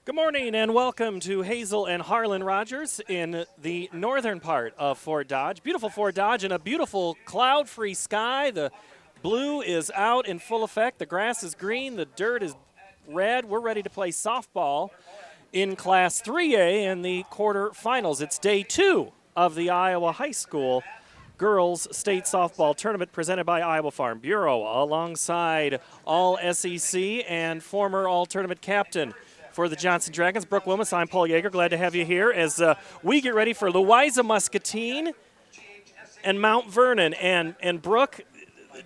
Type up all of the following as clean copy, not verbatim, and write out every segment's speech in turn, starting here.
Good morning and welcome to Hazel and Harlan Rogers in the northern part of Fort Dodge. Beautiful Fort Dodge and a beautiful cloud-free sky. The blue is out in full effect. The grass is green. The dirt is red. We're ready to play softball in Class 3A in the quarterfinals. It's day 2 of the Iowa High School Girls State Softball Tournament presented by Iowa Farm Bureau alongside All SEC and former All Tournament captain for the Johnson Dragons, Brooke Wilmus. I'm Paul Yeager. Glad to have you here as we get ready for Louisa-Muscatine and Mount Vernon. And Brooke,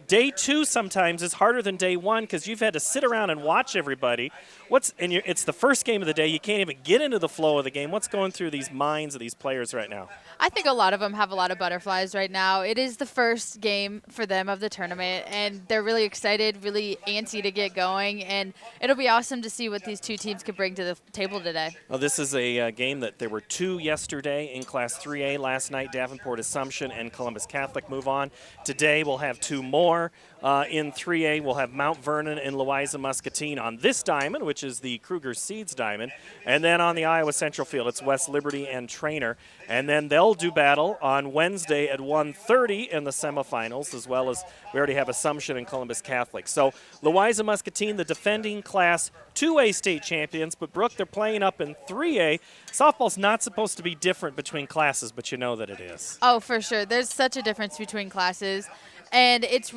day 2 sometimes is harder than day 1 because you've had to sit around and watch everybody. It's the first game of the day. You can't even get into the flow of the game. What's going through these minds of these players right now? I think a lot of them have a lot of butterflies right now. It is the first game for them of the tournament, and they're really excited, really antsy to get going, and it'll be awesome to see what these two teams can bring to the table today. Well, this is a game that there were 2 yesterday in Class 3A. Last night, Davenport Assumption and Columbus Catholic move on. Today, we'll have 2 more. In 3A, we'll have Mount Vernon and Louisa-Muscatine on this diamond, which is the Kruger Seeds diamond. And then on the Iowa Central field, it's West Liberty and Trainer. And then they'll do battle on Wednesday at 1:30 in the semifinals, as well as we already have Assumption and Columbus Catholic. So Louisa-Muscatine, the defending Class 2A state champions, but Brooke, they're playing up in 3A. Softball's not supposed to be different between classes, but you know that it is. Oh, for sure. There's such a difference between classes, and it's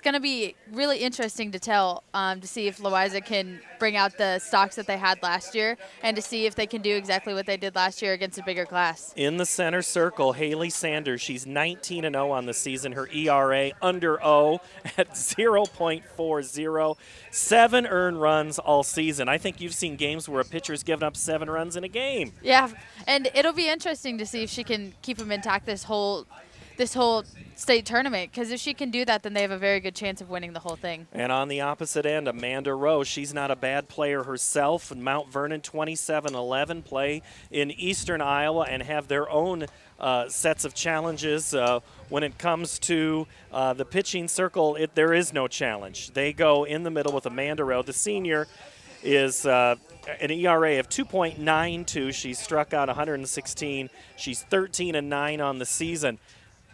going to be really interesting to tell to see if Louisa can bring out the stocks that they had last year and to see if they can do exactly what they did last year against a bigger class. In the center circle, Hayley Sanders. She's 19-0 on the season. Her ERA under O at 0.40. 7 earned runs all season. I think you've seen games where a pitcher's given up 7 runs in a game. Yeah, and it'll be interesting to see if she can keep them intact this whole state tournament, because if she can do that, then they have a very good chance of winning the whole thing. And on the opposite end, Amanda Rowe. She's not a bad player herself. Mount Vernon 27-11 play in eastern Iowa and have their own sets of challenges. When it comes to the pitching circle, there is no challenge. They go in the middle with Amanda Rowe. The senior is an ERA of 2.92. She's struck out 116. She's 13-9 on the season.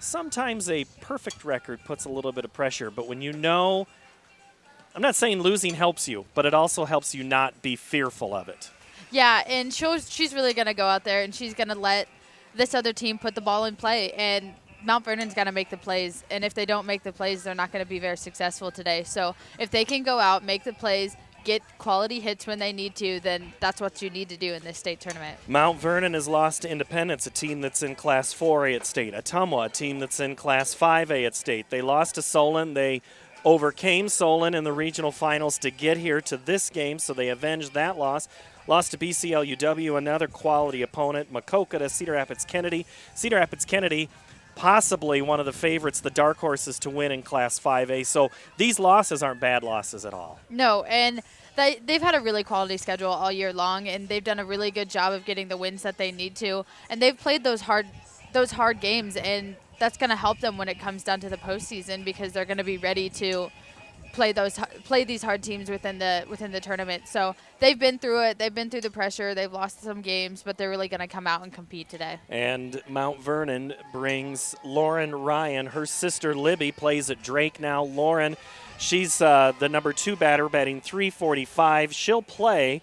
Sometimes a perfect record puts a little bit of pressure, but when you know, I'm not saying losing helps you, but it also helps you not be fearful of it. Yeah, and she's really going to go out there and she's going to let this other team put the ball in play, and Mount Vernon's got to make the plays, and if they don't make the plays, they're not going to be very successful today. So if they can go out, make the plays, get quality hits when they need to, then that's what you need to do in this state tournament. Mount Vernon has lost to Independence, a team that's in Class 4A at state. Ottumwa, a team that's in Class 5A at state. They lost to Solon. They overcame Solon in the regional finals to get here to this game, so they avenged that loss. Lost to BCLUW, another quality opponent. Maquoketa to Cedar Rapids Kennedy. Cedar Rapids Kennedy, possibly one of the favorites, the dark horses to win in Class 5A. So these losses aren't bad losses at all. No, and they've had a really quality schedule all year long, and they've done a really good job of getting the wins that they need to. And they've played those hard games, and that's going to help them when it comes down to the postseason, because they're going to be ready to play these hard teams within the tournament. So they've been through it. They've been through the pressure. They've lost some games, but they're really going to come out and compete today. And Mount Vernon brings Lauren Ryan. Her sister Libby plays at Drake now. Lauren, she's the number 2 batter, batting .345. She'll play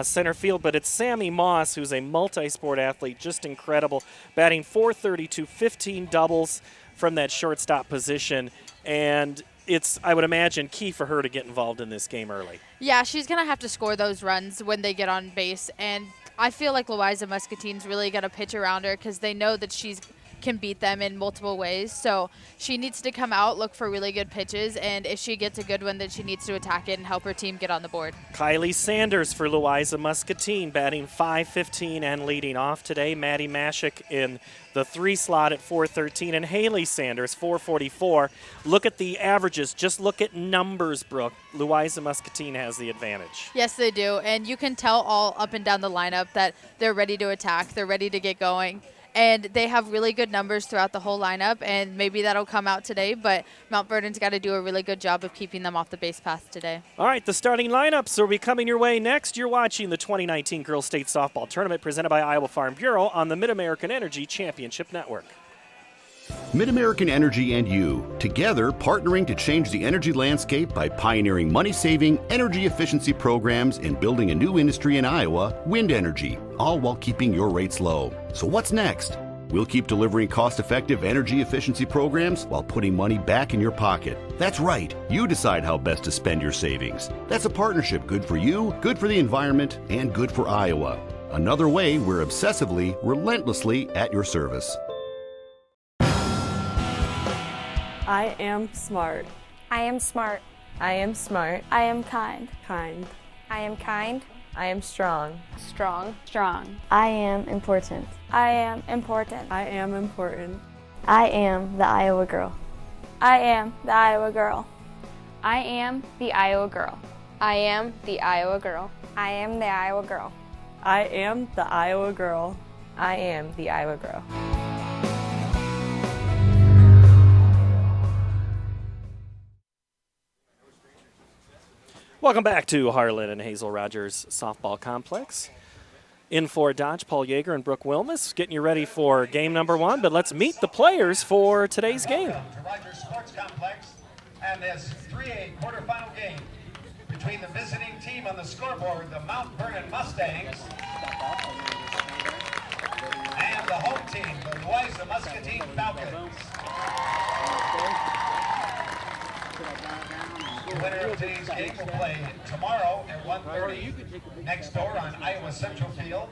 center field, but it's Sammy Moss, who's a multi-sport athlete, just incredible, batting .432, 15 doubles from that shortstop position, and it's, I would imagine, key for her to get involved in this game early. Yeah, she's going to have to score those runs when they get on base, and I feel like Louisa-Muscatine's really going to pitch around her because they know that she can beat them in multiple ways. So she needs to come out, look for really good pitches, and if she gets a good one, then she needs to attack it and help her team get on the board. Kylee Sanders for Louisa-Muscatine, batting .515 and leading off today. Maddie Mashik in the 3 slot at .413, and Hayley Sanders, .444. Look at the averages. Just look at numbers, Brooke. Louisa-Muscatine has the advantage. Yes, they do, and you can tell all up and down the lineup that they're ready to attack. They're ready to get going. and they have really good numbers throughout the whole lineup, and maybe that'll come out today, but Mount Vernon's got to do a really good job of keeping them off the base path today. All right, the starting lineups will be coming your way next. You're watching the 2019 Girls State Softball Tournament presented by Iowa Farm Bureau on the Mid-American Energy Championship Network. Mid-American Energy and you, together partnering to change the energy landscape by pioneering money-saving, energy efficiency programs and building a new industry in Iowa, wind energy, all while keeping your rates low. So what's next? We'll keep delivering cost-effective energy efficiency programs while putting money back in your pocket. That's right. You decide how best to spend your savings. That's a partnership good for you, good for the environment, and good for Iowa. Another way we're obsessively, relentlessly at your service. I am smart. I am smart. I am smart. I am kind. Kind. I am kind. I am strong. Strong. Strong. I am important. I am important. I am important. I am the Iowa girl. I am the Iowa girl. I am the Iowa girl. I am the Iowa girl. I am the Iowa girl. I am the Iowa girl. I am the Iowa girl. Welcome back to Harlan and Hazel Rogers Softball Complex. In for Dodge, Paul Yeager and Brooke Wilmus, getting you ready for game number 1. But let's meet the players for today's game. Welcome to Rogers Sports Complex and this 3A quarterfinal game between the visiting team on the scoreboard, the Mount Vernon Mustangs, and the home team, the Louisa-Muscatine Falcons. The winner of today's game will play tomorrow at 1:30 next door on Iowa Central Field.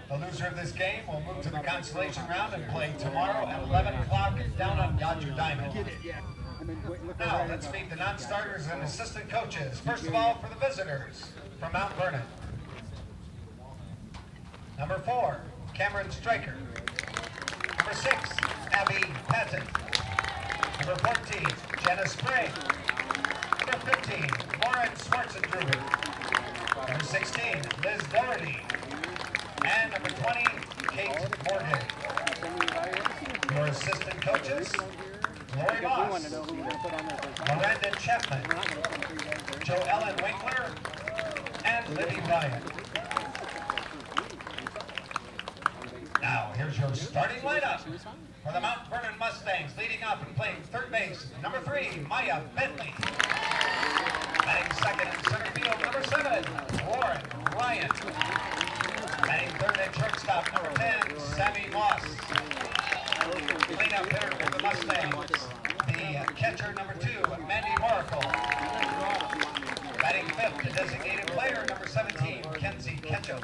The loser of this game will move to the consolation round and play tomorrow at 11 o'clock down on Dodger Diamond. Now let's meet the non-starters and assistant coaches. First of all, for the visitors from Mount Vernon. Number 4, Cameron Stryker. Number 6, Abby Patton. Number 14, Jenna Sprague. Number 15, Lauren Schwartzendruber. Number 16, Liz Doherty. And number 20, Kate Morgan. Your assistant coaches, Lori Moss, Miranda Chapman, Jo Ellen Winkler, and Libby Ryan. Now, here's your starting lineup for the Mount Vernon Mustangs. Leading up and playing third base, number 3, Maya Bentley. Batting second in center field, number 7, Lauren Ryan. Batting third at shortstop, number 10, Sammy Moss. Cleanup hitter for the Mustangs, the catcher, number 2, Mandy Moracle. Batting fifth, the designated player, number 17, Kenzie Ketchum.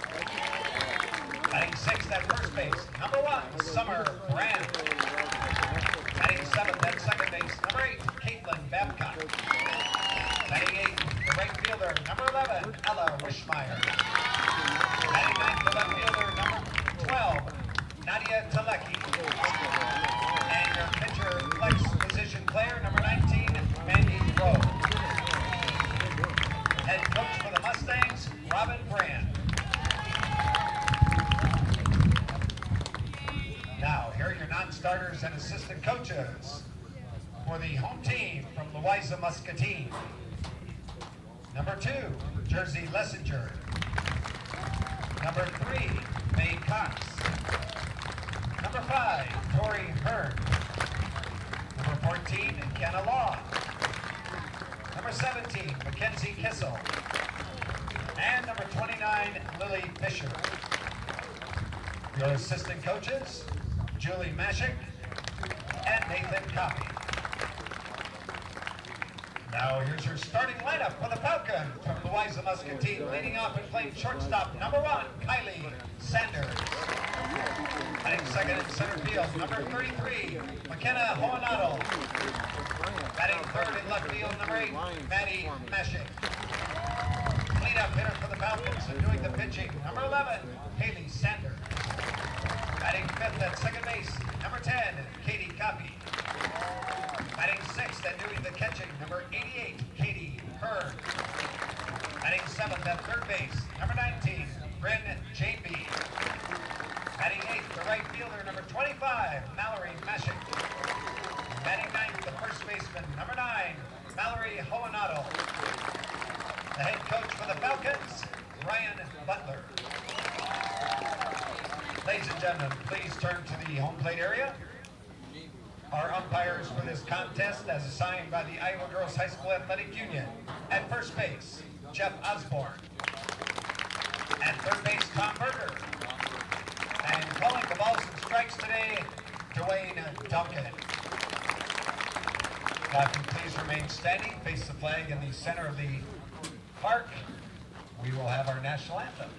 Batting sixth at first base, number 1, Summer Brand. Batting seventh at second base, number 8, Caitlin Babcock. Batting eighth, the right fielder, number 11, Ella Wishmeyer. Batting ninth, the left fielder, number 12, Nadia Talecki. And your pitcher, flex position player, number 19, Mandy Rowe. Head coach for the Mustangs, Robin Brand. Now, here are your non-starters and assistant coaches for the home team from Louisa-Muscatine. Number 2, Jersey Lessinger. Number 3, May Cox. Number 5, Tori Hearn. Number 14, Kenna Law. Number 17, Mackenzie Kissel. And number 29, Lily Fisher. Your assistant coaches, Julie Mashik and Nathan Coffey. Now here's your starting lineup for the Falcons from Louisa-Muscatine. Leading off and playing shortstop, number 1, Kylee Sanders. Batting second in center field, number 33, McKenna Hohenadel. Batting third in left field, number 8, Maddie Mashik. Cleanup hitter for the Falcons and doing the pitching, number 11, Hayley Sanders. Batting fifth at second base, number 10, Katie Coffey. Batting sixth and doing the catching, number 88, Katie Hearn. Batting seventh at third base, number 19, Bryn Jamby. Batting eighth, the right fielder, number 25, Mallory Mashik. Batting ninth, the first baseman, number 9, Mallory Hohenado. The head coach for the Falcons, Ryan Butler. Ladies and gentlemen, please turn to the home plate area. Our umpires for this contest, as assigned by the Iowa Girls High School Athletic Union. At first base, Jeff Osborne. At third base, Tom Berger. And calling the balls and strikes today, Dwayne Duncan. Now, if you please remain standing, face the flag in the center of the park, we will have our national anthem.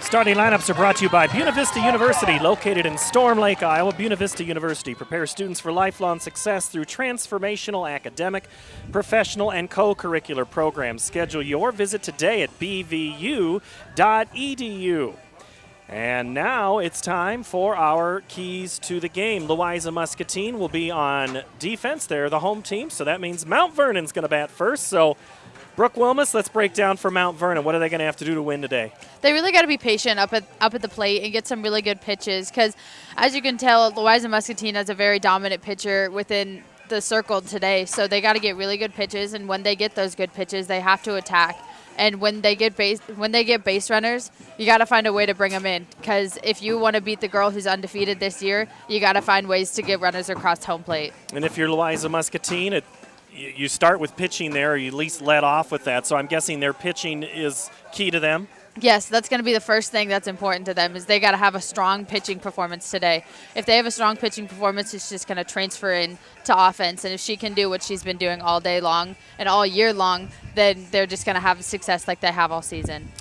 Starting lineups are brought to you by Buena Vista University, located in Storm Lake, Iowa. Buena Vista University prepares students for lifelong success through transformational academic, professional, and co-curricular programs. Schedule your visit today at bvu.edu. And now it's time for our keys to the game. Louisa-Muscatine will be on defense. They're the home team, so that means Mount Vernon's going to bat first. So, Brooke Wilmus, let's break down for Mount Vernon. What are they going to have to do to win today? They really got to be patient up at the plate and get some really good pitches because, as you can tell, Louisa-Muscatine has a very dominant pitcher within the circle today. So they got to get really good pitches, and when they get those good pitches, they have to attack. And when they get base runners, you got to find a way to bring them in because if you want to beat the girl who's undefeated this year, you got to find ways to get runners across home plate. And if you're Louisa-Muscatine, you start with pitching there, or you at least let off with that. So I'm guessing their pitching is key to them. Yes, that's going to be the first thing that's important to them is they got to have a strong pitching performance today. If they have a strong pitching performance, it's just going to transfer in to offense. And if she can do what she's been doing all day long and all year long, then they're just going to have success like they have all season.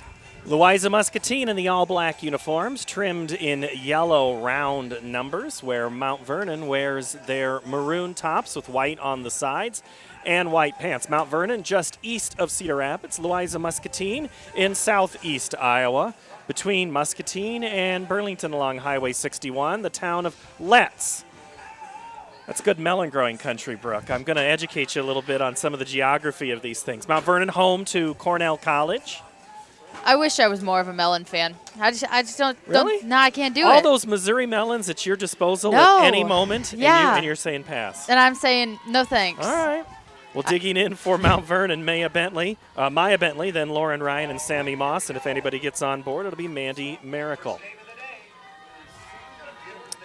Louisa-Muscatine in the all-black uniforms, trimmed in yellow round numbers, where Mount Vernon wears their maroon tops with white on the sides and white pants. Mount Vernon just east of Cedar Rapids, Louisa-Muscatine in southeast Iowa, between Muscatine and Burlington along Highway 61, the town of Letts. That's good melon growing country, Brooke. I'm going to educate you a little bit on some of the geography of these things. Mount Vernon, home to Cornell College. I wish I was more of a melon fan. I just don't. Really? No, I can't do All it. those Missouri melons at your disposal No. at any moment, Yeah. and you're saying pass. And I'm saying no thanks. All right. Well, digging in for Mount Vernon, Maya Bentley, then Lauren Ryan and Sammy Moss, and if anybody gets on board, it'll be Mandy Miracle.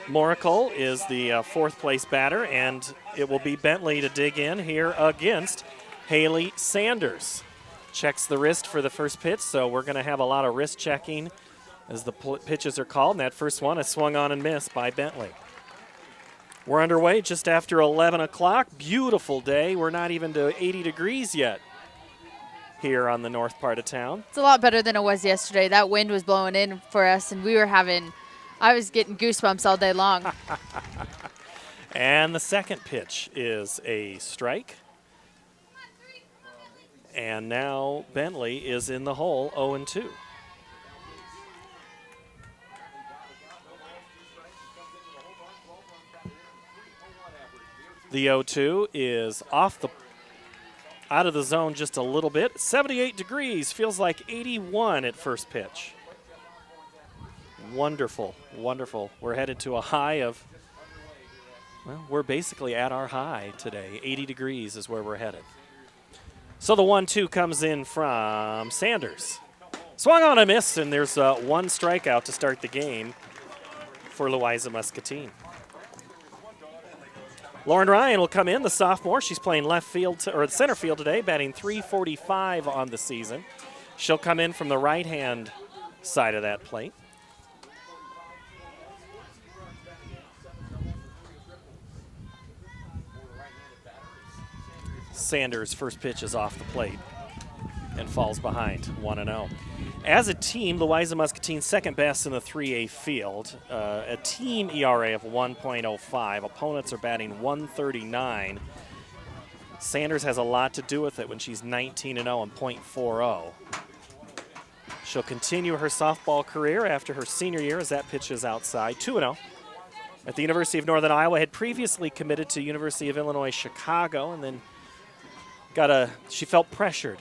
Miracle is the fourth place batter, and it will be Bentley to dig in here against Hayley Sanders. Checks the wrist for the first pitch, so we're going to have a lot of wrist checking as the pitches are called, and that first one is swung on and missed by Bentley. We're underway just after 11 o'clock. Beautiful day. We're not even to 80 degrees yet here on the north part of town. It's a lot better than it was yesterday. That wind was blowing in for us, and I was getting goosebumps all day long. And the second pitch is a strike. And now Bentley is in the hole, 0-2. The 0-2 is out of the zone just a little bit. 78 degrees, feels like 81 at first pitch. Wonderful, wonderful. We're headed to a high of, well, we're basically at our high today. 80 degrees is where we're headed. So the 1-2 comes in from Sanders. Swung on a miss, and there's one strikeout to start the game for Louisa-Muscatine. Lauren Ryan will come in, the sophomore. She's playing left field or center field today, batting .345 on the season. She'll come in from the right-hand side of that plate. Sanders' first pitch is off the plate and falls behind 1-0. As a team, Louisa-Muscatine second best in the 3A field. A team ERA of 1.05. Opponents are batting .139. Sanders has a lot to do with it when she's 19-0 and .40. She'll continue her softball career after her senior year as that pitch is outside. 2-0. At the University of Northern Iowa, had previously committed to University of Illinois Chicago, and then she felt pressured.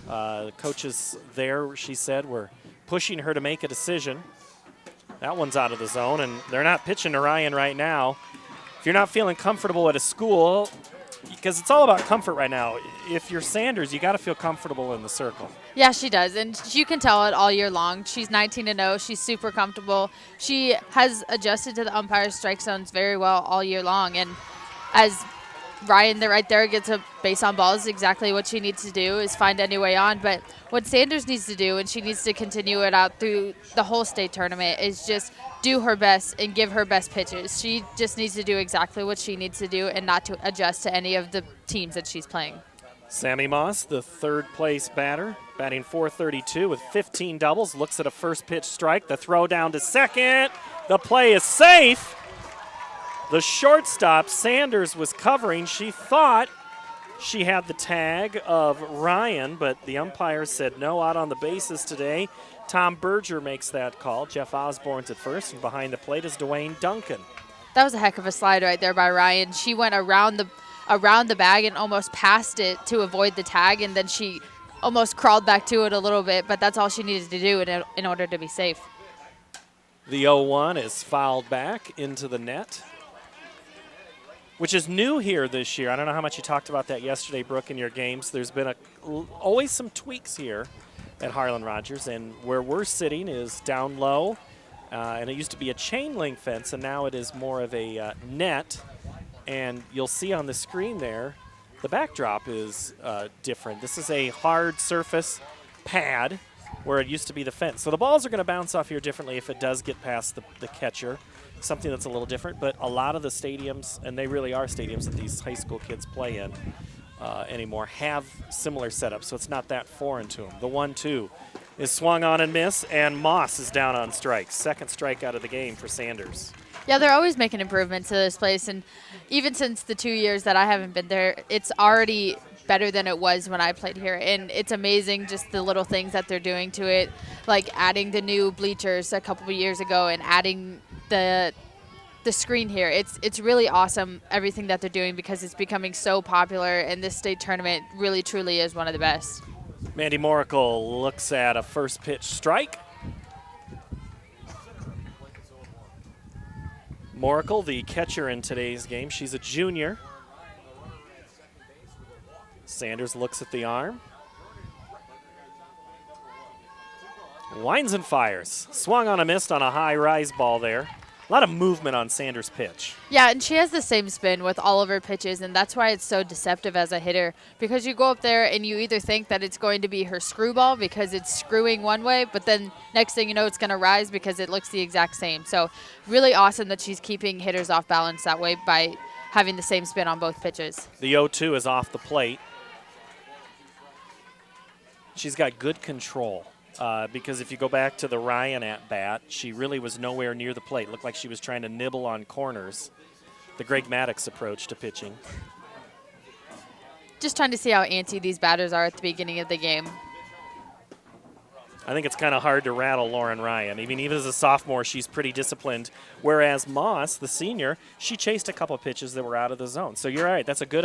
The coaches there, she said, were pushing her to make a decision. That one's out of the zone, and they're not pitching to Ryan right now. If you're not feeling comfortable at a school, because it's all about comfort right now. If you're Sanders, you got to feel comfortable in the circle. Yeah, she does, and you can tell it all year long. She's 19-0. She's super comfortable. She has adjusted to the umpire's strike zones very well all year long, and as Ryan right there gets a base on ball is exactly what she needs to do, is find any way on. But what Sanders needs to do, and she needs to continue it out through the whole state tournament, is just do her best and give her best pitches. She just needs to do exactly what she needs to do and not to adjust to any of the teams that she's playing. Sammy Moss, the third place batter, batting .432 with 15 doubles, looks at a first pitch strike. The throw down to second. The play is safe. The shortstop, Sanders, was covering. She thought she had the tag of Ryan, but the umpire said no, out on the bases today. Tom Berger makes that call. Jeff Osborne's at first, and behind the plate is Dwayne Duncan. That was a heck of a slide right there by Ryan. She went around the bag and almost passed it to avoid the tag, and then she almost crawled back to it a little bit, but that's all she needed to do in order to be safe. The 0-1 is fouled back into the net, which is new here this year. I don't know how much you talked about that yesterday, Brooke, in your games. There's been always some tweaks here at Harlan Rogers, and where we're sitting is down low, and it used to be a chain link fence, and now it is more of a net. And you'll see on the screen there, the backdrop is different. This is a hard surface pad where it used to be the fence. So the balls are going to bounce off here differently if it does get past the catcher. Something that's a little different, but a lot of the stadiums, and they really are stadiums that these high school kids play in anymore, have similar setups, so it's not that foreign to them. The 1-2 is swung on and miss, and Moss is down on strikes. Second strikeout of the game for Sanders. Yeah, they're always making improvements to this place, and even since the 2 years that I haven't been there, it's already better than it was when I played here, and it's amazing just the little things that they're doing to it, like adding the new bleachers a couple of years ago and adding the screen here. It's really awesome, everything that they're doing, because it's becoming so popular, and this state tournament really truly is one of the best. Mandy Moracle looks at a first pitch strike. Moracle, the catcher in today's game, she's a junior. Sanders looks at the arm. Winds and fires. Swung on a miss on a high rise ball there. A lot of movement on Sanders' pitch. Yeah, and she has the same spin with all of her pitches, and that's why it's so deceptive as a hitter, because you go up there and you either think that it's going to be her screwball because it's screwing one way, but then next thing you know, it's going to rise because it looks the exact same. So really awesome that she's keeping hitters off balance that way by having the same spin on both pitches. The 0-2 is off the plate. She's got good control. Because if you go back to the Ryan at-bat, she really was nowhere near the plate. Looked like she was trying to nibble on corners. The Greg Maddox approach to pitching. Just trying to see how antsy these batters are at the beginning of the game. I think it's kind of hard to rattle Lauren Ryan. I mean, even as a sophomore, she's pretty disciplined. Whereas Moss, the senior, she chased a couple pitches that were out of the zone. So you're right. That's a good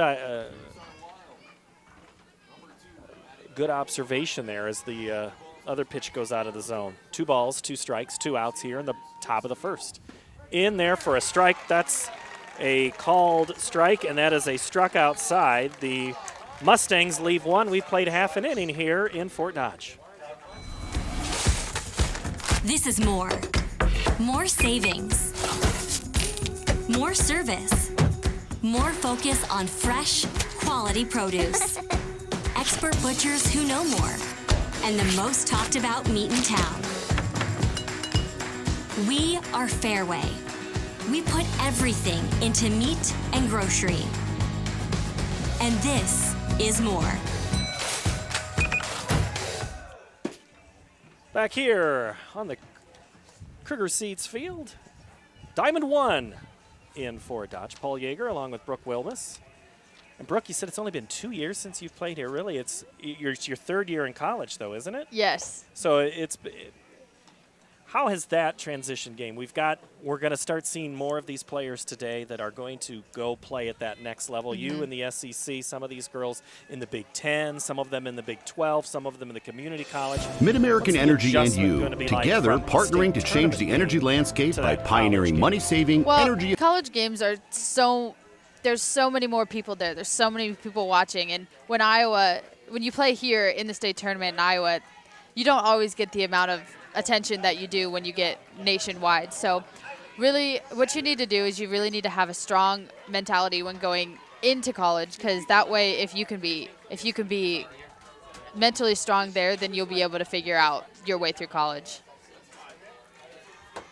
good observation there as the other pitch goes out of the zone. 2 balls, 2 strikes, 2 outs here in the top of the first. In there for a strike. That's a called strike, and that is a struck outside. The Mustangs leave one. We've played half an inning here in Fort Dodge. This is more. More savings. More service. More focus on fresh, quality produce. Expert butchers who know more. And the most talked about meat in town. We are Fairway. We put everything into meat and grocery. And this is more. Back here on the Kruger Seeds field, Diamond 1 in Fort Dodge. Paul Yeager along with Brooke Wilmus. And Brooke, you said it's only been 2 years since you've played here. Really, it's your 3rd year in college, though, isn't it? Yes. So how has that transition game? We're going to start seeing more of these players today that are going to go play at that next level. You in the SEC, some of these girls in the Big 10, some of them in the Big 12, some of them in the community college. Mid-American Energy and you, together partnering to change the energy landscape by pioneering money-saving energy. College games are there's so many more people there. There's so many people watching. And when you play here in the state tournament in Iowa, you don't always get the amount of attention that you do when you get nationwide. So really what you need to do is you really need to have a strong mentality when going into college, because that way if you can be mentally strong there, then you'll be able to figure out your way through college.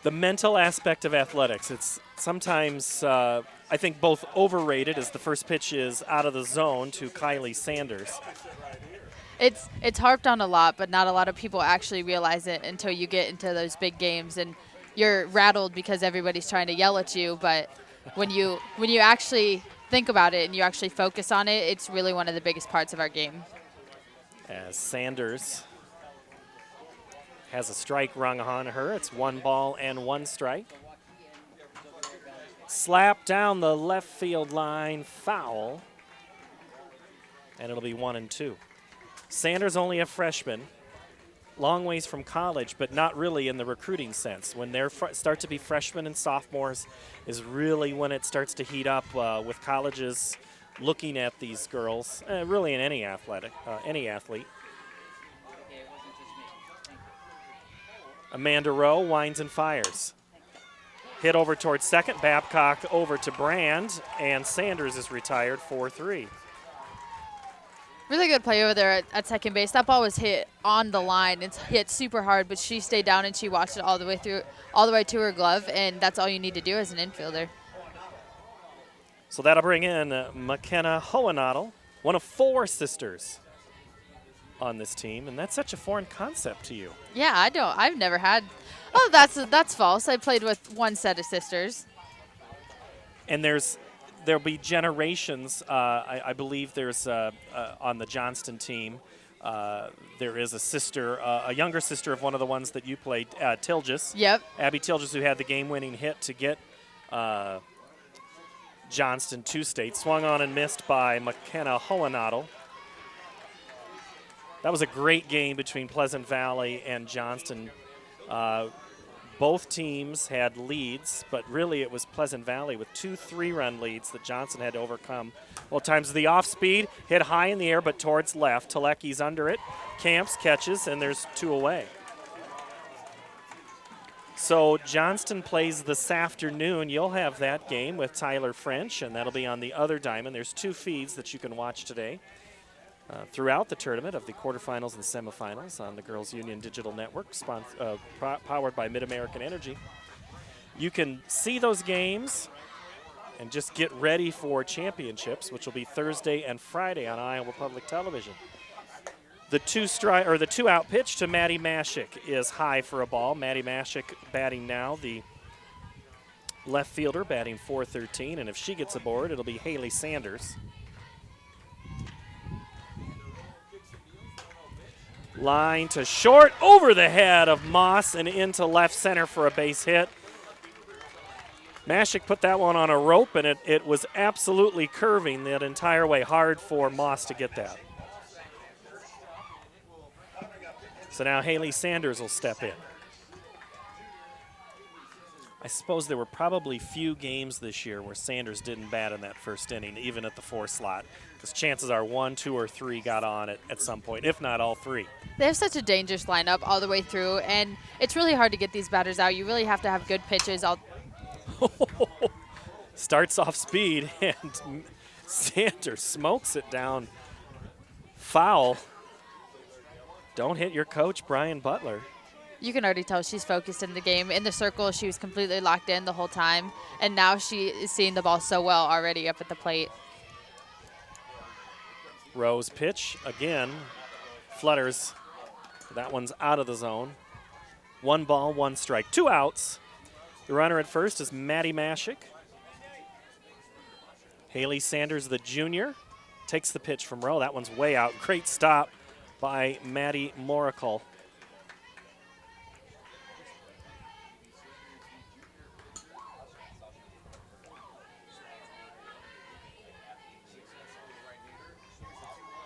The mental aspect of athletics, it's sometimes I think both overrated as the first pitch is out of the zone to Kylee Sanders. It's harped on a lot, but not a lot of people actually realize it until you get into those big games and you're rattled because everybody's trying to yell at you. But when you actually think about it and you actually focus on it, it's really one of the biggest parts of our game. As Sanders has a strike rung on her, it's 1 ball and 1 strike. Slap down the left field line, foul, and it'll be 1-2. Sanders only a freshman, long ways from college, but not really in the recruiting sense. When they start to be freshmen and sophomores is really when it starts to heat up with colleges looking at these girls, really in any athlete. Amanda Rowe winds and fires. Hit over towards second, Babcock over to Brand, and Sanders is retired 4-3. Really good play over there at second base. That ball was hit on the line. It's hit super hard, but she stayed down and she watched it all the way to her glove, and that's all you need to do as an infielder. So that'll bring in McKenna Hohenadel, one of 4 sisters on this team, and that's such a foreign concept to you. Yeah, I've never had. Oh, that's false. I played with 1 set of sisters. And there'll be generations. I believe there's on the Johnston team, there is a sister, a younger sister of one of the ones that you played, Tilgis. Yep. Abby Tilgis, who had the game-winning hit to get Johnston to state. Swung on and missed by McKenna Hohenadel. That was a great game between Pleasant Valley and Johnston. Both teams had leads, but really it was Pleasant Valley with 2 3-run leads that Johnson had to overcome. Well, times the off-speed, hit high in the air, but towards left. Telecki's under it. Camps catches, and there's 2 away. So Johnston plays this afternoon. You'll have that game with Tyler French, and that'll be on the other diamond. There's 2 feeds that you can watch today throughout the tournament of the quarterfinals and semifinals on the Girls Union Digital Network, powered by Mid-American Energy. You can see those games and just get ready for championships, which will be Thursday and Friday on Iowa Public Television. The 2-out pitch to Maddie Mashik is high for a ball. Maddie Mashik batting now, the left fielder, batting .413, and if she gets aboard, it'll be Hayley Sanders. Line to short, over the head of Moss and into left center for a base hit. Mashik put that one on a rope, and it was absolutely curving that entire way. Hard for Moss to get that. So now Hayley Sanders will step in. I suppose there were probably few games this year where Sanders didn't bat in that first inning, even at the 4 slot, because chances are 1, 2, or 3 got on it at some point, if not all 3. They have such a dangerous lineup all the way through, and it's really hard to get these batters out. You really have to have good pitches. Starts off speed, and Sanders smokes it down. Foul. Don't hit your coach, Brian Butler. You can already tell she's focused in the game. In the circle, she was completely locked in the whole time, and now she is seeing the ball so well already up at the plate. Rose pitch again. Flutters. That one's out of the zone. 1 ball, 1 strike. 2 outs. The runner at first is Maddie Mashik. Hayley Sanders, the junior, takes the pitch from Rowe. That one's way out. Great stop by Maddie Moracle.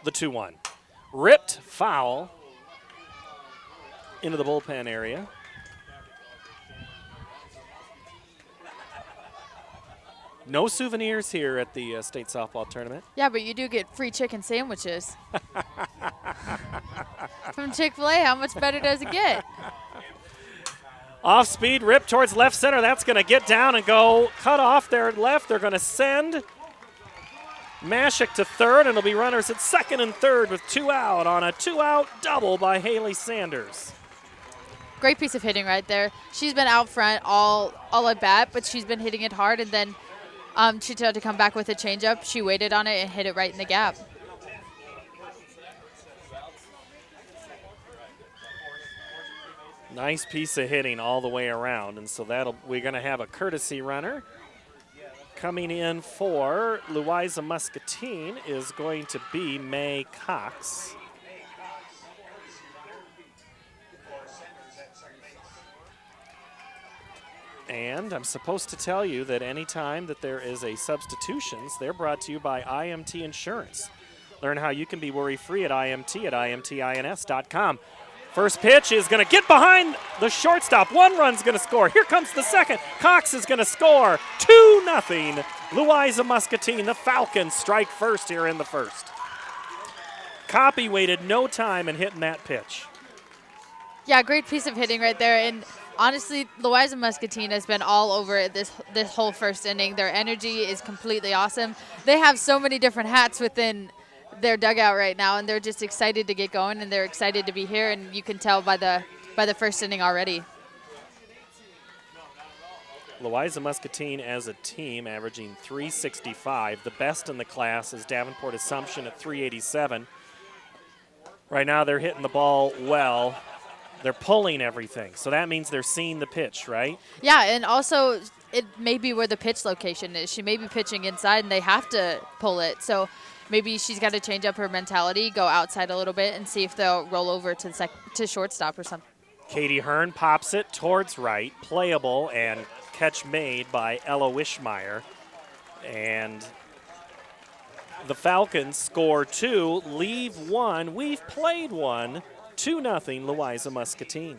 The 2-1. Ripped foul into the bullpen area. No souvenirs here at the state softball tournament. Yeah, but you do get free chicken sandwiches. From Chick-fil-A, how much better does it get? Off speed, rip towards left center. That's going to get down and go cut off there at left. They're going to send Mashik to third, and it'll be runners at second and third with 2 out on a 2-out double by Hayley Sanders. Great piece of hitting right there. She's been out front all at bat, but she's been hitting it hard, and then she tried to come back with a changeup. She waited on it and hit it right in the gap. Nice piece of hitting all the way around, and so we're going to have a courtesy runner. Coming in for Louisa-Muscatine is going to be May Cox. And I'm supposed to tell you that anytime that there is a substitutions, they're brought to you by IMT Insurance. Learn how you can be worry-free at imtins.com. First pitch is going to get behind the shortstop. 1 run's going to score. Here comes the second. Cox is going to score. 2-0. Louisa-Muscatine, the Falcons, strike first here in the first. Copy waited no time in hitting that pitch. Yeah, great piece of hitting right there. And honestly, Louisa-Muscatine has been all over it this whole first inning. Their energy is completely awesome. They have so many different hats within their dugout right now, and they're just excited to get going, and they're excited to be here, and you can tell by the first inning already. Louisa-Muscatine as a team averaging .365. The best in the class is Davenport Assumption at .387. Right now they're hitting the ball well. They're pulling everything, so that means they're seeing the pitch, right? Yeah, and also it may be where the pitch location is. She may be pitching inside, and they have to pull it, so maybe she's got to change up her mentality, go outside a little bit, and see if they'll roll over to shortstop or something. Katie Hearn pops it towards right, playable, and catch made by Ella Wishmeyer. And the Falcons score 2, leave 1. We've played 1, 2-0 Louisa-Muscatine.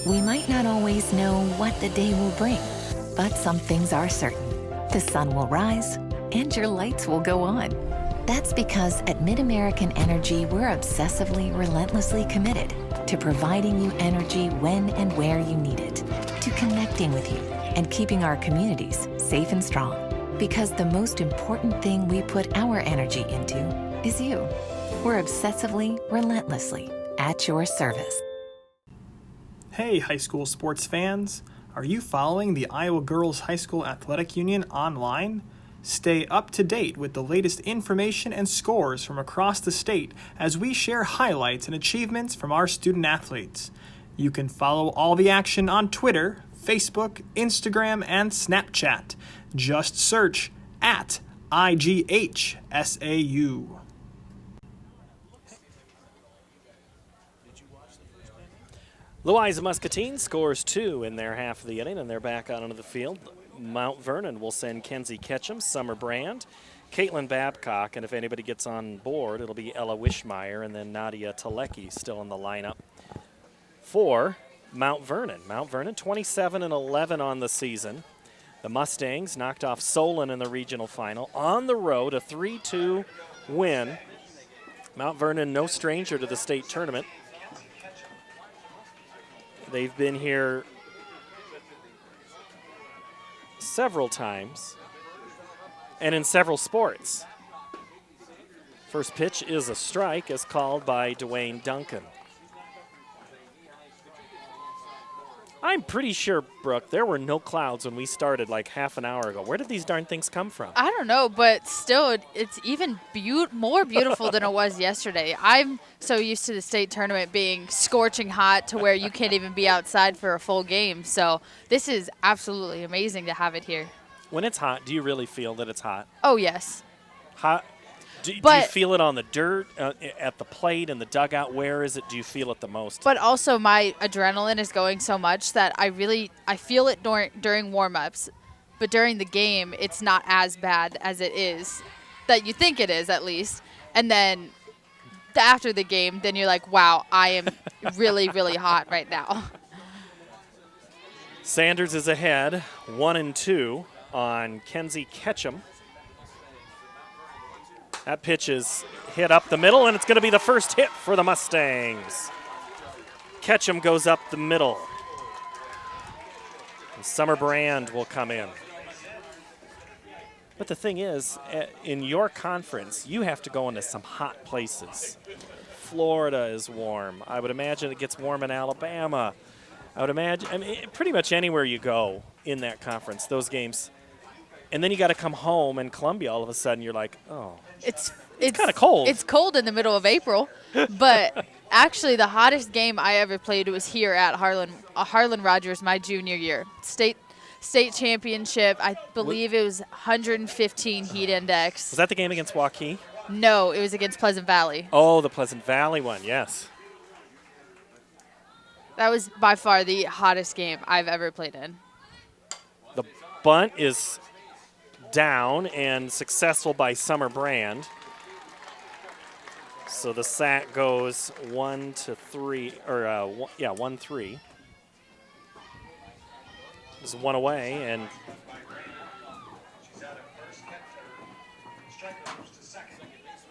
We might not always know what the day will bring, but some things are certain. The sun will rise and your lights will go on. That's because at MidAmerican Energy, we're obsessively, relentlessly committed to providing you energy when and where you need it, to connecting with you and keeping our communities safe and strong. Because the most important thing we put our energy into is you. We're obsessively, relentlessly at your service. Hey, high school sports fans. Are you following the Iowa Girls High School Athletic Union online? Stay up to date with the latest information and scores from across the state as we share highlights and achievements from our student athletes. You can follow all the action on Twitter, Facebook, Instagram, and Snapchat. Just search at IGHSAU. Louisa-Muscatine scores 2 in their half of the inning, and they're back out onto the field. Mount Vernon will send Kenzie Ketchum, Summer Brand, Caitlin Babcock, and if anybody gets on board, it'll be Ella Wishmeyer and then Nadia Talecki still in the lineup for Mount Vernon. Mount Vernon 27-11 on the season. The Mustangs knocked off Solon in the regional final on the road, a 3-2 win. Mount Vernon no stranger to the state tournament. They've been here several times and in several sports. First pitch is a strike as called by Dwayne Duncan. I'm pretty sure, Brooke, there were no clouds when we started like half an hour ago. Where did these darn things come from? I don't know, but still, it's even more beautiful than it was yesterday. I'm so used to the state tournament being scorching hot to where you can't even be outside for a full game. So this is absolutely amazing to have it here. When it's hot, do you really feel that it's hot? Oh, yes. Hot. Do you feel it on the dirt, at the plate, in the dugout? Where is it? Do you feel it the most? But also my adrenaline is going so much that I feel it during warm-ups. But during the game, it's not as bad as it is, that you think it is at least. And then after the game, then you're like, wow, I am really, really hot right now. Sanders is ahead, 1-2 on Kenzie Ketchum. That pitch is hit up the middle, and it's going to be the first hit for the Mustangs. Ketchum goes up the middle. And Summer Brand will come in. But the thing is, in your conference, you have to go into some hot places. Florida is warm. I would imagine it gets warm in Alabama. I would imagine, pretty much anywhere you go in that conference, those games. And then you got to come home, and Columbia, all of a sudden, you're like, oh. It's kind of cold. It's cold in the middle of April, but actually the hottest game I ever played was here at Harlan Rogers my junior year. State championship. I believe it was 115 heat index. Was that the game against Waukee? No, it was against Pleasant Valley. Oh, the Pleasant Valley one, yes. That was by far the hottest game I've ever played in. The bunt is down and successful by Summer Brand. So the sack goes 1-3, or 1-3. There's one away, and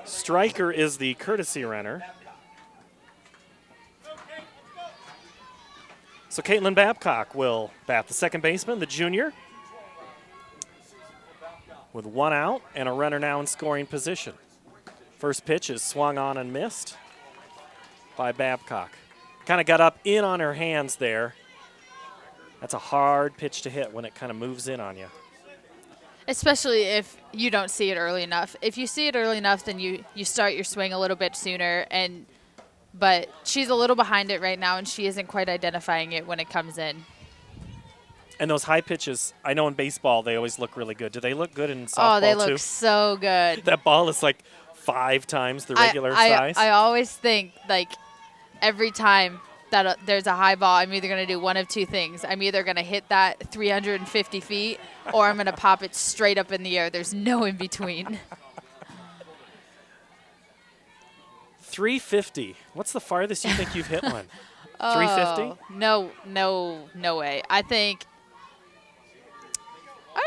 Stryker is the courtesy runner. So Caitlin Babcock will bat, the second baseman, the junior, with one out and a runner now in scoring position. First pitch is swung on and missed by Babcock. Kind of got up in on her hands there. That's a hard pitch to hit when it kind of moves in on you. Especially if you don't see it early enough. If you see it early enough, then you start your swing a little bit sooner. But she's a little behind it right now, and she isn't quite identifying it when it comes in. And those high pitches, I know in baseball they always look really good. Do they look good in softball too? Oh, they look so good. That ball is like 5 times the regular size. I always think, like, every time that there's a high ball, I'm either going to do one of two things. I'm either going to hit that 350 feet or I'm going to pop it straight up in the air. There's no in between. 350. What's the farthest you think you've hit one? 350? No way. I'm going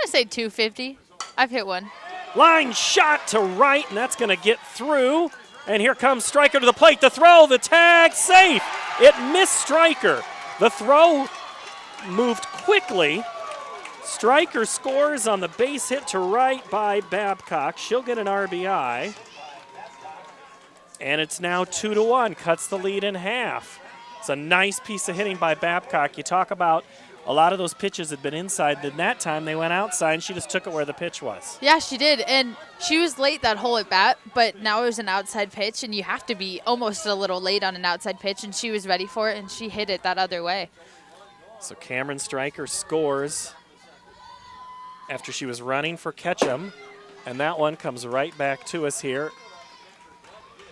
to say 250. I've hit one. Line shot to right, and that's going to get through. And here comes Stryker to the plate. The throw, the tag, safe. It missed Stryker. The throw moved quickly. Stryker scores on the base hit to right by Babcock. She'll get an RBI. And it's now 2-1, cuts the lead in half. It's a nice piece of hitting by Babcock. You talk about a lot of those pitches had been inside. Then that time they went outside, and she just took it where the pitch was. Yeah, she did. And she was late that whole at bat, but now it was an outside pitch, and you have to be almost a little late on an outside pitch, and she was ready for it, and she hit it that other way. So Cameron Stryker scores after she was running for Ketchum, and that one comes right back to us here.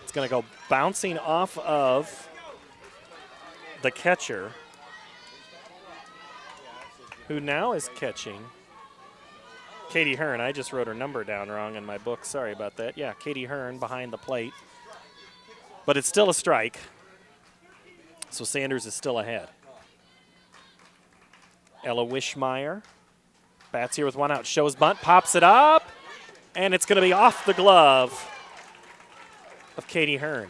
It's going to go bouncing off of the catcher. who now is catching Katie Hearn. I just wrote her number down wrong in my book. Sorry about that. Yeah, Katie Hearn behind the plate. But it's still a strike. So Sanders is still ahead. Ella Wishmeyer bats here with one out. Shows bunt, pops it up, and it's going to be off the glove of Katie Hearn.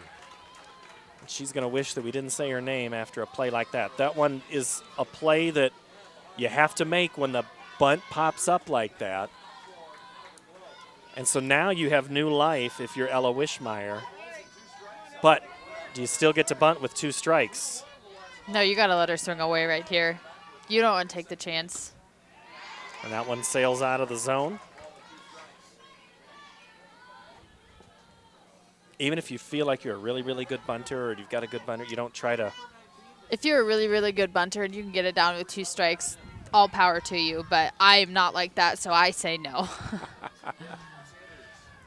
She's going to wish that we didn't say her name after a play like that. That one is a play that you have to make when the bunt pops up like that. And so now you have new life if you're Ella Wishmeyer. But do you still get to bunt with 2 strikes? No, you got to let her swing away right here. You don't want to take the chance. And that one sails out of the zone. Even if you feel like you're a really, really good bunter or you've got a good bunter, you don't try to. If you're a really, really good bunter and you can get it down with 2 strikes, all power to you. But I'm not like that, so I say no.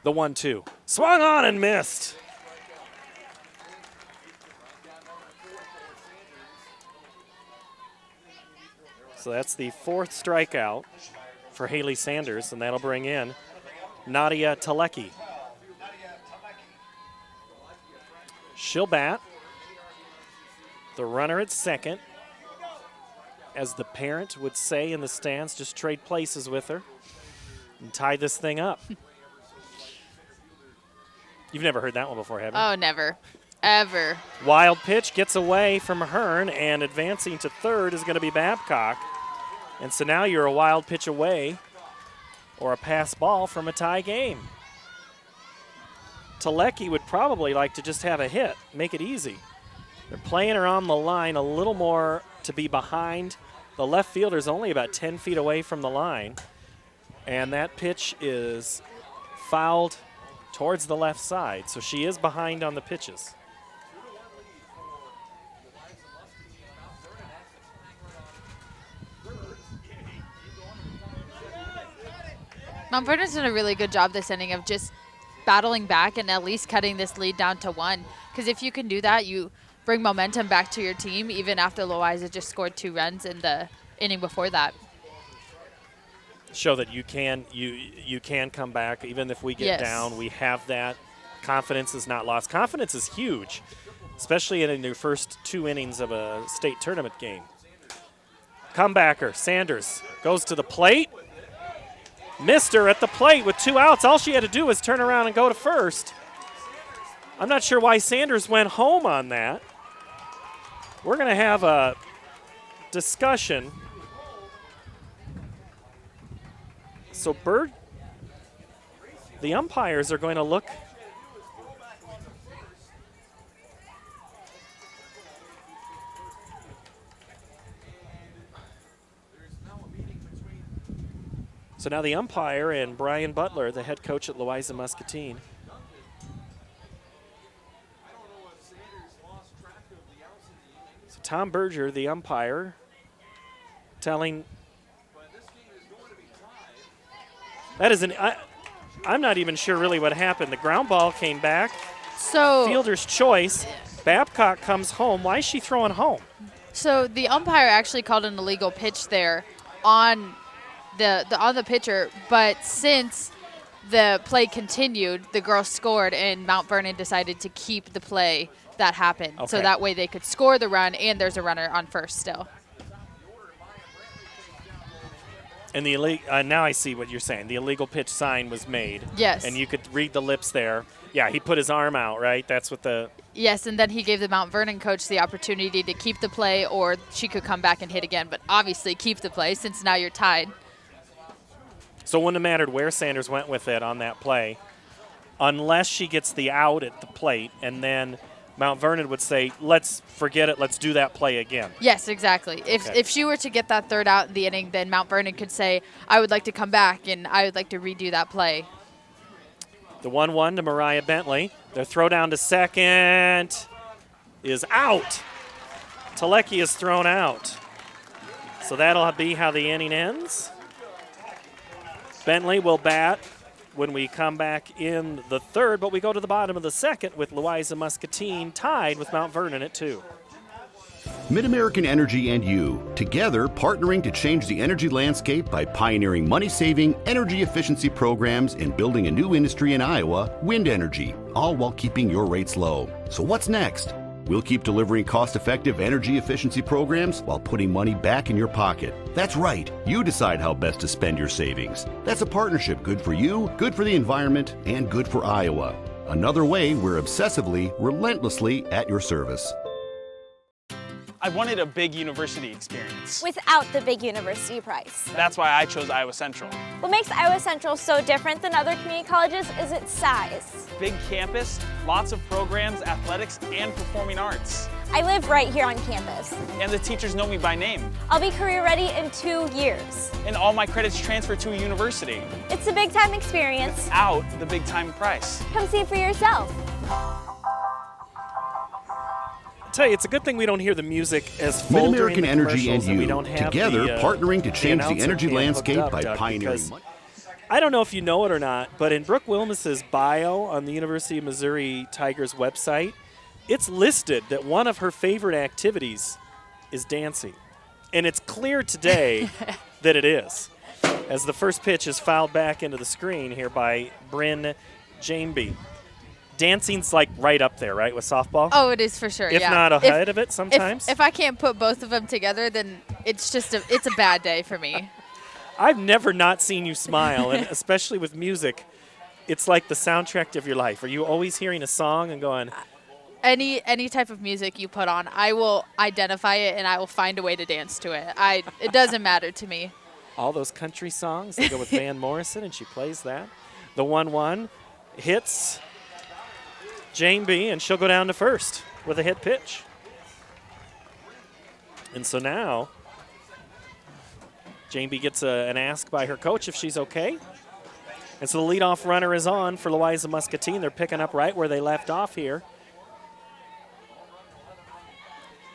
The 1-2. Swung on and missed. So that's the 4th strikeout for Hayley Sanders, and that'll bring in Nadia Talecki. She'll bat. The runner at second. As the parent would say in the stands, just trade places with her and tie this thing up. You've never heard that one before, have you? Oh, never. Ever. Wild pitch gets away from Hearn, and advancing to third is going to be Babcock. And so now you're a wild pitch away or a pass ball from a tie game. Talecki would probably like to just have a hit, make it easy. They're playing her on the line a little more to be behind. The left fielder's only about 10 feet away from the line. And that pitch is fouled towards the left side. So she is behind on the pitches. Mount Vernon's done a really good job this inning of just battling back and at least cutting this lead down to 1. Because if you can do that, you bring momentum back to your team, even after Louisa just scored 2 runs in the inning before that. Show that you can come back even if we get down. We have that. Confidence is not lost. Confidence is huge, especially in your first 2 innings of a state tournament game. Comebacker Sanders goes to the plate. Missed her at the plate with 2 outs. All she had to do was turn around and go to first. I'm not sure why Sanders went home on that. We're going to have a discussion. So the umpires are going to look. So now the umpire and Brian Butler, the head coach at Louisa-Muscatine. So Tom Berger, the umpire, telling. That is I'm not even sure really what happened. The ground ball came back. So fielder's choice. Babcock comes home. Why is she throwing home? So the umpire actually called an illegal pitch there on the pitcher, but since the play continued, the girls scored, and Mount Vernon decided to keep the play that happened. Okay. So that way they could score the run, and there's a runner on first still. And now I see what you're saying. The illegal pitch sign was made. Yes. And you could read the lips there. Yeah, he put his arm out, right? That's what the. Yes, and then he gave the Mount Vernon coach the opportunity to keep the play, or she could come back and hit again. But obviously keep the play since now you're tied. So it wouldn't have mattered where Sanders went with it on that play, unless she gets the out at the plate, and then Mount Vernon would say, let's forget it, let's do that play again. Yes, exactly. If she were to get that third out in the inning, then Mount Vernon could say, I would like to come back, and I would like to redo that play. The 1-1 to Mariah Bentley. Their throw down to second is out. Talecki is thrown out. So that'll be how the inning ends. Bentley will bat when we come back in the third, but we go to the bottom of the second with Louisa-Muscatine tied with Mount Vernon at 2. Mid-American Energy and you, together partnering to change the energy landscape by pioneering money-saving, energy efficiency programs and building a new industry in Iowa, wind energy, all while keeping your rates low. So what's next? We'll keep delivering cost-effective energy efficiency programs while putting money back in your pocket. That's right. You decide how best to spend your savings. That's a partnership good for you, good for the environment, and good for Iowa. Another way we're obsessively, relentlessly at your service. I wanted a big university experience. Without the big university price. That's why I chose Iowa Central. What makes Iowa Central so different than other community colleges is its size. Big campus, lots of programs, athletics, and performing arts. I live right here on campus. And the teachers know me by name. I'll be career ready in 2 years. And all my credits transfer to a university. It's a big time experience. Without the big time price. Come see for yourself. I tell you, it's a good thing we don't hear the music as full during Mid-American the Energy and commercials, we don't you, have together the, partnering to change the announcer energy cam hooked landscape up, by Doug, pioneering. because I don't know if you know it or not, but in Brooke Wilmus's bio on the University of Missouri Tigers website, it's listed that one of her favorite activities is dancing. And it's clear today that it is, as the first pitch is fouled back into the screen here by Bryn Jamby. Dancing's like right up there, right, with softball? Oh, it is for sure, if yeah. not ahead of it sometimes. If I can't put both of them together, then it's just it's a bad day for me. I've never not seen you smile, and especially with music, it's like the soundtrack of your life. Are you always hearing a song and going? Any type of music you put on, I will identify it and I will find a way to dance to it. It doesn't matter to me. All those country songs, they go with Van Morrison, and she plays that. The 1-1 hits Jamby, and she'll go down to first with a hit pitch. And so now Jamby gets an ask by her coach if she's okay. And so the leadoff runner is on for Louisa-Muscatine. They're picking up right where they left off here.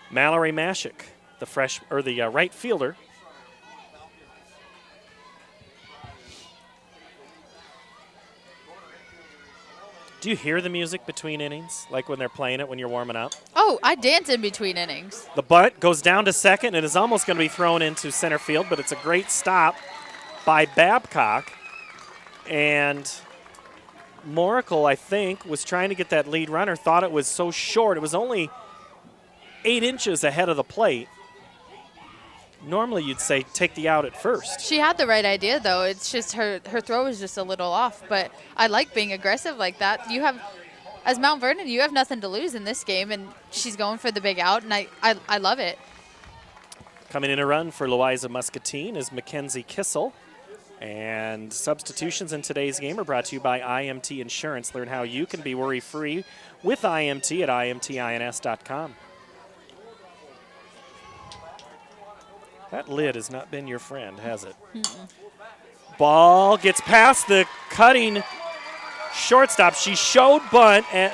Mallory Mashik, the right fielder. Do you hear the music between innings, like when they're playing it when you're warming up? Oh, I dance in between innings. The bunt goes down to second and is almost going to be thrown into center field, but it's a great stop by Babcock. And Moracle, I think, was trying to get that lead runner, thought it was so short. It was only 8 inches ahead of the plate. Normally you'd say take the out at first. She had the right idea, though. It's just her throw is just a little off. But I like being aggressive like that. As Mount Vernon, you have nothing to lose in this game, and she's going for the big out, and I love it. Coming in a run for Louisa-Muscatine is Mackenzie Kissel. And substitutions in today's game are brought to you by IMT Insurance. Learn how you can be worry-free with IMT at imtins.com. That lid has not been your friend, has it? Mm-mm. Ball gets past the cutting shortstop. She showed bunt at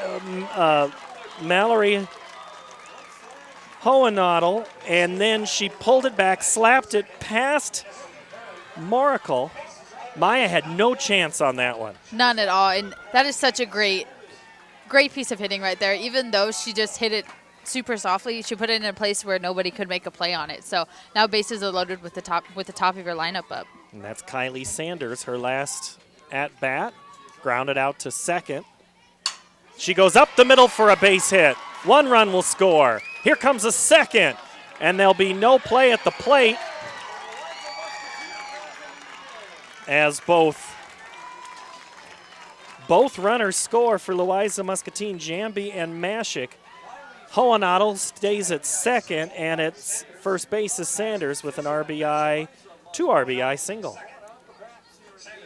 Mallory Hohenadel, and then she pulled it back, slapped it past Moracle. Maya had no chance on that one. None at all, and that is such a great piece of hitting right there. Even though she just hit it super softly, she put it in a place where nobody could make a play on it. So now bases are loaded with the top of your lineup up. And that's Kylee Sanders, her last at bat, grounded out to second. She goes up the middle for a base hit. 1 run will score. Here comes a second, and there'll be no play at the plate as both runners score for Louisa-Muscatine, Jamby and Mashik. Hohenadel stays at second, and it's first base is Sanders with an RBI, 2 RBI single.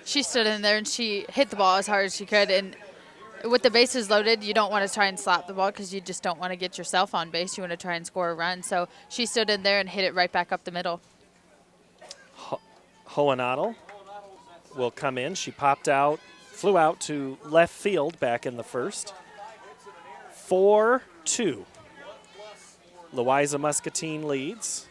She stood in there and she hit the ball as hard as she could. And with the bases loaded, you don't want to try and slap the ball because you just don't want to get yourself on base. You want to try and score a run. So she stood in there and hit it right back up the middle. Hohenadel will come in. She flew out to left field back in the first. 4-2. Louisa-Muscatine leads.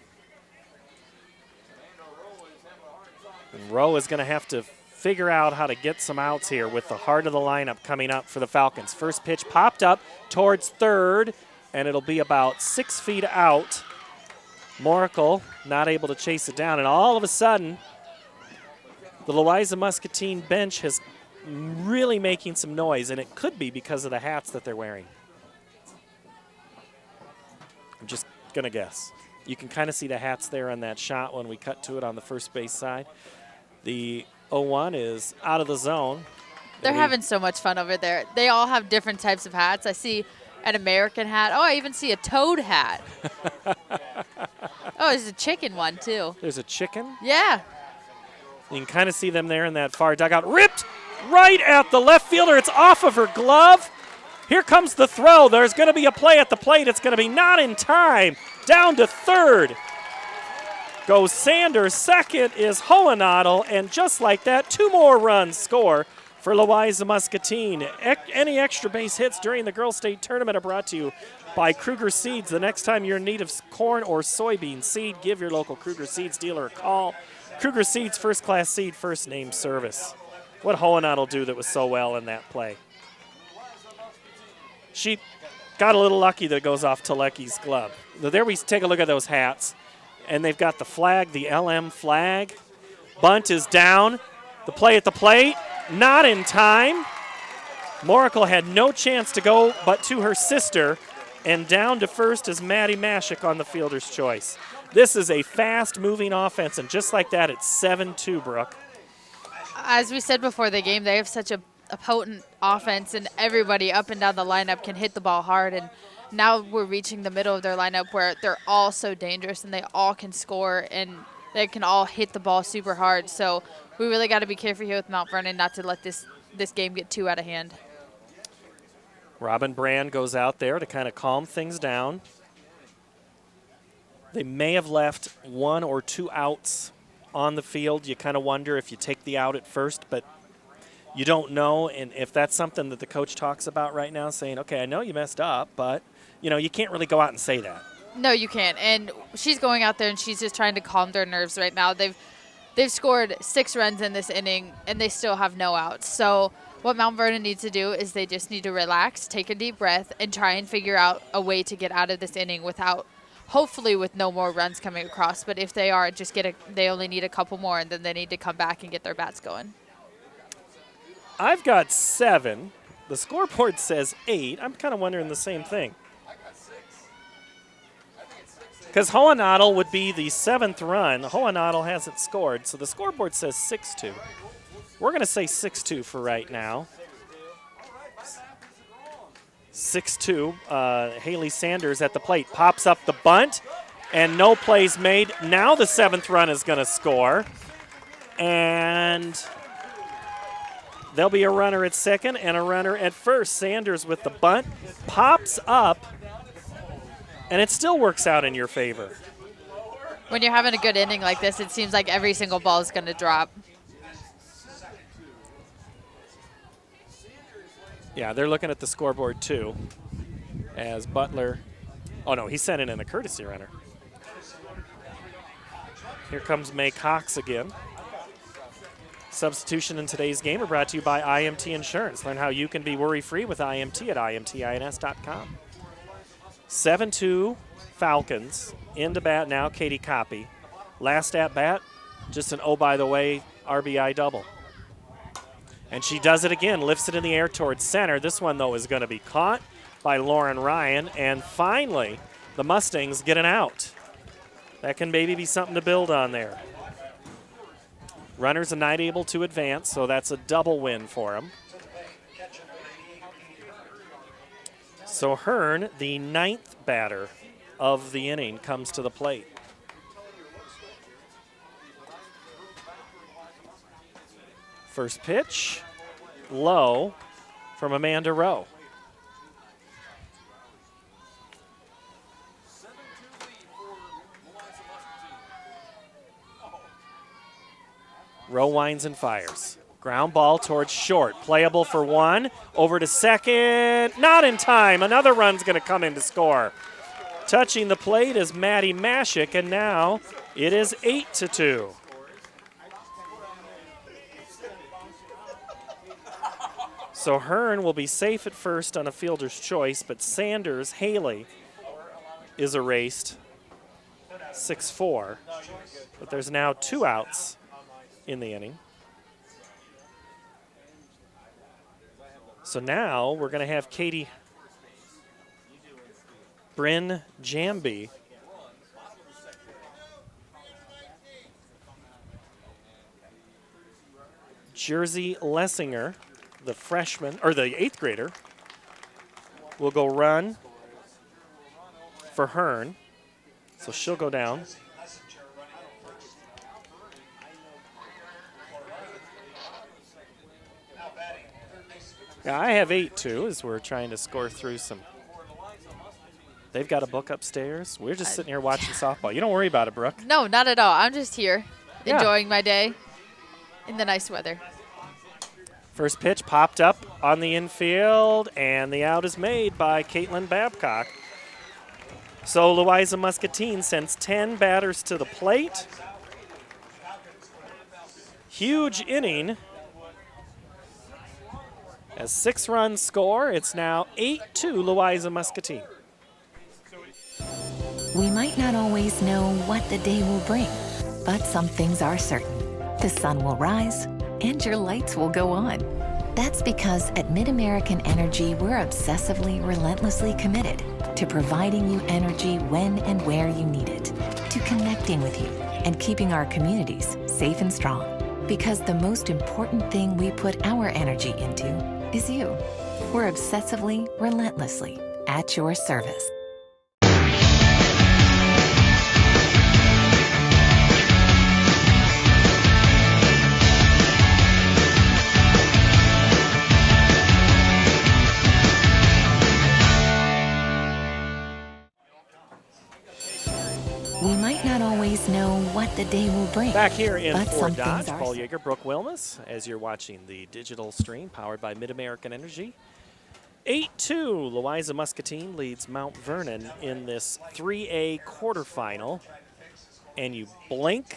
And Rowe is going to have to figure out how to get some outs here with the heart of the lineup coming up for the Falcons. First pitch popped up towards third, and it'll be about 6 feet out Moracle not able to chase it down, and all of a sudden, the Louisa-Muscatine bench is really making some noise, and it could be because of the hats that they're wearing. I'm just going to guess. You can kind of see the hats there on that shot when we cut to it on the first base side. The 0-1 is out of the zone. They're having so much fun over there. They all have different types of hats. I see an American hat. Oh, I even see a toad hat. Oh, there's a chicken one, too. There's a chicken? Yeah. You can kind of see them there in that far dugout. Ripped right at the left fielder. It's off of her glove. Here comes the throw. There's going to be a play at the plate. It's going to be not in time. Down to third goes Sanders. Second is Hohenadel. And just like that, 2 more runs score for Louisa-Muscatine. Any extra base hits during the Girls State Tournament are brought to you by Kruger Seeds. The next time you're in need of corn or soybean seed, give your local Kruger Seeds dealer a call. Kruger Seeds, first-class seed, first-name service. What Hohenadel do that was so well in that play? She got a little lucky that it goes off Telecki's glove. There we take a look at those hats, and they've got the flag, the LM flag. Bunt is down. The play at the plate, not in time. Moracle had no chance to go but to her sister, and down to first is Maddie Mashik on the fielder's choice. This is a fast-moving offense, and just like that, it's 7-2, Brooke. As we said before the game, they have such a potent offense, and everybody up and down the lineup can hit the ball hard. And now we're reaching the middle of their lineup where they're all so dangerous, and they all can score, and they can all hit the ball super hard. So we really got to be careful here with Mount Vernon not to let this game get too out of hand. Robin Brand goes out there to kind of calm things down. They may have left 1 or 2 outs on the field. You kind of wonder if you take the out at first, but you don't know. And if that's something that the coach talks about right now, saying, okay, I know you messed up, but, you can't really go out and say that. No, you can't. And she's going out there, and she's just trying to calm their nerves right now. They've scored 6 runs in this inning, and they still have no outs. So what Mount Vernon needs to do is they just need to relax, take a deep breath, and try and figure out a way to get out of this inning hopefully with no more runs coming across. But if they are, they only need a couple more, and then they need to come back and get their bats going. I've got 7. The scoreboard says 8. I'm kind of wondering the same thing. Because Hohenadel would be the 7th run. Hohenadel hasn't scored, so the scoreboard says 6-2. We're going to say 6-2 for right now. 6-2. Hayley Sanders at the plate pops up the bunt, and no plays made. Now the 7th run is going to score, and there'll be a runner at second and a runner at first. Sanders with the bunt pops up, and it still works out in your favor. When you're having a good inning like this, it seems like every single ball is going to drop. Yeah, they're looking at the scoreboard too, as Butler, oh no, he sent it in a courtesy runner. Here comes May Cox again. Substitution in today's game are brought to you by IMT Insurance. Learn how you can be worry-free with IMT at imtins.com. 7-2 Falcons. Into bat now, Katie Copy. Last at bat, just an oh-by-the-way RBI double. And she does it again, lifts it in the air towards center. This one, though, is going to be caught by Lauren Ryan. And finally, the Mustangs get an out. That can maybe be something to build on there. Runners are not able to advance, so that's a double win for them. So Hearn, the 9th batter of the inning, comes to the plate. First pitch, low from Amanda Rowe. Rowe winds and fires. Ground ball towards short. Playable for 1. Over to second. Not in time. Another run's going to come in to score. Touching the plate is Maddie Mashik, and now it is 8-2. So Hearn will be safe at first on a fielder's choice, but Sanders, Hayley, is erased 6-4. But there's now 2 outs in the inning. So now we're going to have Katie Bryn Jamby Jersey Lessinger, the freshman, or the 8th grader, will go run for Hearn. So she'll go down. Yeah, I have 8 too, as we're trying to score through some. They've got a book upstairs. We're just sitting here watching softball. You don't worry about it, Brooke. No, not at all. I'm just here Yeah. enjoying my day in the nice weather. First pitch popped up on the infield, and the out is made by Caitlin Babcock. So Louisa-Muscatine sends 10 batters to the plate. Huge inning. As 6 runs score, it's now 8-2 Louisa-Muscatine. We might not always know what the day will bring, but some things are certain. The sun will rise and your lights will go on. That's because at MidAmerican Energy, we're obsessively, relentlessly committed to providing you energy when and where you need it, to connecting with you and keeping our communities safe and strong. Because the most important thing we put our energy into is you. We're obsessively, relentlessly at your service. We might not always know what the day will bring. Back here in but Fort some Dodge, things are Paul Yeager, Brooke Wilmus, as you're watching the digital stream powered by MidAmerican Energy. 8-2, Louisa-Muscatine leads Mount Vernon in this 3A quarterfinal. And you blink,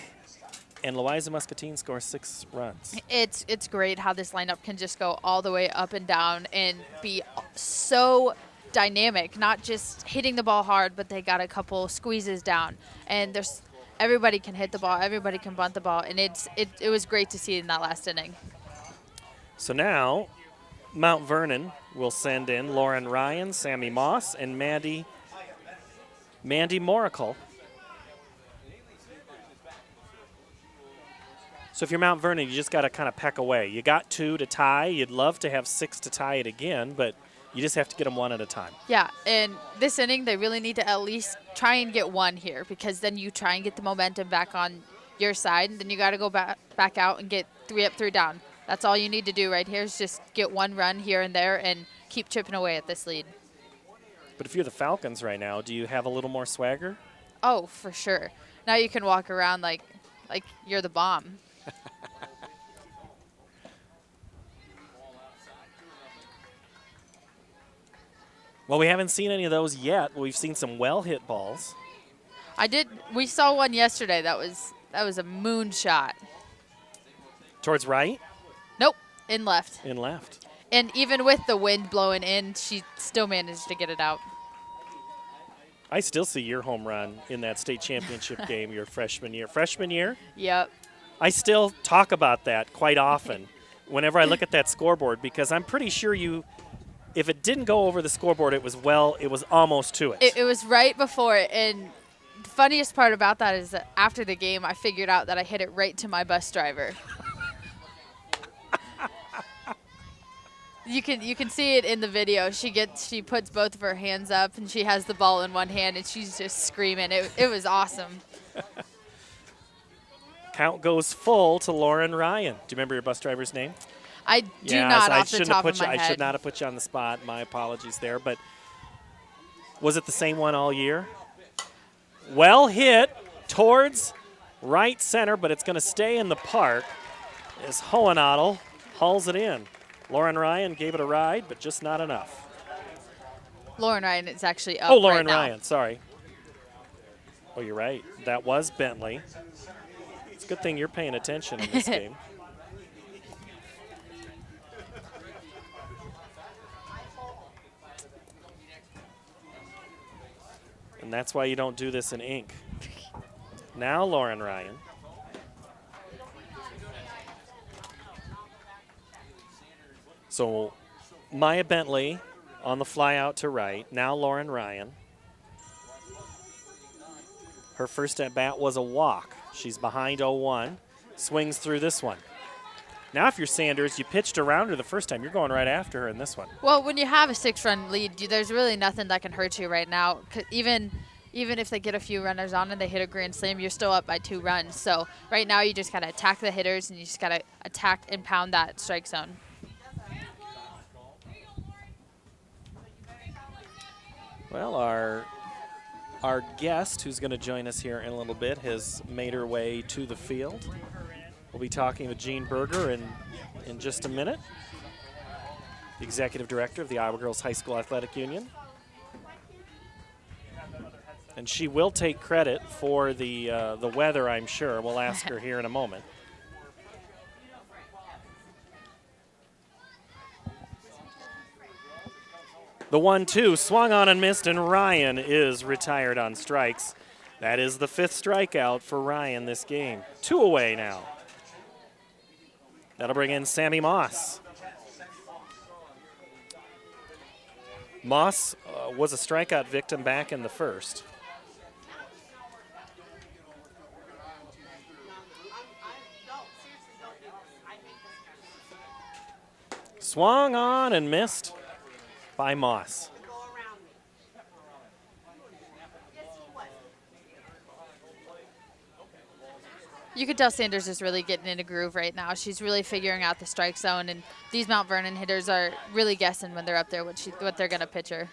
and Louisa-Muscatine scores 6 runs. It's great how this lineup can just go all the way up and down and be so dynamic, not just hitting the ball hard, but they got a couple squeezes down. And there's everybody can hit the ball, everybody can bunt the ball, and it was great to see in that last inning. So now Mount Vernon will send in Lauren Ryan, Sammy Moss, and Mandy Moracle. So if you're Mount Vernon, you just got to kind of peck away. You got 2 to tie. You'd love to have 6 to tie it again, but you just have to get them 1 at a time. Yeah, and this inning, they really need to at least try and get 1 here, because then you try and get the momentum back on your side, and then you got to go back out and get 3 up, 3 down. That's all you need to do right here is just get 1 run here and there and keep chipping away at this lead. But if you're the Falcons right now, do you have a little more swagger? Oh, for sure. Now you can walk around like you're the bomb. Well, we haven't seen any of those yet. We've seen some well-hit balls. We saw one yesterday. That was a moonshot. Towards right? Nope, in left. In left. And even with the wind blowing in, she still managed to get it out. I still see your home run in that state championship game your freshman year. Freshman year? Yep. I still talk about that quite often whenever I look at that scoreboard, because I'm pretty sure if it didn't go over the scoreboard, it was almost to it. It was right before it, and the funniest part about that is that after the game, I figured out that I hit it right to my bus driver. You can see it in the video. She puts both of her hands up, and she has the ball in one hand, and she's just screaming. It was awesome. Count goes full to Lauren Ryan. Do you remember your bus driver's name? I do not off the top of my I head. should not have put you on the spot. My apologies there. But was it the same one all year? Well hit towards right center, but it's going to stay in the park as Hohenadel hauls it in. Lauren Ryan gave it a ride, but just not enough. Lauren Ryan is actually up Lauren right now. Ryan, sorry. Oh, you're right. That was Bentley. It's a good thing you're paying attention in this game. And that's why you don't do this in ink. Now Lauren Ryan. So Maya Bentley on the fly out to right. Now Lauren Ryan. Her first at bat was a walk. She's behind 0-1. Swings through this one. Now if you're Sanders, you pitched around her the first time. You're going right after her in this one. Well, when you have a 6-run lead, there's really nothing that can hurt you right now. Even if they get a few runners on and they hit a grand slam, you're still up by 2 runs. So right now you just got to attack the hitters and you just got to attack and pound that strike zone. Well, our guest, who's going to join us here in a little bit, has made her way to the field. We'll be talking with Jean Berger in just a minute, the executive director of the Iowa Girls High School Athletic Union. And she will take credit for the weather, I'm sure. We'll ask her here in a moment. The 1-2 swung on and missed, and Ryan is retired on strikes. That is the 5th strikeout for Ryan this game. 2 away now. That'll bring in Sammy Moss. Moss was a strikeout victim back in the first. Swung on and missed by Moss. You could tell Sanders is really getting in a groove right now. She's really figuring out the strike zone, and these Mount Vernon hitters are really guessing when they're up there what they're going to pitch her.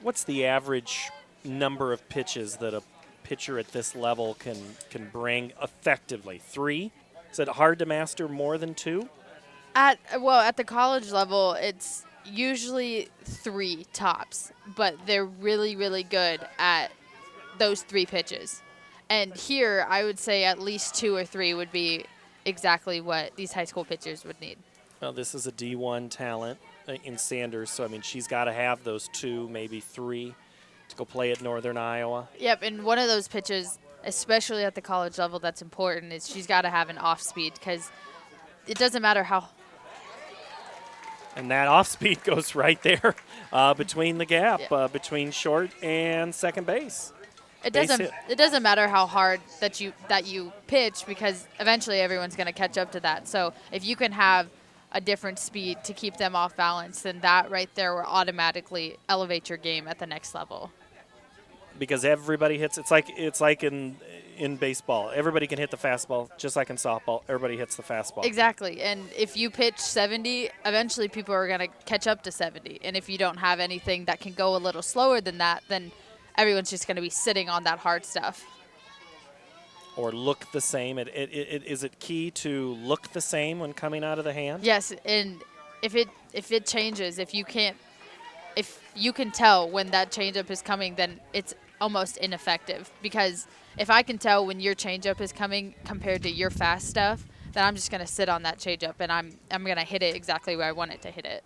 What's the average number of pitches that a pitcher at this level can bring effectively? 3? Is it hard to master more than 2? At the college level, it's usually 3 tops, but they're really, really good at those 3 pitches. And here, I would say at least 2 or 3 would be exactly what these high school pitchers would need. Well, this is a D1 talent in Sanders, so I mean she's got to have those 2, maybe 3 to go play at Northern Iowa. Yep, and one of those pitches, especially at the college level, that's important is she's got to have an off speed because it doesn't matter how. And that off speed goes right there between the gap, between short and second base. It doesn't matter how hard that you pitch because eventually everyone's going to catch up to that. So if you can have a different speed to keep them off balance, then that right there will automatically elevate your game at the next level. Because everybody hits. It's like in baseball. Everybody can hit the fastball, just like in softball. Everybody hits the fastball. Exactly. And if you pitch 70, eventually people are going to catch up to 70. And if you don't have anything that can go a little slower than that, then everyone's just going to be sitting on that hard stuff. Or look the same. Is it key to look the same when coming out of the hand? Yes, and if it changes, if you can tell when that changeup is coming, then it's almost ineffective. Because if I can tell when your changeup is coming compared to your fast stuff, then I'm just going to sit on that changeup and I'm going to hit it exactly where I want it to hit it.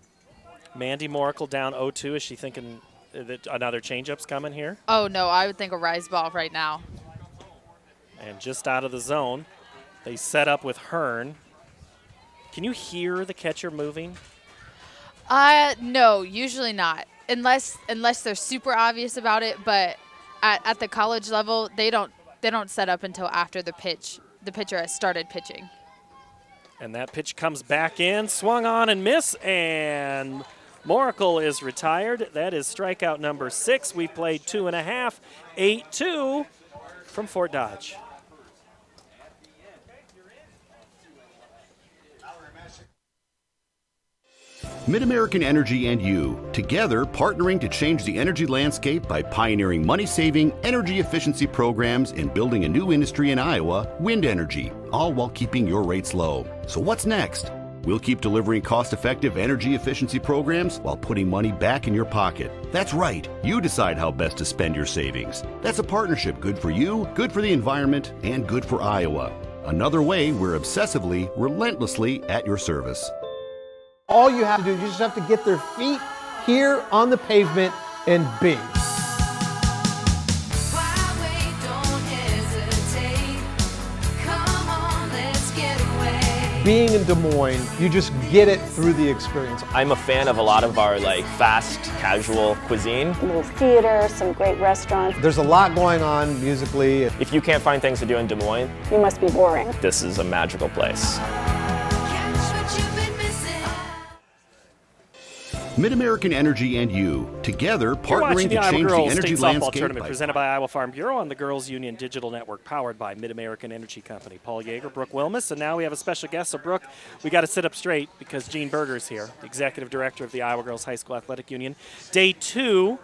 Mandy Moracle down 0-2. Is she thinking that another changeup's coming here? Oh no, I would think a rise ball right now. And just out of the zone, they set up with Hearn. Can you hear the catcher moving? No, usually not. Unless they're super obvious about it, but at the college level, they don't set up until after the pitcher has started pitching. And that pitch comes back in, swung on and miss, and Moracle is retired. That is strikeout number 6. We played 2.5, 8-2 from Fort Dodge. Mid-American Energy and you, together partnering to change the energy landscape by pioneering money-saving, energy efficiency programs and building a new industry in Iowa, wind energy, all while keeping your rates low. So what's next? We'll keep delivering cost-effective energy efficiency programs while putting money back in your pocket. That's right. You decide how best to spend your savings. That's a partnership good for you, good for the environment, and good for Iowa. Another way we're obsessively, relentlessly at your service. All you have to do, you just have to get their feet here on the pavement and bing. being in Des Moines, you just get it through the experience. I'm a fan of a lot of our fast, casual cuisine. A little theater, some great restaurants. There's a lot going on musically. If you can't find things to do in Des Moines, you must be boring. This is a magical place. Mid-American Energy and you, together partnering to the change the Iowa energy Girls State Softball landscape. Tournament presented by Iowa Farm Bureau on the Girls Union Digital Network, powered by Mid-American Energy Company. Paul Yeager, Brooke Wilmus, and now we have a special guest. So, Brooke, we got to sit up straight because Gene Berger's here, the Executive Director of the Iowa Girls High School Athletic Union. Day 2,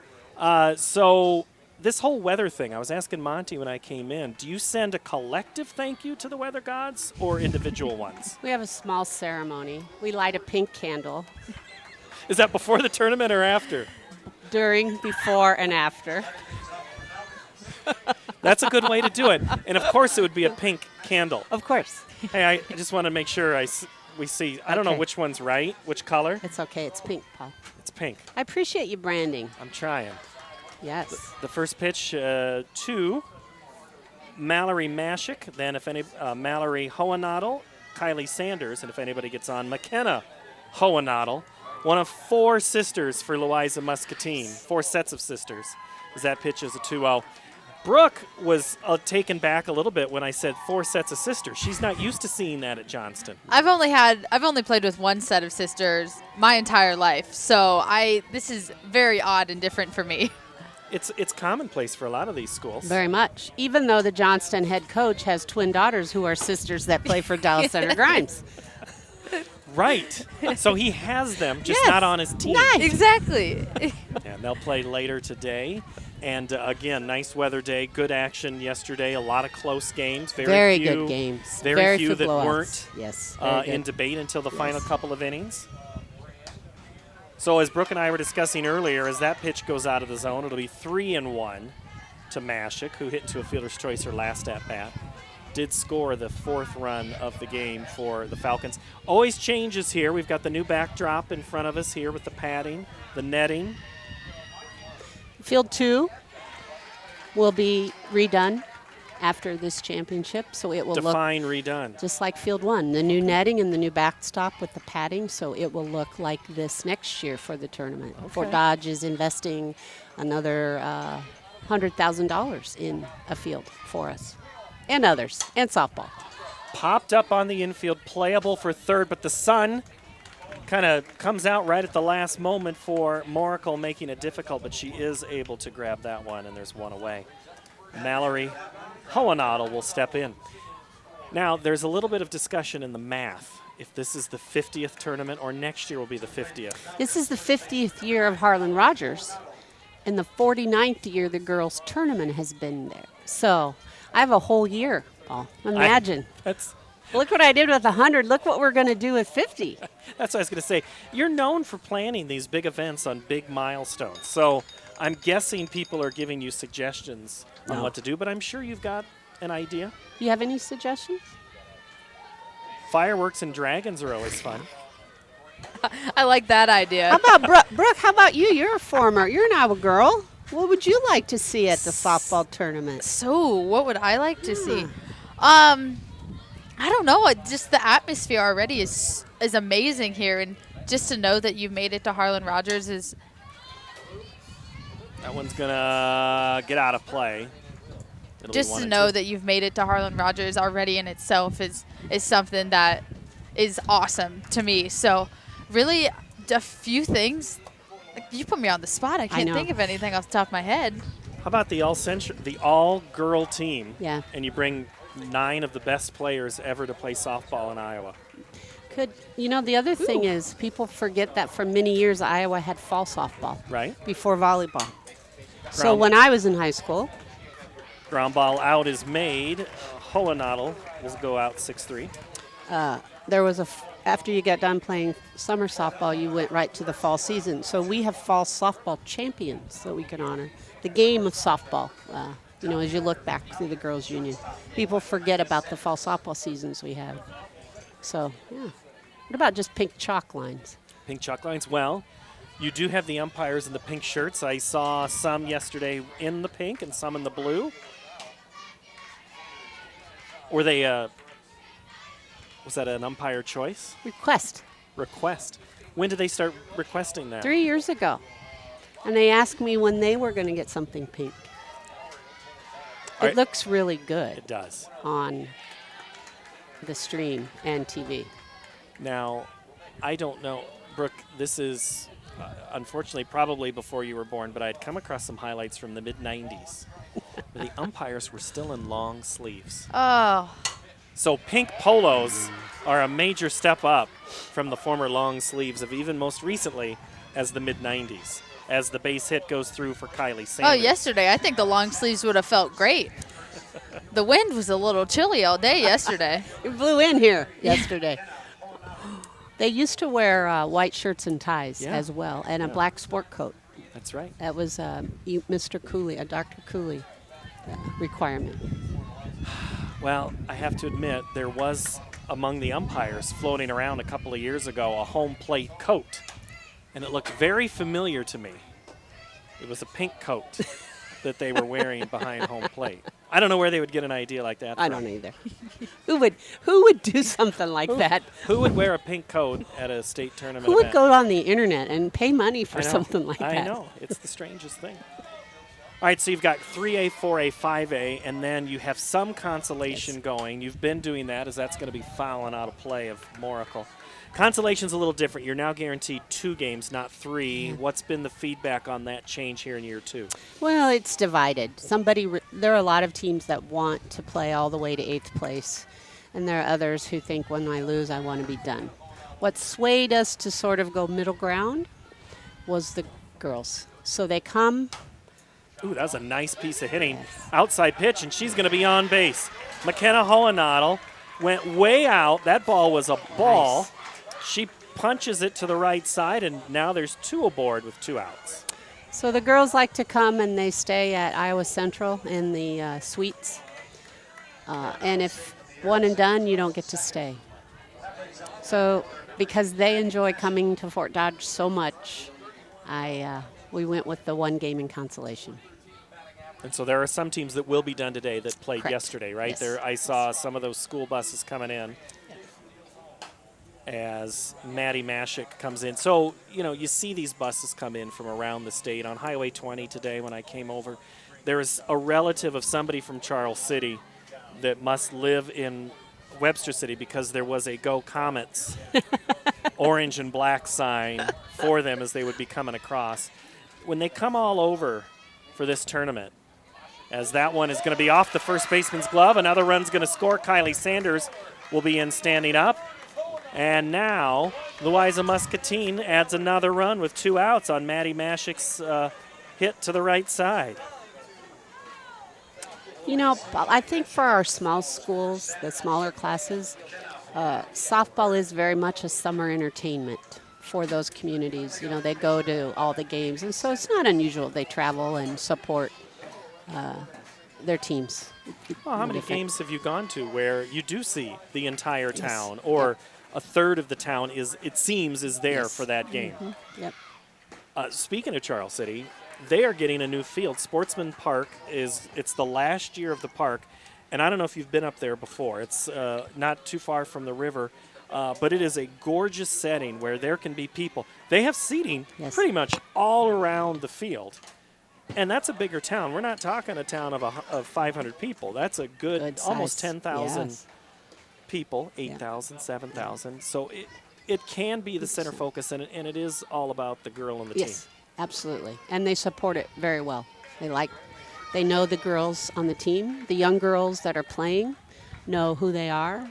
so this whole weather thing, I was asking Monty when I came in, do you send a collective thank you to the weather gods or individual ones? We have a small ceremony. We light a pink candle. Is that before the tournament or after? During, before, and after. That's a good way to do it. And, of course, it would be a pink candle. Of course. Hey, I just want to make sure we see. I don't know which one's right, which color. It's okay. It's pink, Paul. It's pink. I appreciate you branding. I'm trying. Yes. The first pitch to Mallory Mashik, then if any Mallory Hohenadel, Kylee Sanders, and if anybody gets on, McKenna Hohenadel. One of 4 sisters for Louisa-Muscatine, 4 sets of sisters, as that pitch is a 2-0. Brooke was taken back a little bit when I said 4 sets of sisters. She's not used to seeing that at Johnston. I've only played with 1 set of sisters my entire life, so this is very odd and different for me. It's commonplace for a lot of these schools. Very much. Even though the Johnston head coach has twin daughters who are sisters that play for Dallas Center Grimes. Right. So he has them, just not on his team. Nice. Exactly. And they'll play later today. And again, nice weather day, good action yesterday, a lot of close games. Very good games. Very few that blowouts. weren't in debate until the final couple of innings. So as Brooke and I were discussing earlier, as that pitch goes out of the zone, it'll be 3-1 to Mashik, who hit into a fielder's choice her last at-bat. Did score the 4th run of the game for the Falcons. Always changes here. We've got the new backdrop in front of us here with the padding, the netting. Field 2 will be redone after this championship, so it will redone. Just like Field 1. The new netting and the new backstop with the padding, so it will look like this next year for the tournament. Okay. Fort Dodge is investing another $100,000 in a field for us. And others, and softball. Popped up on the infield, playable for third, but the sun kind of comes out right at the last moment for Moracle, making it difficult, but she is able to grab that one, and there's one away. Mallory Hohenadel will step in. Now, there's a little bit of discussion in the math, if this is the 50th tournament or next year will be the 50th. This is the 50th year of Harlan Rogers, and the 49th year the girls' tournament has been there. So I have a whole year, Paul. Imagine. Look what I did with 100. Look what we're going to do with 50. That's what I was going to say. You're known for planning these big events on big milestones. So I'm guessing people are giving you suggestions on what to do, but I'm sure you've got an idea. You have any suggestions? Fireworks and dragons are always fun. I like that idea. How about Brooke? How about you? You're an Iowa girl. What would you like to see at the softball tournament? So, what would I like to see? I don't know. Just the atmosphere already is amazing here, and just to know that you've made it to Harlan Rogers is. That one's gonna get out of play. Just to know that you've made it to Harlan Rogers already in itself is something that is awesome to me. So, really, a few things. You put me on the spot. I can't think of anything off the top of my head. How about the all-girl team? Yeah. And you bring 9 of the best players ever to play softball in Iowa. The other thing is people forget that for many years Iowa had fall softball. Right. Before volleyball. So when I was in high school. Ground ball out is made. Hohenadel will go out 6-3. There was after you got done playing summer softball, you went right to the fall season. So we have fall softball champions that we can honor. The game of softball, as you look back through the girls' union. People forget about the fall softball seasons we have. So, yeah. What about just pink chalk lines? Pink chalk lines? Well, you do have the umpires in the pink shirts. I saw some yesterday in the pink and some in the blue. Were they Was that an umpire choice? Request. Request. When did they start requesting that? 3 years ago. And they asked me when they were going to get something pink. It looks really good. It does. On the stream and TV. Now, I don't know, Brooke, this is unfortunately probably before you were born, but I'd come across some highlights from the mid-90s where the umpires were still in long sleeves. Oh. So pink polos are a major step up from the former long sleeves of even most recently as the mid-90s, as the base hit goes through for Kylee Sanders. Oh, yesterday, I think the long sleeves would have felt great. The wind was a little chilly all day yesterday. It blew in here yesterday. They used to wear white shirts and ties as well, and a black sport coat. That's right. That was Mr. Cooley, Dr. Cooley requirement. Well, I have to admit, there was among the umpires floating around a couple of years ago a home plate coat, and it looked very familiar to me. It was a pink coat that they were wearing behind home plate. I don't know where they would get an idea like that from. I don't either. Who would do something like that? Who would wear a pink coat at a state tournament Who would event? go on the internet and pay money for something like that? I know. It's the strangest thing. All right, so you've got 3A, 4A, 5A, and then you have some consolation going. You've been doing that, as that's going to be fouling out of play of Moracle. Consolation's a little different. You're now guaranteed 2 games, not 3. What's been the feedback on that change here in year 2? Well, it's divided. There are a lot of teams that want to play all the way to 8th place, and there are others who think when I lose, I want to be done. What swayed us to sort of go middle ground was the girls. So they come. Ooh, that was a nice piece of hitting. Outside pitch, and she's going to be on base. McKenna Hohenadel went way out. That ball was a ball. Nice. She punches it to the right side, and now there's 2 aboard with 2 outs. So the girls like to come, and they stay at Iowa Central in the suites. And if one and done, you don't get to stay. So because they enjoy coming to Fort Dodge so much, we went with the 1 game in consolation. And so there are some teams that will be done today that played yesterday, right? Yes. There, I saw some of those school buses coming in as Maddie Mashik comes in. So, you see these buses come in from around the state. On Highway 20 today when I came over, there is a relative of somebody from Charles City that must live in Webster City because there was a Go Comets orange and black sign for them as they would be coming across. When they come all over for this tournament, as that one is going to be off the first baseman's glove, another run's going to score. Kylee Sanders will be in standing up. And now Louisa-Muscatine adds another run with 2 outs on Maddie Mashik's hit to the right side. I think for our small schools, the smaller classes, softball is very much a summer entertainment for those communities. They go to all the games, and so it's not unusual they travel and support their teams. Well, how many games have you gone to where you do see the entire town, or a third of the town is there for that game? Mm-hmm. Yep. Speaking of Charles City, they are getting a new field. Sportsman Park it's the last year of the park, and I don't know if you've been up there before. It's not too far from the river, but it is a gorgeous setting where there can be people. They have seating pretty much all around the field, and that's a bigger town. We're not talking a town of 500 people. That's a good almost 10,000 people, 8,000, 7,000. So it can be the center focus, and it is all about the girl and the team. Absolutely, and they support it very well. They know the girls on the team. The young girls that are playing know who they are.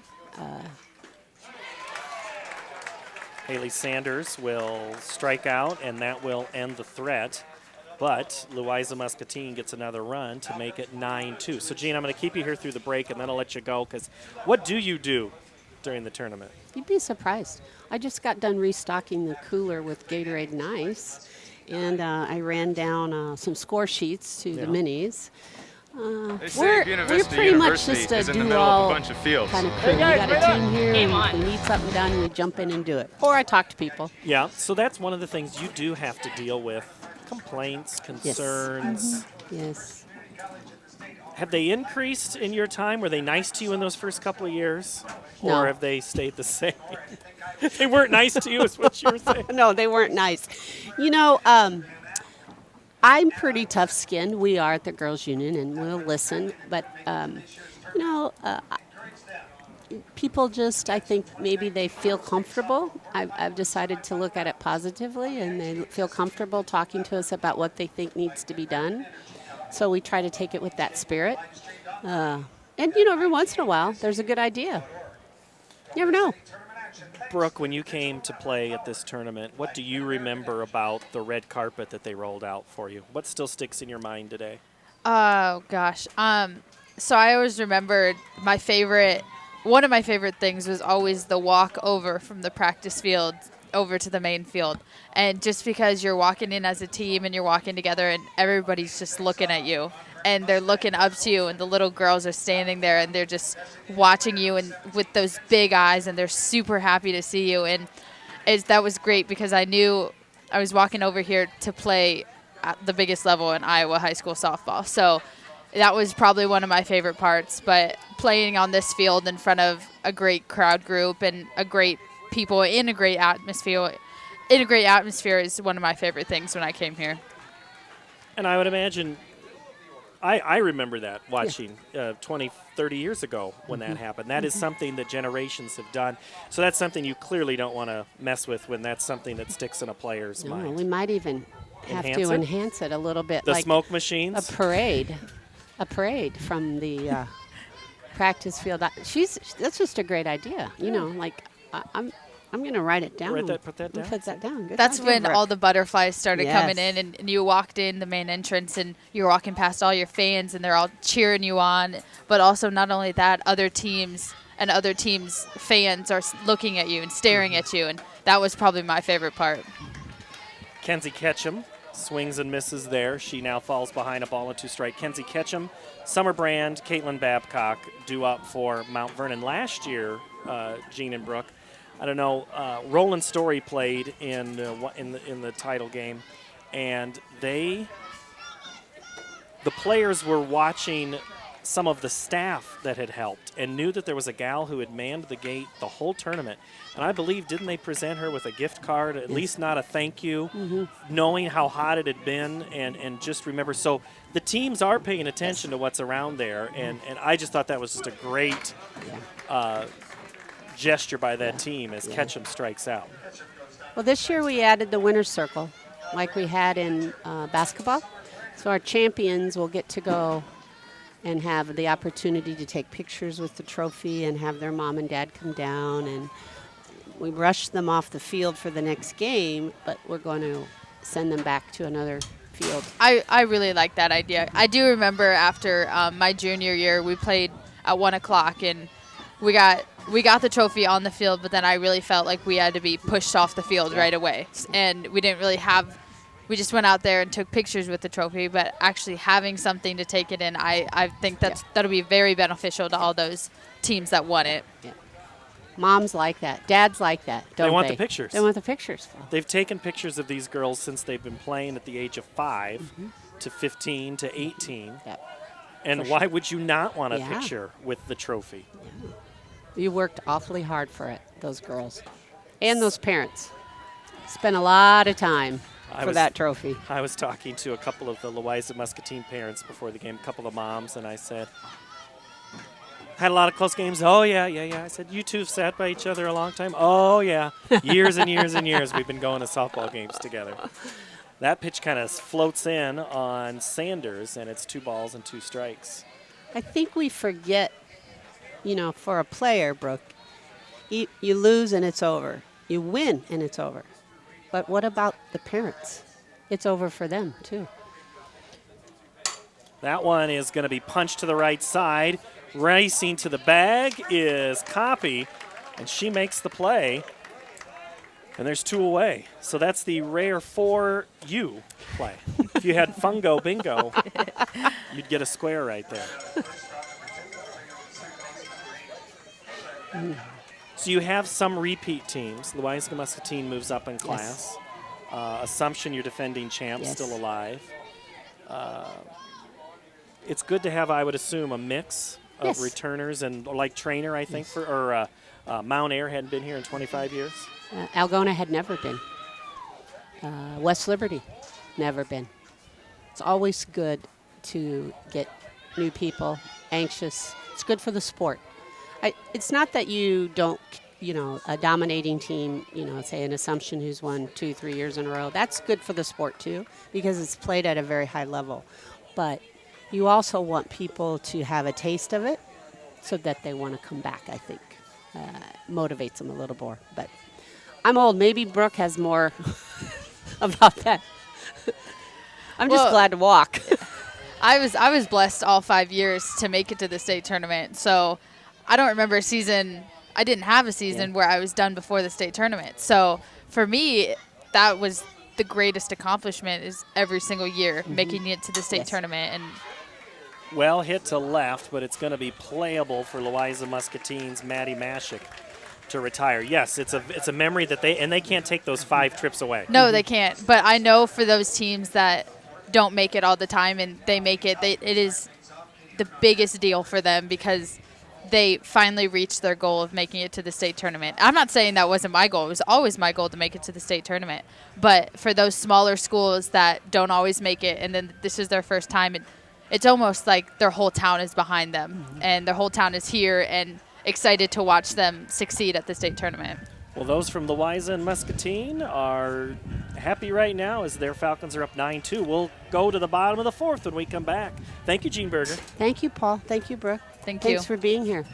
Hayley Sanders will strike out, and that will end the threat. But Louisa-Muscatine gets another run to make it 9-2. So, Gene, I'm going to keep you here through the break, and then I'll let you go, because what do you do during the tournament? You'd be surprised. I just got done restocking the cooler with Gatorade and ice. And I ran down some score sheets to the minis. We're pretty much just a do-all kind of crew. We got a team here, and we need something done, we jump in and do it. Or I talk to people. Yeah, so that's one of the things you do have to deal with, complaints, concerns. Yes. Have they increased in your time? Were they nice to you in those first couple of years? No. Or have they stayed the same? They weren't nice to you, is what you were saying. No, they weren't nice. You know, I'm pretty tough-skinned. We are at the Girls Union, and we'll listen. But, you know, people just, I think maybe they feel comfortable. I've decided to look at it positively, and they feel comfortable talking to us about what they think needs to be done. So we try to take it with that spirit. And, you know, every once in a while, there's a good idea. You never know. Brooke, when you came to play at this tournament, what do you remember about the red carpet that they rolled out for you? What still sticks in your mind today? Oh, gosh. So I always remember one of my favorite things was always the walk over from the practice field over to the main field. And just because you're walking in as a team and you're walking together and everybody's just looking at you and they're looking up to you and the little girls are standing there and they're just watching you and with those big eyes and they're super happy to see you. And that was great because I knew I was walking over here to play at the biggest level in Iowa high school softball. So that was probably one of my favorite parts. But playing on this field in front of a great crowd group and a great people in a great atmosphere is one of my favorite things when I came here. And I would imagine, I remember that watching 20, 30 years ago when that happened. That is something that generations have done. So that's something you clearly don't want to mess with when that's something that sticks in a player's mind. We might even have to enhance it a little bit. The like smoke machines? A parade from the practice field. That's just a great idea. You know, like I'm going to write it down. Put that down. Put that down. Good That's idea, when Brooke. all the butterflies started coming in, and you walked in the main entrance, and you're walking past all your fans, and they're all cheering you on. But also, not only that, other teams fans are looking at you and staring at you, and that was probably my favorite part. Kenzie Ketchum swings and misses there. She now falls behind a ball and 2 strike. Kenzie Ketchum, Summer Brand, Caitlin Babcock due up for Mount Vernon last year. Jean and Brooke, I don't know. Roland Story played in the title game, and the players were watching some of the staff that had helped and knew that there was a gal who had manned the gate the whole tournament. And I believe, didn't they present her with a gift card, at least not a thank you, knowing how hot it had been and just remember. So the teams are paying attention to what's around there, and I just thought that was just a great gesture by that team as Ketchum strikes out. Well, this year we added the winner's circle like we had in basketball. So our champions will get to go and have the opportunity to take pictures with the trophy and have their mom and dad come down. And we rush them off the field for the next game, but we're going to send them back to another field. I really like that idea. I do remember after my junior year, we played at 1 o'clock, and we got the trophy on the field, but then I really felt like we had to be pushed off the field right away. And we didn't really we just went out there and took pictures with the trophy, but actually having something to take it in, I think that'll be very beneficial to all those teams that won it. Yeah. Moms like that. Dads like that, don't they? They want the pictures. They want the pictures. They've taken pictures of these girls since they've been playing at the age of 5 to 15 to 18. Yep. And why would you not want a picture with the trophy? Yeah. You worked awfully hard for it, those girls. And those parents. Spent a lot of time for that trophy. I was talking to a couple of the Louisa-Muscatine parents before the game, a couple of moms, and I said, had a lot of close games. Oh, yeah. I said, you two have sat by each other a long time. Oh, yeah. Years and years and years we've been going to softball games together. That pitch kind of floats in on Sanders, and it's 2 balls and 2 strikes. I think we forget, for a player, Brooke, you lose and it's over. You win and it's over. But what about the parents? It's over for them, too. That one is going to be punched to the right side. Racing to the bag is Copy, and she makes the play. And there's 2 away. So that's the rare 4U play. If you had Fungo Bingo, you'd get a square right there. So you have some repeat teams. Louisa-Muscatine moves up in class. Yes. Assumption, your defending champ, still alive. It's good to have, I would assume, a mix of returners and like Trainer, I think, Mount Air hadn't been here in 25 years. Algona had never been. West Liberty, never been. It's always good to get new people, anxious. It's good for the sport. It's not that you don't, a dominating team, say an Assumption who's won 2-3 years in a row. That's good for the sport too, because it's played at a very high level. But you also want people to have a taste of it so that they want to come back, I think. Motivates them a little more. But I'm old. Maybe Brooke has more about that. I'm just glad to walk. I was blessed all 5 years to make it to the state tournament. So I don't remember a season. I didn't have a season where I was done before the state tournament. So for me, that was the greatest accomplishment, is every single year making it to the state tournament. And well hit to left, but it's going to be playable for Louisa-Muscatine's Maddie Mashik to retire. Yes, it's a memory that they can't take those 5 trips away. No, they can't. But I know for those teams that don't make it all the time and they make it, it is the biggest deal for them because they finally reached their goal of making it to the state tournament. I'm not saying that wasn't my goal. It was always my goal to make it to the state tournament. But for those smaller schools that don't always make it and then this is their first time, it's almost like their whole town is behind them and their whole town is here and excited to watch them succeed at the state tournament. Well, those from Louisa and Muscatine are happy right now as their Falcons are up 9-2. We'll go to the bottom of the 4th when we come back. Thank you, Gene Berger. Thank you, Paul. Thank you, Brooke. Thanks for being here.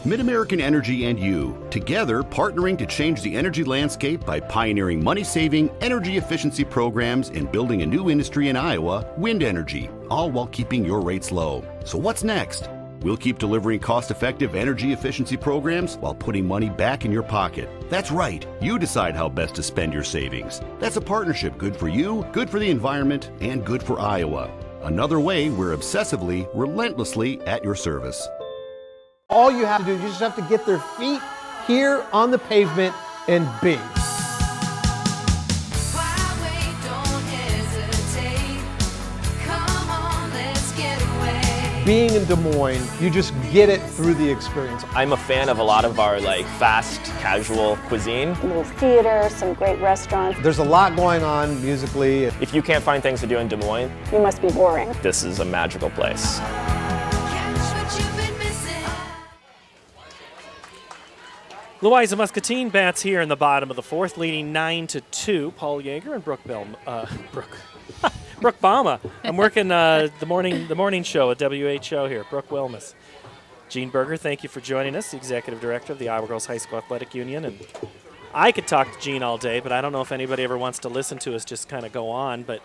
MidAmerican Energy and you, together partnering to change the energy landscape by pioneering money-saving, energy efficiency programs and building a new industry in Iowa, wind energy, all while keeping your rates low. So what's next? We'll keep delivering cost-effective energy efficiency programs while putting money back in your pocket. That's right. You decide how best to spend your savings. That's a partnership good for you, good for the environment, and good for Iowa. Another way we're obsessively, relentlessly at your service. All you have to do is you just have to get their feet here on the pavement and be. Being in Des Moines, you just get it through the experience. I'm a fan of a lot of our fast, casual cuisine. A little theater, some great restaurants. There's a lot going on musically. If you can't find things to do in Des Moines, you must be boring. This is a magical place. Louisa-Muscatine bats here in the bottom of the 4th, leading 9-2. Paul Yeager and Brooke Bama. I'm working the morning show at IGHSAU here. Brooke Wellness. Gene Berger, thank you for joining us, the executive director of the Iowa Girls High School Athletic Union. And I could talk to Gene all day, but I don't know if anybody ever wants to listen to us just kind of go on. But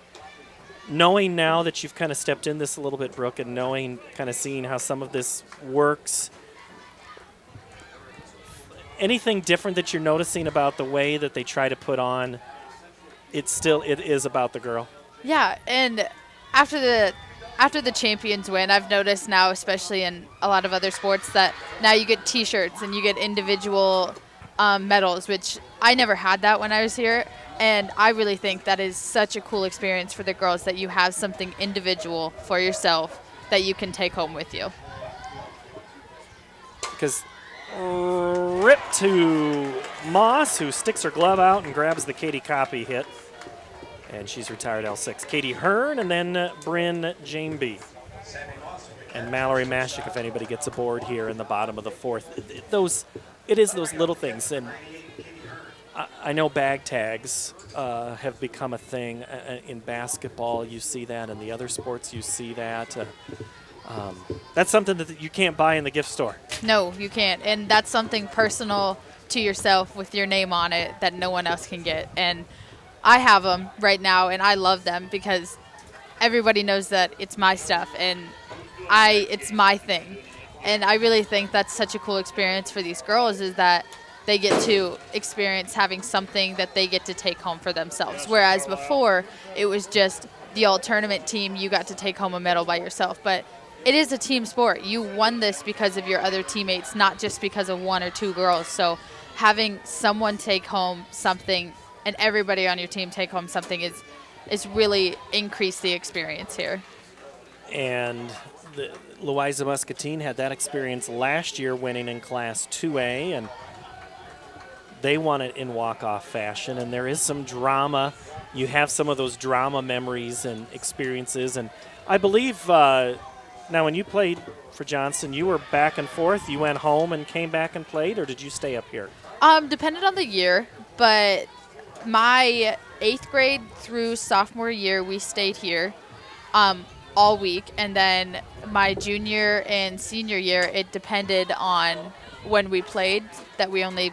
knowing now that you've kind of stepped in this a little bit, Brooke, and knowing, kind of seeing how some of this works, anything different that you're noticing about the way that they try to put on, it is about the girl? Yeah, and after the champions win, I've noticed now, especially in a lot of other sports, that now you get T-shirts and you get individual medals, which I never had that when I was here. And I really think that is such a cool experience for the girls, that you have something individual for yourself that you can take home with you. Because rip to Moss, who sticks her glove out and grabs the Katie Copy hit. And she's retired L6. Katie Hearn, and then Bryn Jameby. And Mallory Mashik, if anybody gets aboard here in the bottom of the 4th. It is those little things. And I know bag tags have become a thing. In basketball, you see that. In the other sports, you see that. That's something that you can't buy in the gift store. No, you can't. And that's something personal to yourself with your name on it that no one else can get. And I have them right now, and I love them because everybody knows that it's my stuff and it's my thing. And I really think that's such a cool experience for these girls, is that they get to experience having something that they get to take home for themselves. Whereas before, it was just the all-tournament team, you got to take home a medal by yourself. But it is a team sport. You won this because of your other teammates, not just because of one or two girls. So having someone take home something and everybody on your team take home something is really increased the experience here. And the Louisa-Muscatine had that experience last year, winning in Class 2A, and they won it in walk-off fashion. And there is some drama. You have some of those drama memories and experiences. And I believe now when you played for Johnston, you were back and forth. You went home and came back and played, or did you stay up here? Depended on the year, but my 8th grade through sophomore year, we stayed here all week. And then my junior and senior year, it depended on when we played, that we only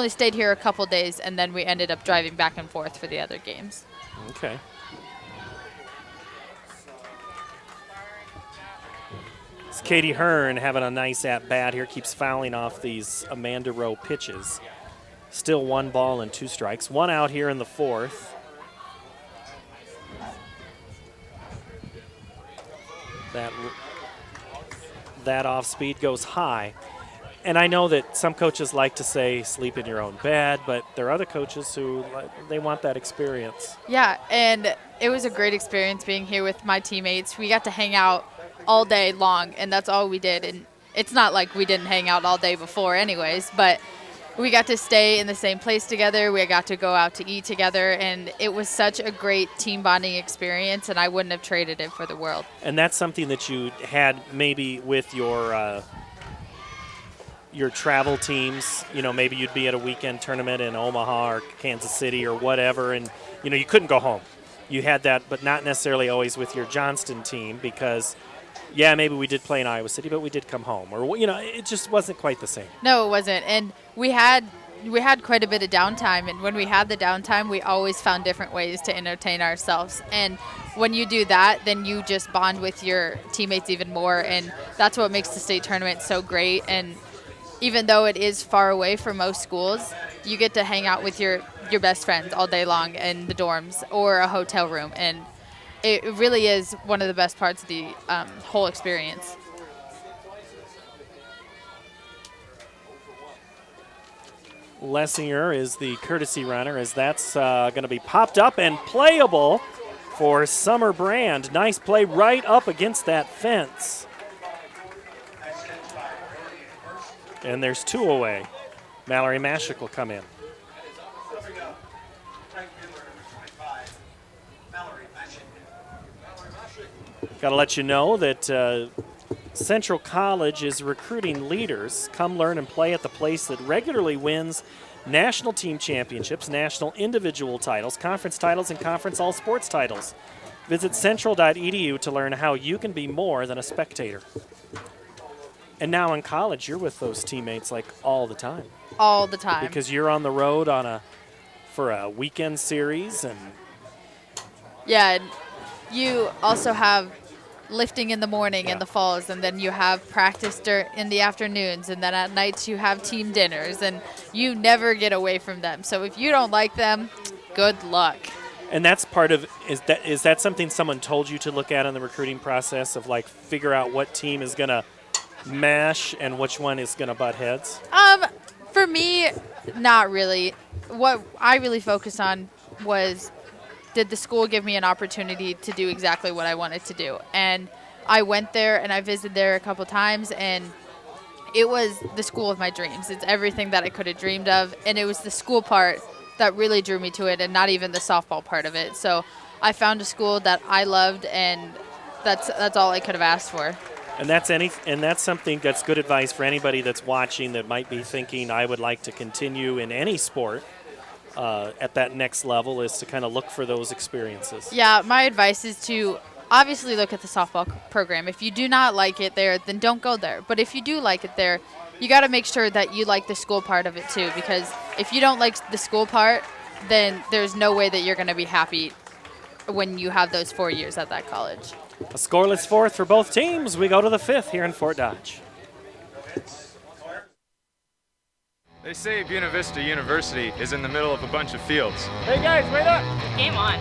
stayed here a couple days, and then we ended up driving back and forth for the other games. Okay. It's Katie Hearn having a nice at-bat here, keeps fouling off these Amanda Rowe pitches. Still 1 ball and 2 strikes. 1 out here in the 4th. That off speed goes high. And I know that some coaches like to say sleep in your own bed, but there are other coaches who they want that experience. Yeah, and it was a great experience being here with my teammates. We got to hang out all day long, and that's all we did. And it's not like we didn't hang out all day before anyways, but we got to stay in the same place together. We got to go out to eat together, and it was such a great team bonding experience, and I wouldn't have traded it for the world. And that's something that you had maybe with your travel teams. You know, maybe you'd be at a weekend tournament in Omaha or Kansas City or whatever, and, you know, you couldn't go home. You had that, but not necessarily always with your Johnston team because, yeah, maybe we did play in Iowa City, but we did come home. Or, you know, it just wasn't quite the same. No, it wasn't. And we had quite a bit of downtime, and when we had the downtime, we always found different ways to entertain ourselves. And when you do that, then you just bond with your teammates even more, and that's what makes the state tournament so great. And even though it is far away from most schools, you get to hang out with your best friends all day long in the dorms or a hotel room, and it really is one of the best parts of the whole experience. Lessinger is the courtesy runner, as that's going to be popped up and playable for Summer Brand. Nice play right up against that fence. And there's 2 away. Mallory Mashik will come in. Got to let you know that Central College is recruiting leaders. Come learn and play at the place that regularly wins national team championships, national individual titles, conference titles, and conference all-sports titles. Visit central.edu to learn how you can be more than a spectator. And now in college, you're with those teammates like all the time. All the time. Because you're on the road for a weekend series. And yeah, and you also have lifting in the morning in the falls, and then you have practice in the afternoons, and then at nights you have team dinners, and you never get away from them. So if you don't like them, good luck. And that's part of, is that something someone told you to look at in the recruiting process of like figure out what team is going to mesh and which one is going to butt heads? For me, not really. What I really focused on was, did the school give me an opportunity to do exactly what I wanted to do? And I went there and I visited there a couple times, and it was the school of my dreams. It's everything that I could have dreamed of, and it was the school part that really drew me to it, and not even the softball part of it. So I found a school that I loved, and that's all I could have asked for. And that's something that's good advice for anybody that's watching that might be thinking, I would like to continue in any sport at that next level, is to kind of look for those experiences. Yeah, my advice is to obviously look at the softball program. If you do not like it there, then don't go there. But if you do like it there, you got to make sure that you like the school part of it too, because if you don't like the school part, then there's no way that you're going to be happy when you have those 4 years at that college. A scoreless 4th for both teams. We go to the 5th here in Fort Dodge. They say Buena Vista University is in the middle of a bunch of fields. Hey guys, wait up! Game on.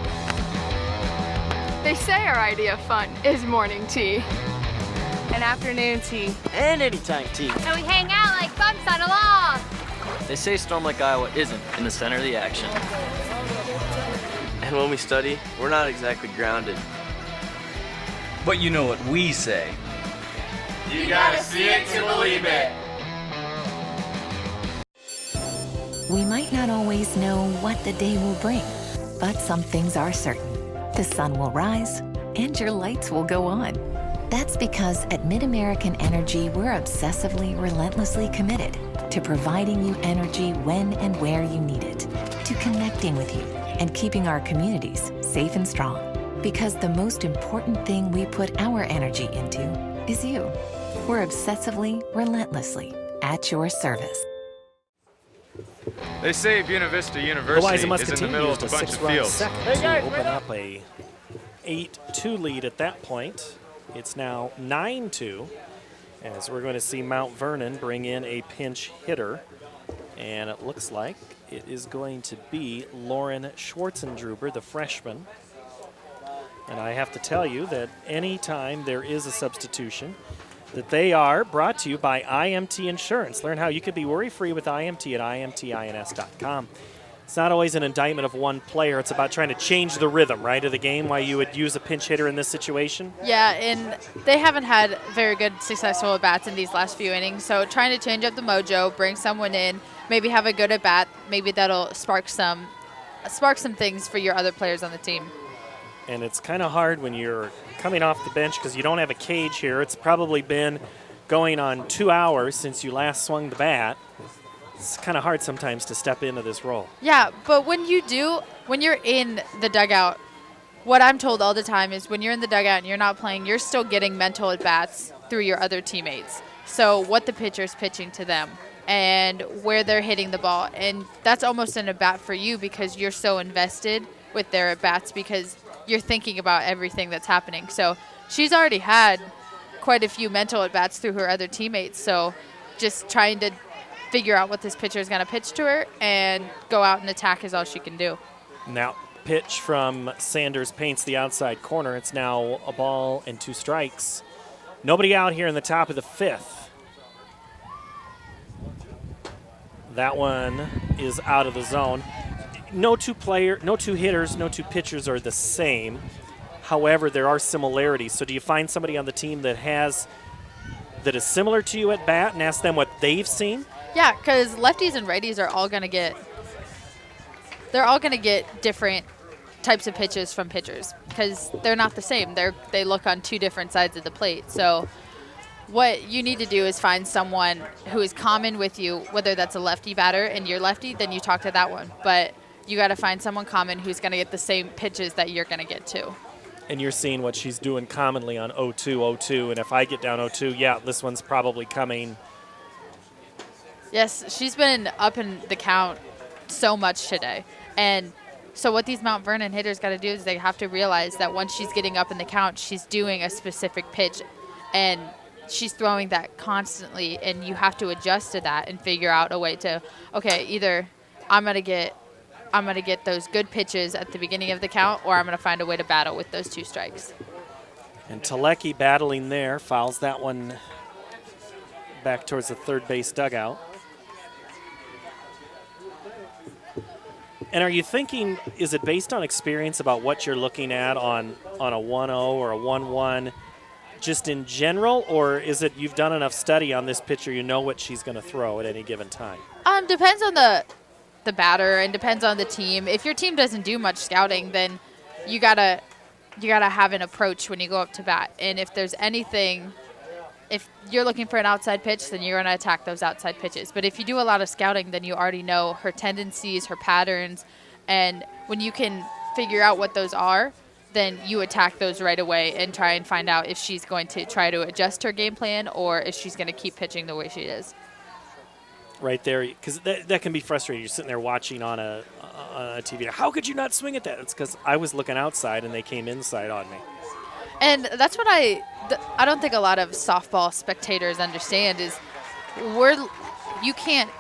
They say our idea of fun is morning tea, and afternoon tea, and anytime tea. And we hang out like bumps on a log. They say Storm Lake, Iowa isn't in the center of the action. And when we study, we're not exactly grounded. But you know what we say. You gotta see it to believe it. We might not always know what the day will bring, but some things are certain. The sun will rise and your lights will go on. That's because at MidAmerican Energy, we're obsessively, relentlessly committed to providing you energy when and where you need it, to connecting with you and keeping our communities safe and strong. Because the most important thing we put our energy into is you. We're obsessively, relentlessly at your service. They say Buena Vista University is in the Louisa-Muscatine middle used of a a bunch of 6-run fields. second to open up a 8-2 lead at that point. It's now 9-2, as we're going to see Mount Vernon bring in a pinch hitter. And it looks like it is going to be Lauren Schwartzendruber, the freshman. And I have to tell you that anytime there is a substitution, that they are brought to you by IMT Insurance. Learn how you could be worry-free with IMT at imtins.com. It's not always an indictment of one player. It's about trying to change the rhythm, right, of the game, why you would use a pinch hitter in this situation. Yeah, and they haven't had very good successful at-bats in these last few innings, so trying to change up the mojo, bring someone in, maybe have a good at-bat, maybe that'll spark some things for your other players on the team. And it's kind of hard when you're coming off the bench because you don't have a cage here. It's probably been going on 2 hours since you last swung the bat. It's kind of hard sometimes to step into this role. Yeah, but when you're in the dugout, what I'm told all the time is when you're in the dugout and you're not playing, you're still getting mental at-bats through your other teammates. So what the pitcher's pitching to them and where they're hitting the ball. And that's almost an at-bat for you because you're so invested with their at-bats because you're thinking about everything that's happening. So she's already had quite a few mental at-bats through her other teammates. So just trying to figure out what this pitcher is going to pitch to her and go out and attack is all she can do. Now, pitch from Sanders paints the outside corner. It's now a ball and 2 strikes. Nobody out here in the top of the 5th. That one is out of the zone. No two hitters, no two pitchers are the same. However, there are similarities. So do you find somebody on the team that is similar to you at bat and ask them what they've seen? Yeah, because lefties and righties are all going to get different types of pitches from pitchers because they're not the same. They look on 2 different sides of the plate. So what you need to do is find someone who is common with you, whether that's a lefty batter and you're lefty, then you talk to that one. But you got to find someone common who's going to get the same pitches that you're going to get to. And you're seeing what she's doing commonly on 0-2, and if I get down 0-2, yeah, this one's probably coming. Yes, she's been up in the count so much today. And so what these Mount Vernon hitters got to do is they have to realize that once she's getting up in the count, she's doing a specific pitch, and she's throwing that constantly, and you have to adjust to that and figure out a way to, okay, either I'm going to get those good pitches at the beginning of the count, or I'm going to find a way to battle with those 2 strikes. And Telecki battling there, fouls that one back towards the third base dugout. And are you thinking, is it based on experience about what you're looking at on a 1-0 or a 1-1 just in general, or is it you've done enough study on this pitcher, you know what she's going to throw at any given time? Depends on the batter and depends on the team. If your team doesn't do much scouting, then you gotta have an approach when you go up to bat. And if there's anything, if you're looking for an outside pitch, then you're going to attack those outside pitches. But if you do a lot of scouting, then you already know her tendencies, her patterns, and when you can figure out what those are, then you attack those right away and try and find out if she's going to try to adjust her game plan or if she's going to keep pitching the way she is. Right there, because that can be frustrating. You're sitting there watching on a TV. How could you not swing at that? It's because I was looking outside and they came inside on me. And that's what I don't think a lot of softball spectators understand is you can't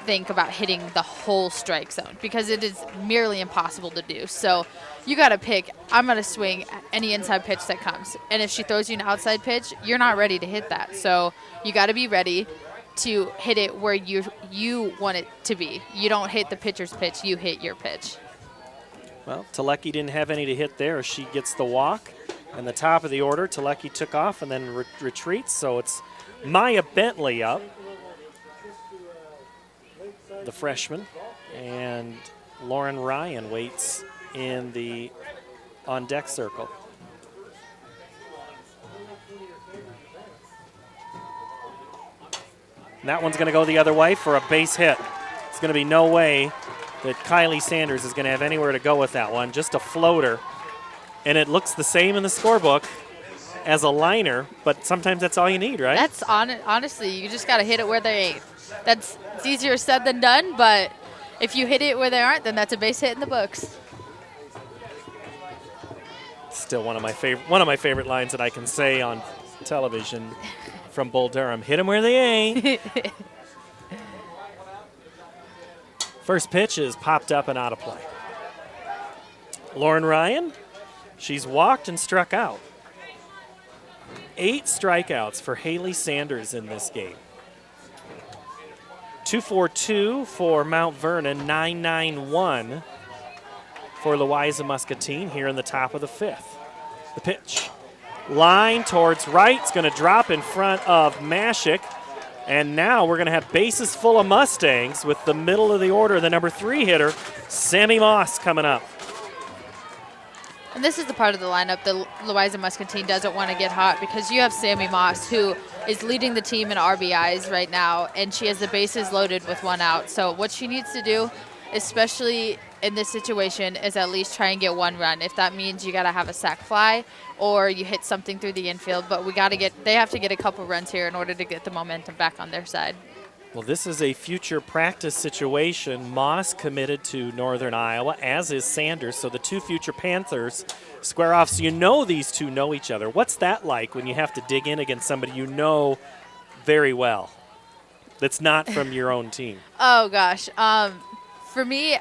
think about hitting the whole strike zone because it is merely impossible to do. So you got to pick, I'm going to swing any inside pitch that comes. And if she throws you an outside pitch, you're not ready to hit that. So you got to be ready to hit it where you want it to be. You don't hit the pitcher's pitch, you hit your pitch. Well, Telecki didn't have any to hit there. She gets the walk. And the top of the order, Telecki took off and then retreats. So it's Maya Bentley up, the freshman. And Lauren Ryan waits in the on-deck circle. And that one's going to go the other way for a base hit. There's going to be no way that Kylee Sanders is going to have anywhere to go with that one. Just a floater. And it looks the same in the scorebook as a liner, but sometimes that's all you need, right? That's honestly, you just got to hit it where they ain't. It's easier said than done, but if you hit it where they aren't, then that's a base hit in the books. Still one of my favorite lines that I can say on television from Bull Durham. Hit them where they ain't. First pitch is popped up and out of play. Lauren Ryan, she's walked and struck out. 8 strikeouts for Hayley Sanders in this game. 2-4-2 for Mount Vernon, 9-9-1 for Louisa-Muscatine here in the top of the 5th. The pitch. Line towards right. It's going to drop in front of Mashik. And now we're going to have bases full of Mustangs with the middle of the order, the number 3 hitter, Sammy Moss, coming up. And this is the part of the lineup that Louisa-Muscatine doesn't want to get hot, because you have Sammy Moss, who is leading the team in RBIs right now, and she has the bases loaded with 1 out. So what she needs to do, especially in this situation, is at least try and get 1 run. If that means you got to have a sac fly or you hit something through the infield, but they have to get a couple runs here in order to get the momentum back on their side. Well, this is a future practice situation. Moss committed to Northern Iowa, as is Sanders, so the 2 future Panthers square off. So you know these 2 know each other. What's that like when you have to dig in against somebody you know very well that's not from your own team? Oh, gosh. For me,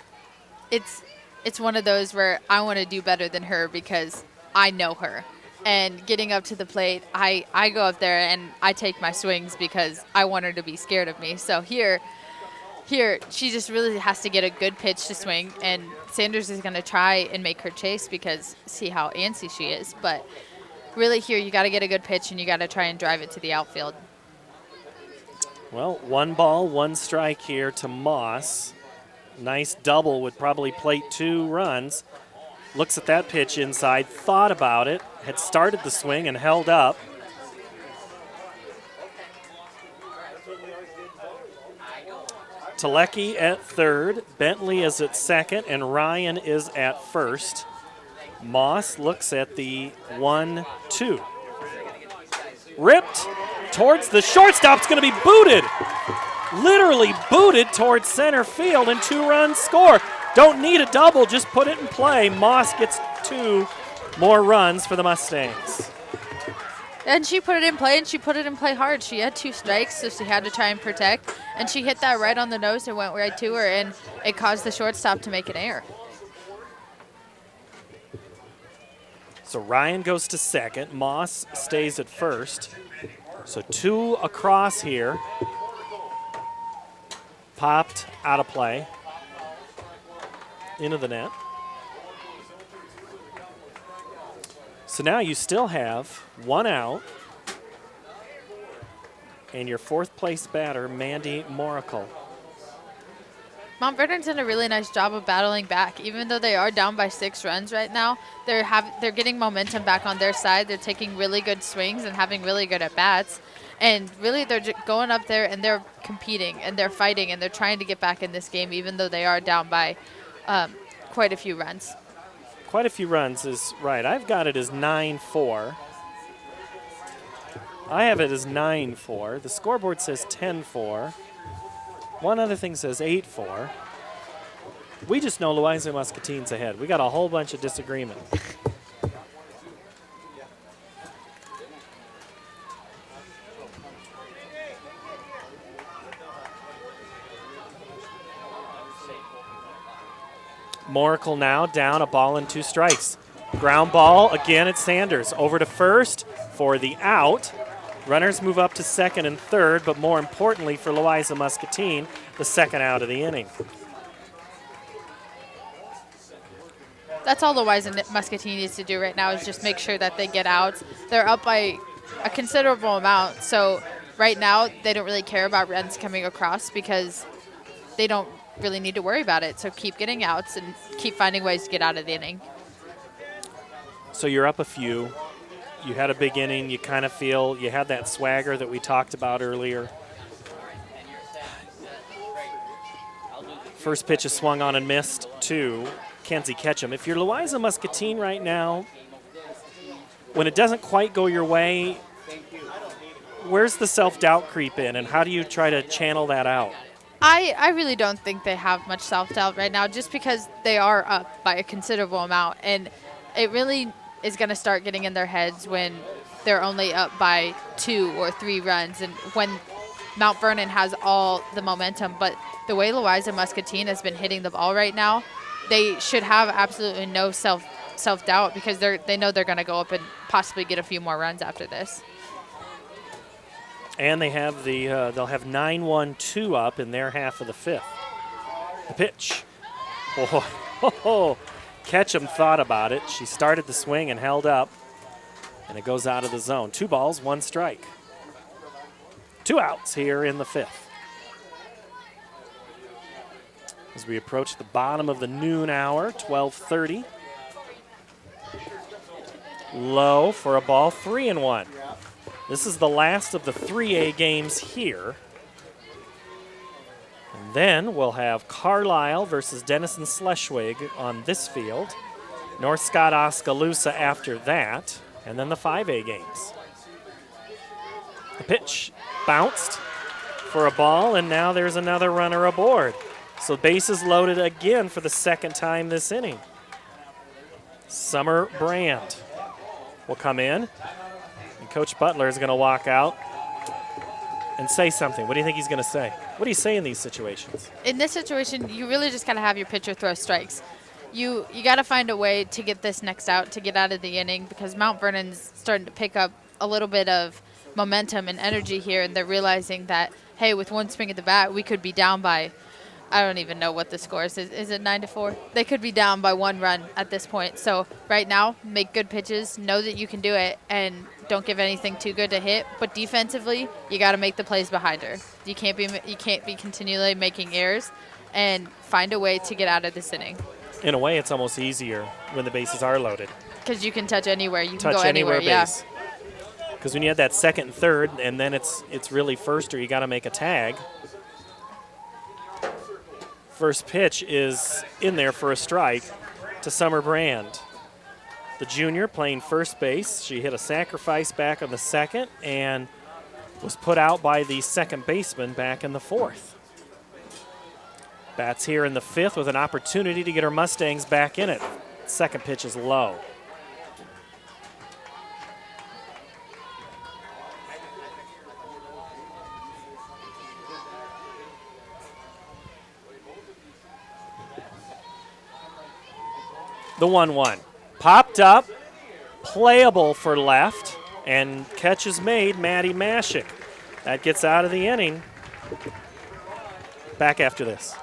it's one of those where I want to do better than her because I know her. And getting up to the plate, I go up there and I take my swings because I want her to be scared of me. So here, she just really has to get a good pitch to swing, and Sanders is going to try and make her chase because see how antsy she is. But really here, you got to get a good pitch and you got to try and drive it to the outfield. Well, 1 ball, 1 strike here to Moss. Nice double would probably plate 2 runs. Looks at that pitch inside, thought about it, had started the swing and held up. Telecki at 3rd, Bentley is at 2nd, and Ryan is at 1st. Moss looks at the 1-2. Ripped towards the shortstop. It's going to be booted. Literally booted towards center field, and 2 runs score. Don't need a double, just put it in play. Moss gets 2 more runs for the Mustangs. And she put it in play, and she put it in play hard. She had 2 strikes, so she had to try and protect. And she hit that right on the nose and went right to her, and it caused the shortstop to make an error. So Ryan goes to 2nd. Moss stays at 1st. So 2 across here. Popped out of play. Into the net. So now you still have 1 out. And your 4th place batter, Mandy Moracle. Mount Vernon's done a really nice job of battling back. Even though they are down by 6 runs right now, they're getting momentum back on their side. They're taking really good swings and having really good at-bats. And really, they're just going up there and they're competing and they're fighting and they're trying to get back in this game, even though they are down by quite a few runs. Quite a few runs is right. I've got it as 9-4. I have it as 9-4. The scoreboard says 10-4. One other thing says 8-4. We just know Louisa-Muscatine's ahead. We got a whole bunch of disagreement. Moracle now down, a ball and 2 strikes. Ground ball, again it's Sanders. Over to 1st for the out. Runners move up to 2nd and 3rd, but more importantly for Louisa-Muscatine, the 2nd out of the inning. That's all Louisa-Muscatine needs to do right now is just make sure that they get out. They're up by a considerable amount, so right now they don't really care about runs coming across because they don't really need to worry about it. So keep getting outs and keep finding ways to get out of the inning. So you're up a few. You had a big inning. You kind of feel you had that swagger that we talked about earlier. First pitch is swung on and missed to Kenzie Ketchum. If you're Louisa-Muscatine right now, when it doesn't quite go your way, where's the self-doubt creep in, and how do you try to channel that out? I really don't think they have much self-doubt right now just because they are up by a considerable amount, and it really is going to start getting in their heads when they're only up by 2 or 3 runs and when Mount Vernon has all the momentum. But the way Louisa-Muscatine has been hitting the ball right now, they should have absolutely no self-doubt because they know they're going to go up and possibly get a few more runs after this. And they have they'll have 9-1-2 up in their half of the 5th. The pitch. Oh, Ketchum thought about it. She started the swing and held up, and it goes out of the zone. 2 balls, 1 strike. 2 outs here in the 5th. As we approach the bottom of the noon hour, 12:30. Low for a ball, 3-1. This is the last of the 3A games here. And then we'll have Carlisle versus Denison Schleswig on this field. North Scott Oskaloosa after that. And then the 5A games. The pitch bounced for a ball, and now there's another runner aboard. So bases loaded again for the 2nd time this inning. Summer Brand will come in. And Coach Butler is going to walk out and say something. What do you think he's going to say? What do you say in these situations? In this situation, you really just got to have your pitcher throw strikes. You got to find a way to get this next out, to get out of the inning, because Mount Vernon's starting to pick up a little bit of momentum and energy here, and they're realizing that, hey, with 1 swing at the bat, we could be down by, I don't even know what the score is. Is it 9-4? They could be down by 1 run at this point. So right now, make good pitches, know that you can do it, and don't give anything too good to hit. But defensively, you got to make the plays behind her. You can't be continually making errors, and find a way to get out of this inning. In a way, it's almost easier when the bases are loaded. Because you can touch anywhere. You can touch go anywhere base. Because when you have that 2nd and 3rd, and then it's really first, or you got to make a tag. First pitch is in there for a strike to Summer Brand. The junior playing first base. She hit a sacrifice back on the 2nd and was put out by the 2nd baseman back in the 4th. Bats here in the 5th with an opportunity to get her Mustangs back in it. 2nd pitch is low. The 1-1. Popped up, playable for left, and catch is made, Maddie Mashik. That gets out of the inning. Back after this.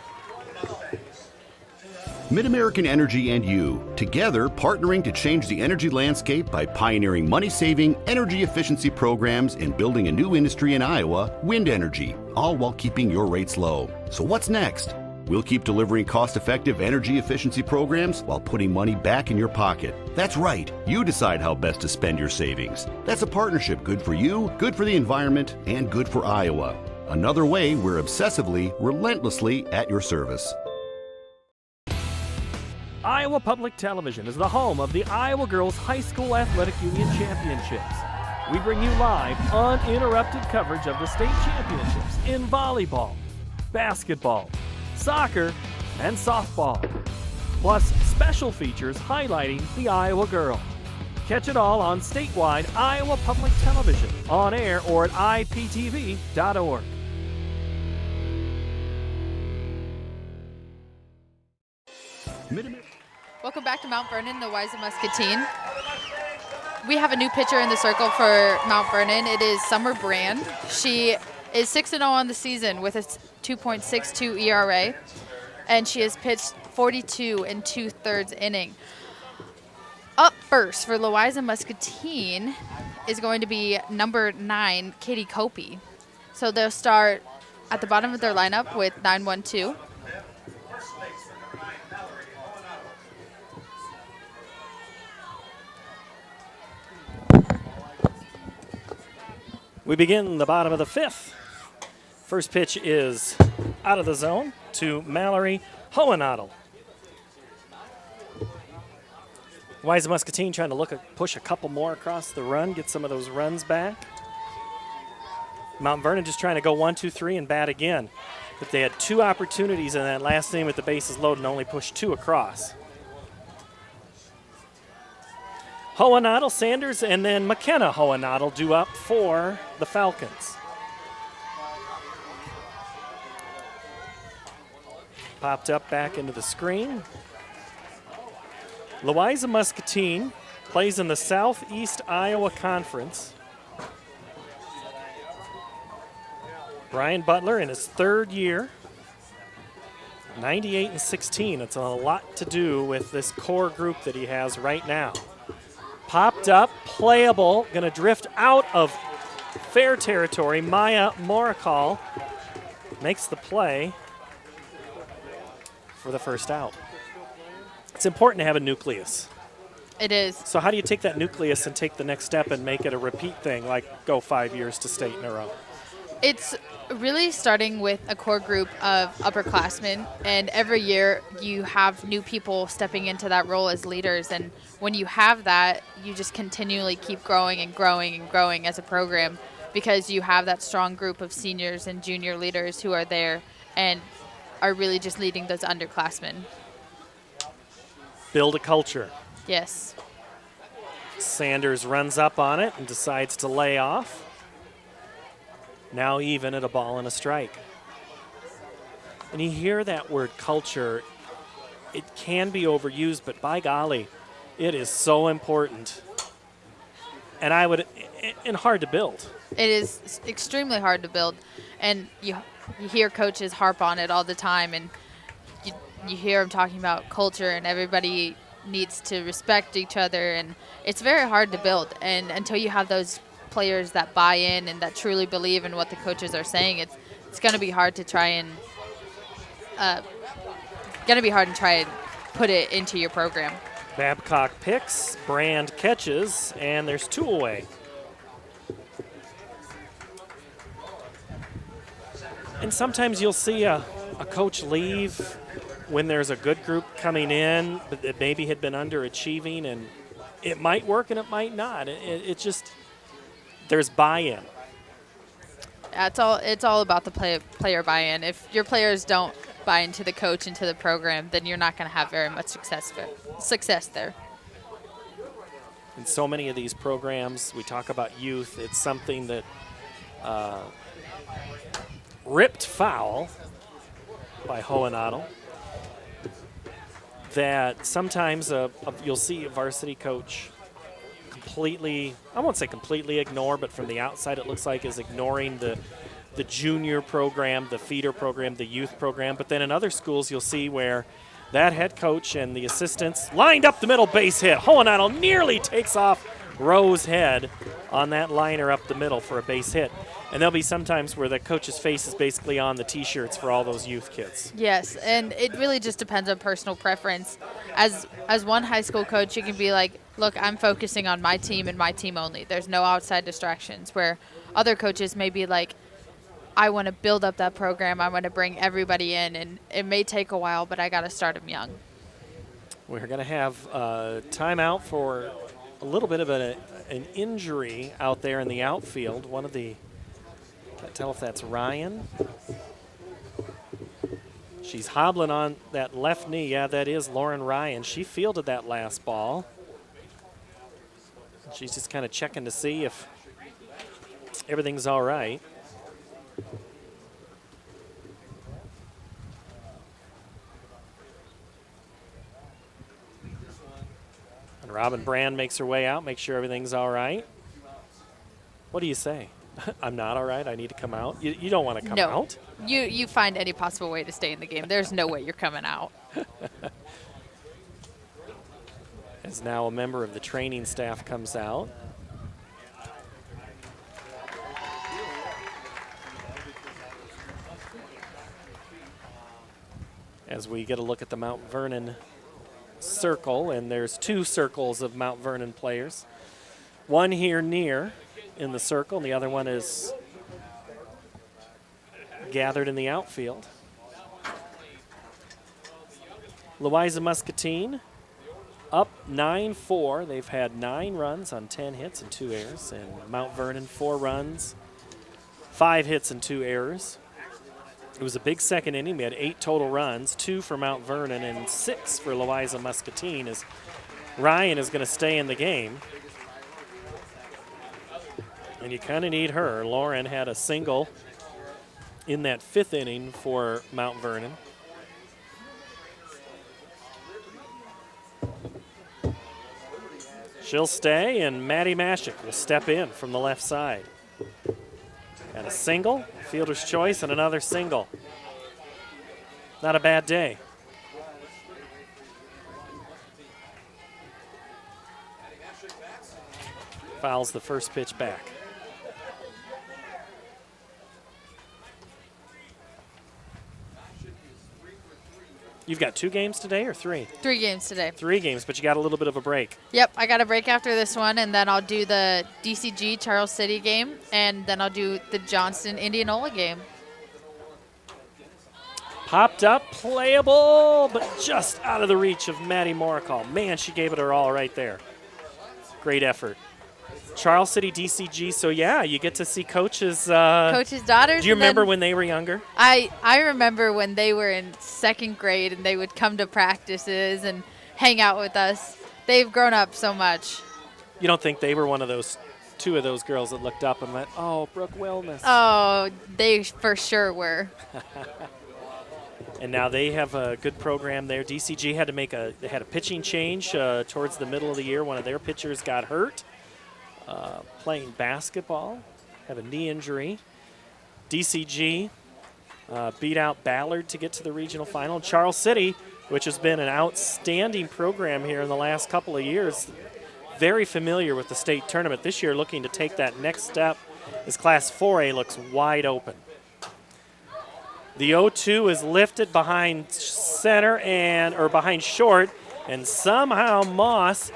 Mid-American Energy and you, together partnering to change the energy landscape by pioneering money-saving, energy efficiency programs and building a new industry in Iowa, wind energy, all while keeping your rates low. So what's next? We'll keep delivering cost-effective energy efficiency programs while putting money back in your pocket. That's right. You decide how best to spend your savings. That's a partnership good for you, good for the environment, and good for Iowa. Another way we're obsessively, relentlessly at your service. Iowa Public Television is the home of the Iowa Girls High School Athletic Union Championships. We bring you live, uninterrupted coverage of the state championships in volleyball, basketball, soccer, and softball, plus special features highlighting the Iowa girl. Catch it all on statewide Iowa Public Television, on air or at iptv.org. Welcome back to Mount Vernon, Louisa-Muscatine. We have a new pitcher in the circle for Mount Vernon. It is Summer Brand. She is 6-0 on the season with a 2.62 ERA, and she has pitched 42 2/3 innings. Up first for Louisa-Muscatine is going to be number 9, Katie Copey. So they'll start at the bottom of their lineup with 9-1-2. We begin the bottom of the 5th. First pitch is out of the zone to Mallory Hohenadel. Louisa-Muscatine trying to push a couple more across the run, get some of those runs back. Mount Vernon just trying to go 1, 2, 3 and bat again. But they had 2 opportunities in that last inning with the bases loaded and only pushed 2 across. Hohenadel, Sanders, and then McKenna Hohenadel due up for the Falcons. Popped up back into the screen. Louisa-Muscatine plays in the Southeast Iowa Conference. Brian Butler in his 3rd year, 98-16. It's a lot to do with this core group that he has right now. Popped up, playable, going to drift out of fair territory. Maya Morakal makes the play for the first out. It's important to have a nucleus. It is. So how do you take that nucleus and take the next step and make it a repeat thing, like go 5 years to state in a row? It's really starting with a core group of upperclassmen, and every year you have new people stepping into that role as leaders, and when you have that, you just continually keep growing and growing and growing as a program because you have that strong group of seniors and junior leaders who are there and are really just leading those underclassmen. Build a culture. Yes. Sanders runs up on it and decides to lay off. Now even at a ball and a strike. And you hear that word culture, it can be overused, but by golly, it is so important. And hard to build. It is extremely hard to build. And you hear coaches harp on it all the time, and you hear them talking about culture, and everybody needs to respect each other, and it's very hard to build. And until you have those players that buy in and that truly believe in what the coaches are saying, it's going to be hard to try and put it into your program. Babcock picks, Brand catches, and there's 2 away. And sometimes you'll see a coach leave when there's a good group coming in that maybe had been underachieving, and it might work and it might not. It just, there's buy-in. It's all about the player buy-in. If your players don't buy into the coach, into the program, then you're not going to have very much success there. In so many of these programs, we talk about youth. It's something that ripped foul by Hohenadel that sometimes you'll see a varsity coach completely, I won't say completely ignore, but from the outside it looks like is ignoring the junior program, the feeder program, the youth program. But then in other schools you'll see where that head coach and the assistants lined up the middle base hit. Hohenadel nearly takes off Rowe's head on that liner up the middle for a base hit. And there'll be sometimes where the coach's face is basically on the T-shirts for all those youth kids. Yes, and it really just depends on personal preference. As one high school coach, you can be like, look, I'm focusing on my team and my team only. There's no outside distractions, where other coaches may be like, I want to build up that program. I want to bring everybody in, and it may take a while, but I got to start them young. We're going to have a timeout for a little bit of an injury out there in the outfield. One of the, can't tell if that's Ryan. She's hobbling on that left knee. Yeah, that is Lauren Ryan. She fielded that last ball. She's just kind of checking to see if everything's all right. And Robin Brand makes her way out, makes sure everything's all right. What do you say? I'm not all right? I need to come out? You don't want to come out? You find any possible way to stay in the game. There's no way you're coming out. as now a member of the training staff comes out. As we get a look at the Mount Vernon circle, and there's 2 circles of Mount Vernon players. One here near in the circle, and the other one is gathered in the outfield. Louisa-Muscatine up 9-4. They've had 9 runs on 10 hits and 2 errors, and Mount Vernon 4 runs, 5 hits and 2 errors. It was a big second inning. We had 8 total runs, 2 for Mount Vernon and 6 for Louisa-Muscatine, as Ryan is going to stay in the game. And you kind of need her. Lauren had a single in that 5th inning for Mount Vernon. She'll stay, and Maddie Mashik will step in from the left side. And a single, fielder's choice, and another single. Not a bad day. Fouls the first pitch back. You've got 2 games today or 3? 3 games today. 3 games, but you got a little bit of a break. Yep, I got a break after this one, and then I'll do the DCG Charles City game, and then I'll do the Johnston Indianola game. Popped up, playable, but just out of the reach of Maddie Moricall. Man, she gave it her all right there. Great effort. Charles City DCG, so yeah, you get to see coaches. Coaches' daughters. Do you remember when they were younger? I remember when they were in 2nd grade and they would come to practices and hang out with us. They've grown up so much. You don't think they were one of those, 2 of those girls that looked up and went, oh, Brooke Wilmus. Oh, they for sure were. And now they have a good program there. DCG had to they had a pitching change towards the middle of the year. One of their pitchers got hurt. Playing basketball, had a knee injury. DCG beat out Ballard to get to the regional final. Charles City, which has been an outstanding program here in the last couple of years, very familiar with the state tournament. This year looking to take that next step as Class 4A looks wide open. The 0-2 is lifted behind center or behind short, and somehow Moss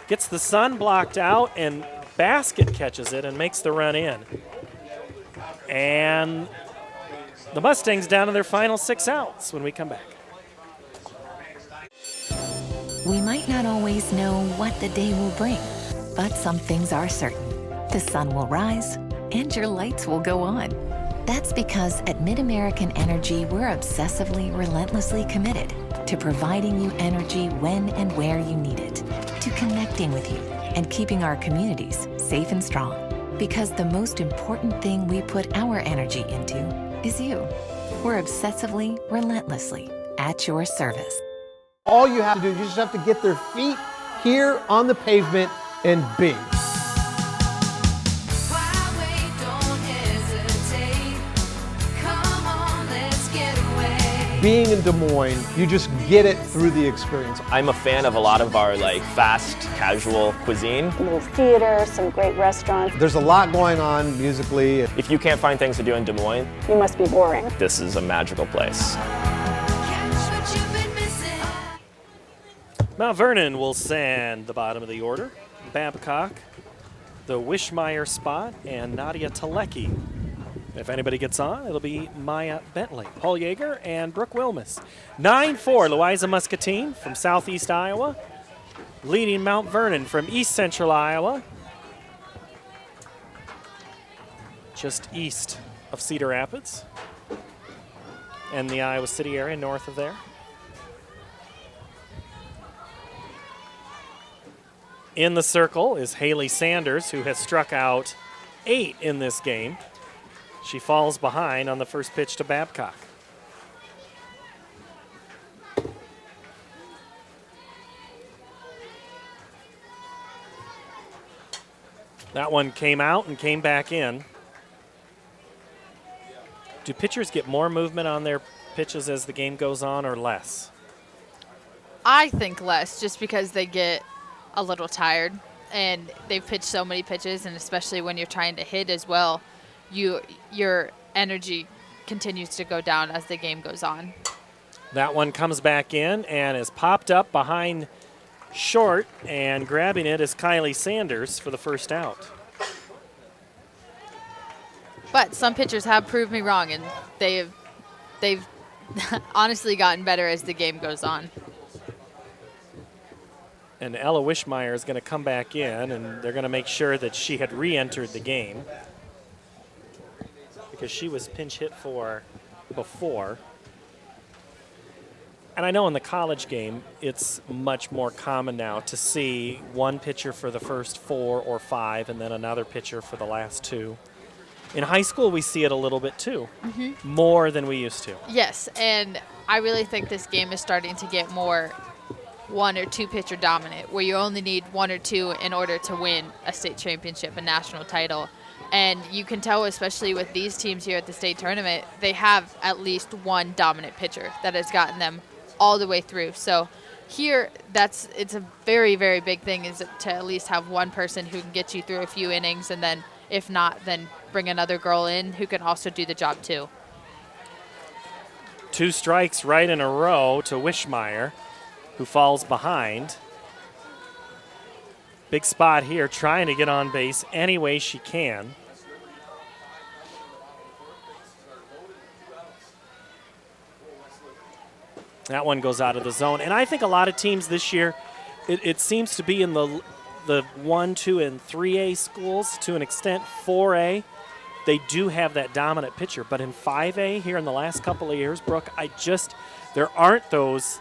gets the sun blocked out, and Basket catches it and makes the run in. And the Mustangs down to their final 6 outs when we come back. We might not always know what the day will bring, but some things are certain. The sun will rise and your lights will go on. That's because at MidAmerican Energy, we're obsessively, relentlessly committed to providing you energy when and where you need it, to connecting with you and keeping our communities safe and strong. Because the most important thing we put our energy into is you. We're obsessively, relentlessly at your service. All you have to do is you just have to get their feet here on the pavement and bing. Being in Des Moines, you just get it through the experience. I'm a fan of a lot of our fast, casual cuisine. A little theater, some great restaurants. There's a lot going on musically. If you can't find things to do in Des Moines, You must be boring. this is a magical place. Mount Vernon will send the bottom of the order. Babcock, the Wishmeyer spot, and Nadia Talecki. If anybody gets on, it'll be Maya Bentley, Paul Yeager, and Brooke Wilmus. 9-4, Louisa-Muscatine from southeast Iowa, leading Mount Vernon from east central Iowa, just east of Cedar Rapids, and the Iowa City area north of there. In the circle is Hayley Sanders, who has struck out 8 in this game. She falls behind on the first pitch to Babcock. That one came out and came back in. Do pitchers get more movement on their pitches as the game goes on or less? I think less, just because they get a little tired and they've pitched so many pitches, and especially when you're trying to hit as well, your energy continues to go down as the game goes on. That one comes back in and is popped up behind short, and grabbing it is Kylee Sanders for the first out. But some pitchers have proved me wrong, and they've honestly gotten better as the game goes on. And Ella Wishmeyer is going to come back in, and they're going to make sure that she had re-entered the game because she was pinch hit for before. And I know in the college game, it's much more common now to see one pitcher for the first 4 or 5 and then another pitcher for the last 2. In high school, we see it a little bit too, more than we used to. Yes, and I really think this game is starting to get more 1 or 2 pitcher dominant, where you only need 1 or 2 in order to win a state championship, a national title. And you can tell, especially with these teams here at the state tournament, they have at least one dominant pitcher that has gotten them all the way through. So here, it's a very, very big thing, is to at least have one person who can get you through a few innings, and then if not, then bring another girl in who can also do the job too. 2 strikes right in a row to Wishmeyer, who falls behind. Big spot here, trying to get on base any way she can. That one goes out of the zone. And I think a lot of teams this year, it seems to be in the 1, 2, and 3A schools, to an extent 4A. They do have that dominant pitcher. But in 5A here in the last couple of years, Brooke, there aren't those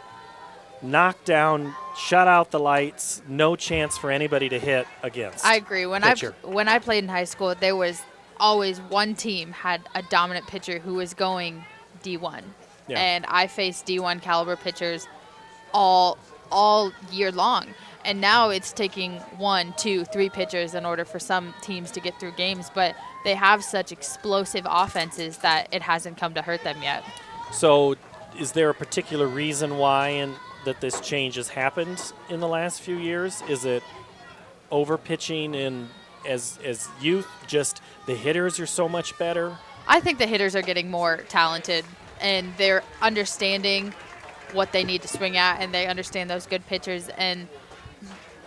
knockdown, shut out the lights, no chance for anybody to hit against. I agree. When I played in high school, there was always one team had a dominant pitcher who was going D1. Yeah. And I faced D1 caliber pitchers all year long. And now it's taking 1, 2, 3 pitchers in order for some teams to get through games. But they have such explosive offenses that it hasn't come to hurt them yet. So is there a particular reason why that this change has happened in the last few years? Is it over pitching as youth, just the hitters are so much better? I think the hitters are getting more talented, and they're understanding what they need to swing at, and they understand those good pitchers. And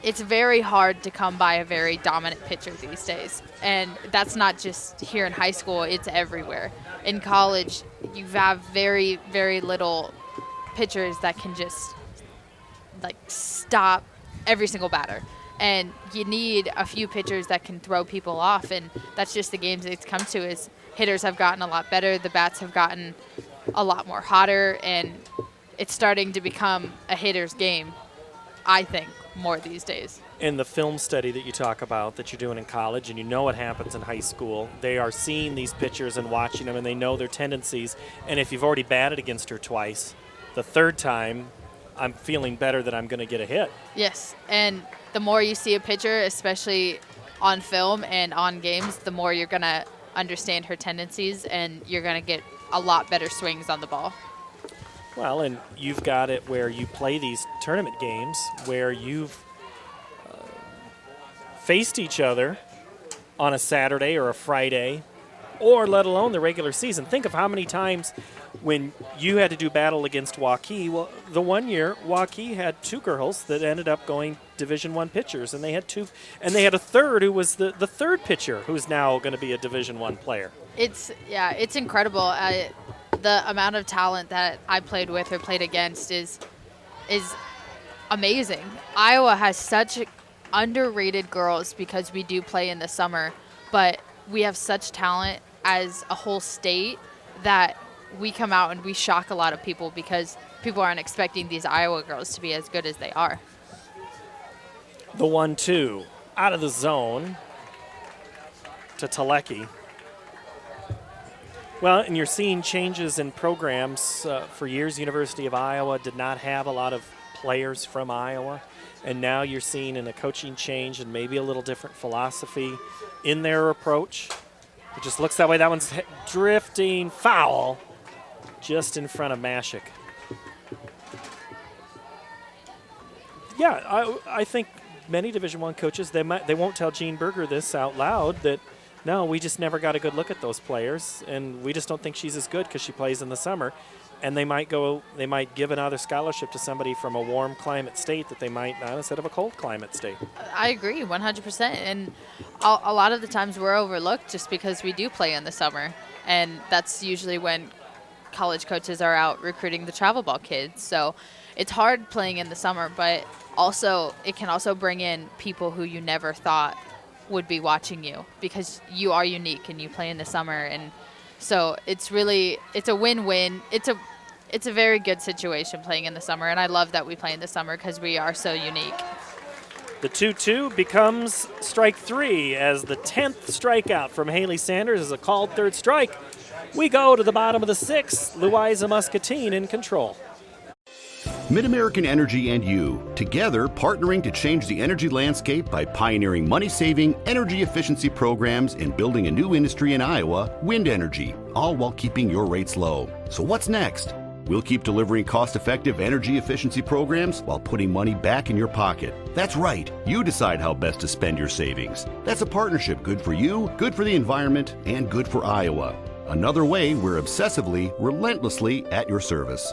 it's very hard to come by a very dominant pitcher these days. And that's not just here in high school, it's everywhere. In college, you have very, very little pitchers that can just stop every single batter. And you need a few pitchers that can throw people off, and that's just the games it's come to. Is hitters have gotten a lot better, the bats have gotten a lot more hotter, and it's starting to become a hitter's game, I think, more these days. In the film study that you talk about that you're doing in college, and you know what happens in high school, they are seeing these pitchers and watching them, and they know their tendencies. And if you've already batted against her twice, the third time, I'm feeling better that I'm going to get a hit. Yes, and the more you see a pitcher, especially on film and on games, the more you're going to understand her tendencies, and you're going to get a lot better swings on the ball. Well, and you've got it where you play these tournament games where you've faced each other on a Saturday or a Friday, or let alone the regular season. Think of how many times when you had to do battle against Waukee. Well, the one year, Waukee had 2 girls that ended up going Division I pitchers, and they had 2, and they had a third who was the third pitcher who's now going to be a Division I player. It's incredible. The amount of talent that I played with or played against is amazing. Iowa has such underrated girls because we do play in the summer, but we have such talent as a whole state that we come out and we shock a lot of people because people aren't expecting these Iowa girls to be as good as they are. The 1-2 out of the zone to Telecki. Well, and you're seeing changes in programs. For years, University of Iowa did not have a lot of players from Iowa, and now you're seeing in a coaching change and maybe a little different philosophy in their approach. It just looks that way. That one's drifting foul just in front of Mashik. Yeah, I think many Division I coaches, they won't tell Gene Berger this out loud, that no, we just never got a good look at those players, and we just don't think she's as good because she plays in the summer. And they might give another scholarship to somebody from a warm climate state that they might not instead of a cold climate state. I agree 100%. And a lot of the times we're overlooked just because we do play in the summer. And that's usually when college coaches are out recruiting the travel ball kids. So it's hard playing in the summer, but also it can also bring in people who you never thought would be watching you because you are unique and you play in the summer. And so it's a win-win. It's a very good situation playing in the summer, and I love that we play in the summer because we are so unique. The 2-2 becomes strike 3 as the 10th strikeout from Hayley Sanders is a called third strike. We go to the bottom of the 6th, Louisa-Muscatine in control. Mid-American Energy and you, together partnering to change the energy landscape by pioneering money-saving, energy efficiency programs and building a new industry in Iowa, wind energy, all while keeping your rates low. So what's next? We'll keep delivering cost-effective energy efficiency programs while putting money back in your pocket. That's right. You decide how best to spend your savings. That's a partnership good for you, good for the environment, and good for Iowa. Another way we're obsessively, relentlessly at your service.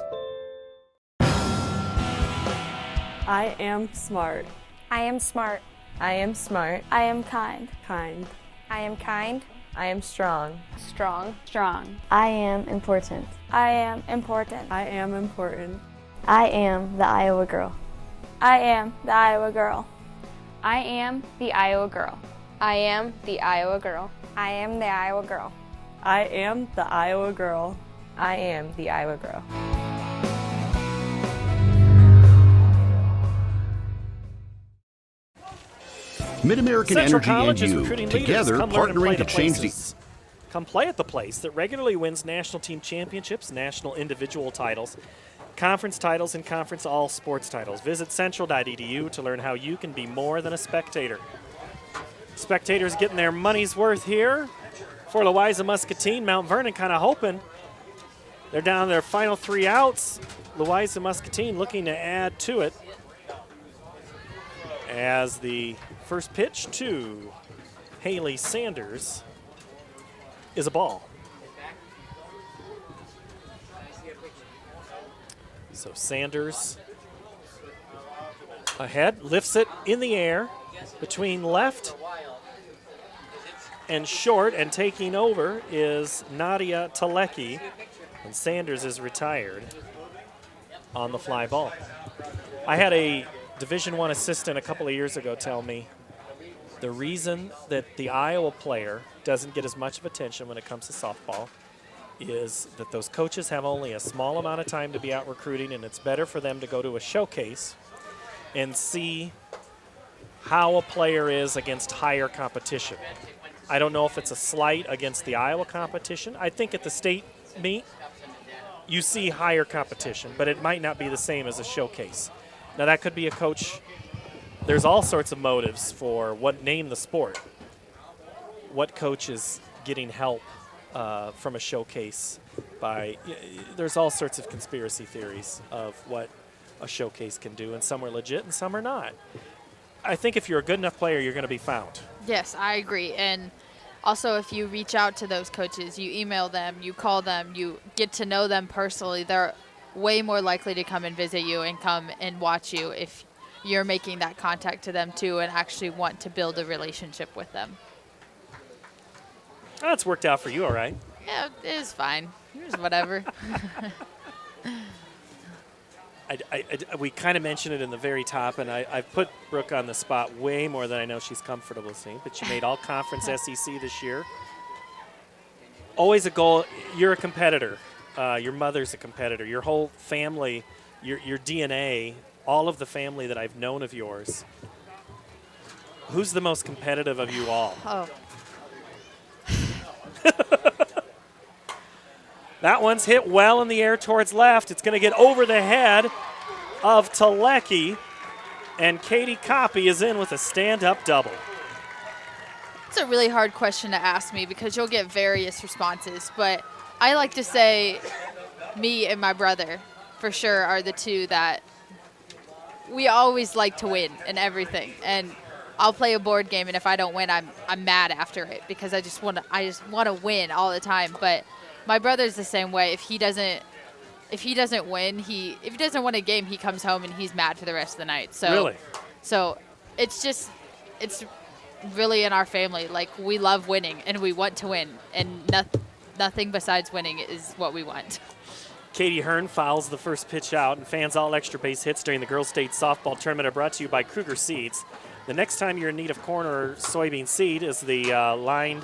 I am smart. I am smart. I am smart. I am kind. Kind. I am kind. I am strong. Strong. Strong. I am important. I am important. I am important. I am the Iowa girl. I am the Iowa girl. I am the Iowa girl. I am the Iowa girl. I am the Iowa girl. I am the Iowa girl. I am the Iowa girl. Mid-American Central Energy College and is you, recruiting together leaders. Come learn and play partnering to the change the... places. Come play at the place that regularly wins national team championships, national individual titles, conference titles, and conference all sports titles. Visit central.edu to learn how you can be more than a spectator. Spectators getting their money's worth here for Louisa-Muscatine. Mount Vernon kind of hoping. They're down to their final 3 outs. Louisa-Muscatine looking to add to it as the first pitch to Hayley Sanders is a ball. So Sanders ahead, lifts it in the air between left and short, and taking over is Nadia Talecki, and Sanders is retired on the fly ball. I had a Division I assistant a couple of years ago tell me the reason that the Iowa player doesn't get as much of attention when it comes to softball is that those coaches have only a small amount of time to be out recruiting, and it's better for them to go to a showcase and see how a player is against higher competition. I don't know if it's a slight against the Iowa competition. I think at the state meet, you see higher competition, but it might not be the same as a showcase. Now, that could be a coach. There's all sorts of motives for what name the sport. What coach is getting help from a showcase by, there's all sorts of conspiracy theories of what a showcase can do, and some are legit and some are not. I think if you're a good enough player, you're going to be found. Yes, I agree. And also, if you reach out to those coaches, you email them, you call them, you get to know them personally, they're way more likely to come and visit you and come and watch you if you're making that contact to them too and actually want to build a relationship with them. That's worked out for you, all right. Yeah, it was fine. It was whatever. We kind of mentioned it in the very top, and I've put Brooke on the spot way more than I know she's comfortable seeing, but she made all-conference SEC this year. Always a goal. You're a competitor. Your mother's a competitor. Your whole family, your DNA, all of the family that I've known of yours. Who's the most competitive of you all? Oh. That one's hit well in the air towards left. It's going to get over the head of Talecki, and Katie Coppy is in with a stand-up double. It's a really hard question to ask me because you'll get various responses, but I like to say me and my brother for sure are the two that we always like to win in everything. And I'll play a board game, and if I don't win, I'm mad after it because I just want to win all the time. But my brother's the same way. If he doesn't win, if he doesn't win a game, he comes home and he's mad for the rest of the night. So really, so it's really in our family. Like, we love winning and we want to win, and nothing besides winning is what we want. Katie Hearn fouls the first pitch out, and fans all extra base hits during the Girls State Softball Tournament are brought to you by Kruger Seeds. The next time you're in need of corn or soybean seed is the line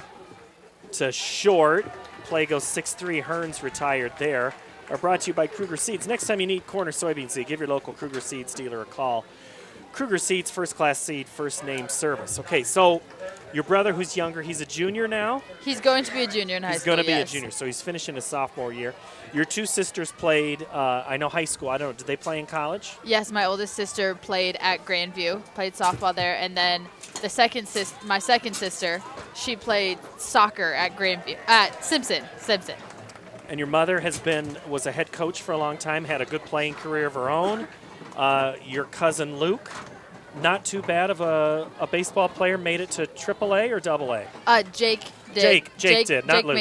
to short. Play goes 6-3. Hearn's retired there. Are brought to you by Kruger Seeds. Next time you need corn or soybean seed, give your local Kruger Seeds dealer a call. Kruger Seeds, first-class seed, first-name service. Okay, so your brother, who's younger, he's a junior now? He's going to be a junior in high school, He's going to be yes. a junior, so he's finishing his sophomore year. Your two sisters played, I know high school. I don't know, did they play in college? Yes, my oldest sister played at Grandview, played softball there, and then my second sister, she played soccer at Grandview, at Simpson. And your mother was a head coach for a long time, had a good playing career of her own. Your cousin Luke, not too bad of a baseball player, made it to AAA or AA? Jake did. Jake did, not Luke.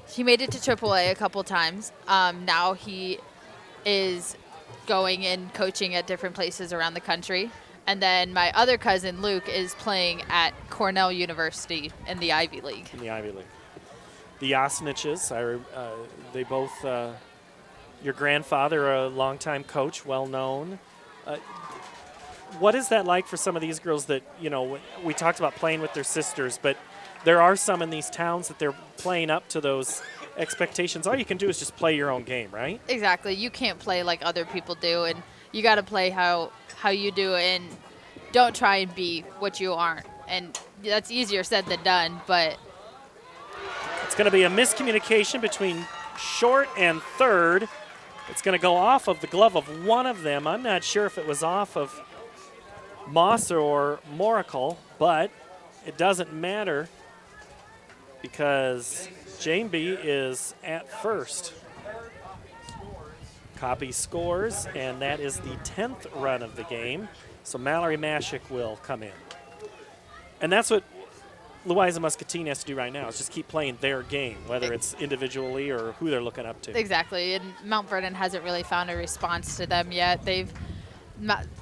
He made it to AAA a couple times. Now he is going and coaching at different places around the country. And then my other cousin Luke is playing at Cornell University in the Ivy League. The Osniches, they both, your grandfather, a longtime coach, well known. What is that like for some of these girls that, we talked about playing with their sisters, but there are some in these towns that they're playing up to those expectations. All you can do is just play your own game, right? Exactly. You can't play like other people do, and you got to play how you do, and don't try and be what you aren't. And that's easier said than done, but it's going to be a miscommunication between short and third. It's going to go off of the glove of one of them. I'm not sure if it was off of Moss or Moracle, but it doesn't matter because Jameby is at first. Copy scores, and that is the 10th run of the game. So Mallory Mashik will come in. And that's what Louisa-Muscatine has to do right now, is just keep playing their game, whether it's individually or who they're looking up to. Exactly, and Mount Vernon hasn't really found a response to them yet.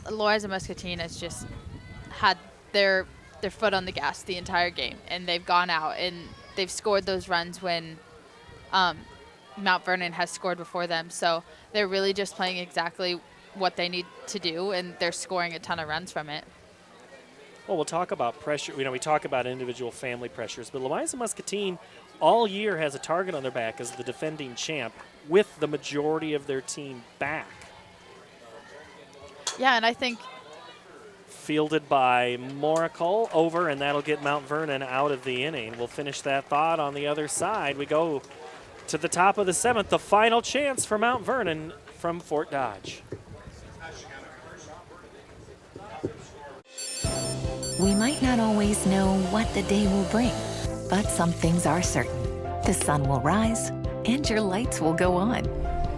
Louisa-Muscatine has just had their foot on the gas the entire game, and they've gone out and they've scored those runs when Mount Vernon has scored before them. So they're really just playing exactly what they need to do, and they're scoring a ton of runs from it. Well, we'll talk about pressure. We talk about individual family pressures, but Louisa-Muscatine all year has a target on their back as the defending champ with the majority of their team back. Yeah, and I think fielded by Moracle over, and that'll get Mount Vernon out of the inning. We'll finish that thought on the other side. We go to the top of the 7th, the final chance for Mount Vernon from Fort Dodge. We might not always know what the day will bring, but some things are certain. The sun will rise and your lights will go on.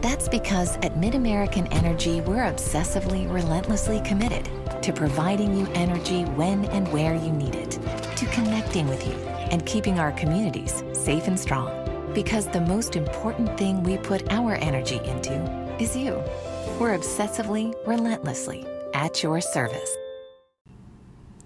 That's because at MidAmerican Energy, we're obsessively, relentlessly committed to providing you energy when and where you need it, to connecting with you and keeping our communities safe and strong. Because the most important thing we put our energy into is you. We're obsessively, relentlessly at your service.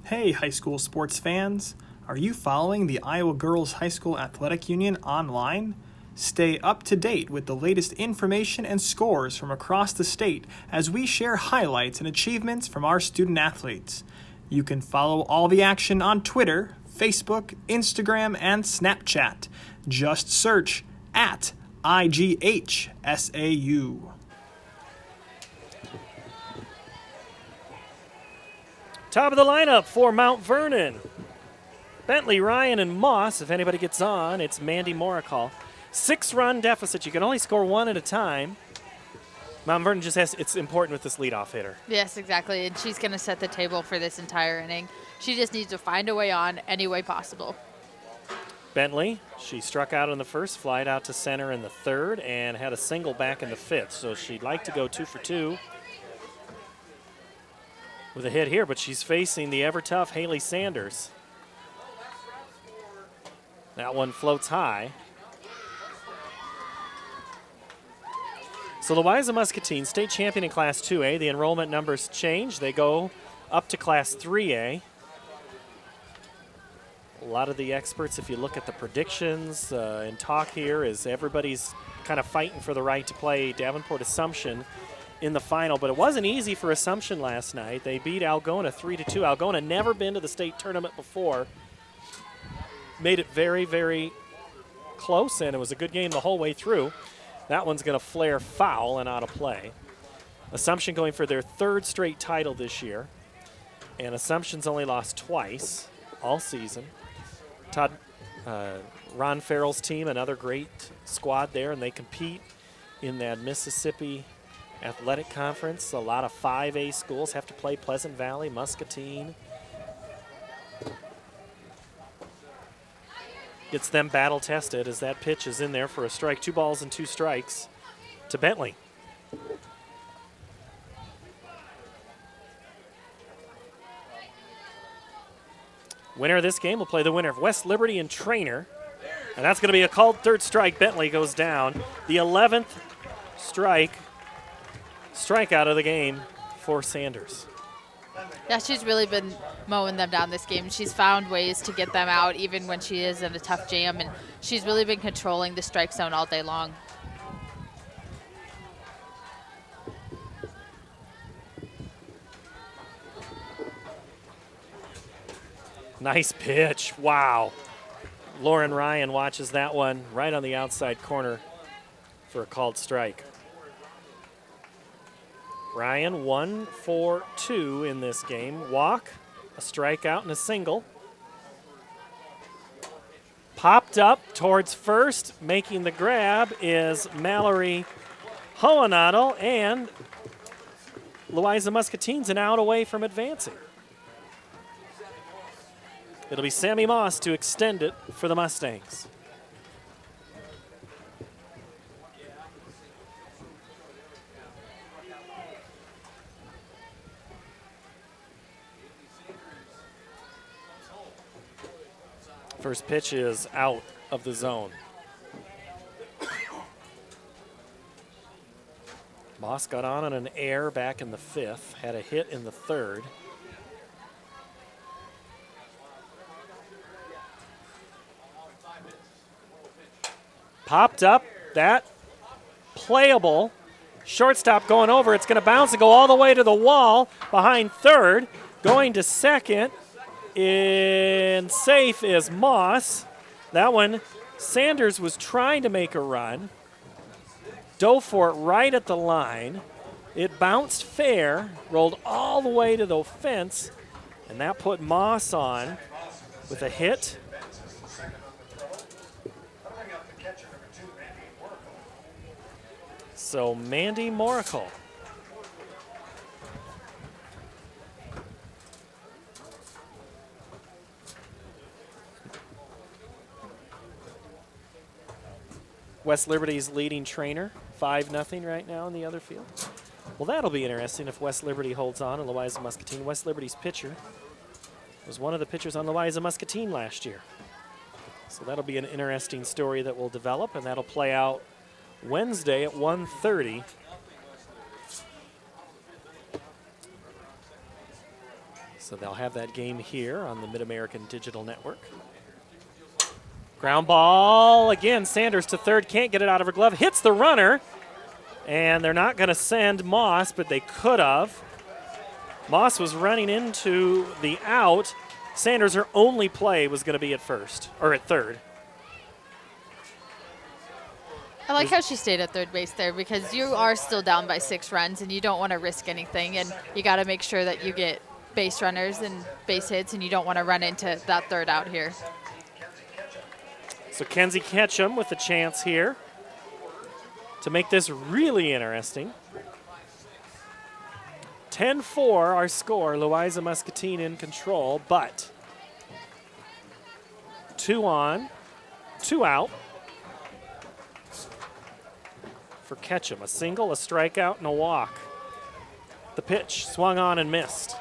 Hey, high school sports fans. Are you following the Iowa Girls High School Athletic Union online? Stay up to date with the latest information and scores from across the state as we share highlights and achievements from our student athletes. You can follow all the action on Twitter, Facebook, Instagram, and Snapchat. Just search at IGHSAU. Top of the lineup for Mount Vernon. Bentley, Ryan, and Moss. If anybody gets on, it's Mandy Moracle. 6-run deficit. You can only score one at a time. Mount Vernon just it's important with this leadoff hitter. Yes, exactly, and she's going to set the table for this entire inning. She just needs to find a way on any way possible. Bentley, she struck out in the first, flied out to center in the third, and had a single back in the fifth, so she'd like to go 2 for 2. with a hit here, but she's facing the ever-tough Hayley Sanders. That one floats high. So Louisa-Muscatine, state champion in Class 2A. The enrollment numbers change. They go up to Class 3A. A lot of the experts, if you look at the predictions and talk here, is everybody's kind of fighting for the right to play Davenport Assumption in the final. But it wasn't easy for Assumption last night. They beat Algona 3-2. Algona never been to the state tournament before. Made it very, very close, and it was a good game the whole way through. That one's going to flare foul and out of play. Assumption going for their 3rd straight title this year. And Assumption's only lost twice all season. Ron Farrell's team, another great squad there, and they compete in that Mississippi Athletic Conference. A lot of 5A schools have to play Pleasant Valley, Muscatine. Gets them battle tested as that pitch is in there for a strike. 2 balls and 2 strikes to Bentley. Winner of this game will play the winner of West Liberty and Trainer. And that's going to be a called 3rd strike. Bentley goes down. The 11th strikeout of the game for Sanders. Yeah, she's really been mowing them down this game. She's found ways to get them out even when she is in a tough jam, and she's really been controlling the strike zone all day long. Nice pitch. Wow. Lauren Ryan watches that one right on the outside corner for a called strike. Ryan 1 for 2 in this game. Walk, a strikeout, and a single. Popped up towards first, making the grab is Mallory Hohenadel, and Louisa-Muscatine's an out away from advancing. It'll be Sammy Moss to extend it for the Mustangs. First pitch is out of the zone. Moss got on an air back in the 5th, had a hit in the 3rd. Popped up, that playable. Shortstop going over, it's going to bounce and go all the way to the wall behind 3rd. Going to 2nd. In safe is Moss. That one, Sanders was trying to make a run. Dove for it right at the line. It bounced fair, rolled all the way to the fence, and that put Moss on with a hit. So Mandy Moracle. West Liberty's leading Trainer, 5-0 right now in the other field. Well, that'll be interesting if West Liberty holds on and Louisa-Muscatine. West Liberty's pitcher was one of the pitchers on Louisa-Muscatine last year. So that'll be an interesting story that will develop, and that'll play out Wednesday at 1:30. So they'll have that game here on the Mid-American Digital Network. Ground ball again. Sanders to 3rd, can't get it out of her glove. Hits the runner, and they're not going to send Moss, but they could have. Moss was running into the out. Sanders, her only play was going to be at 3rd. I like how she stayed at 3rd base there because you are still down by 6 runs and you don't want to risk anything, and you got to make sure that you get base runners and base hits, and you don't want to run into that 3rd out here. So Kenzie Ketchum with a chance here to make this really interesting. 10-4 our score. Louisa-Muscatine in control, but 2 on, 2 out for Ketchum. A single, a strikeout, and a walk. The pitch swung on and missed.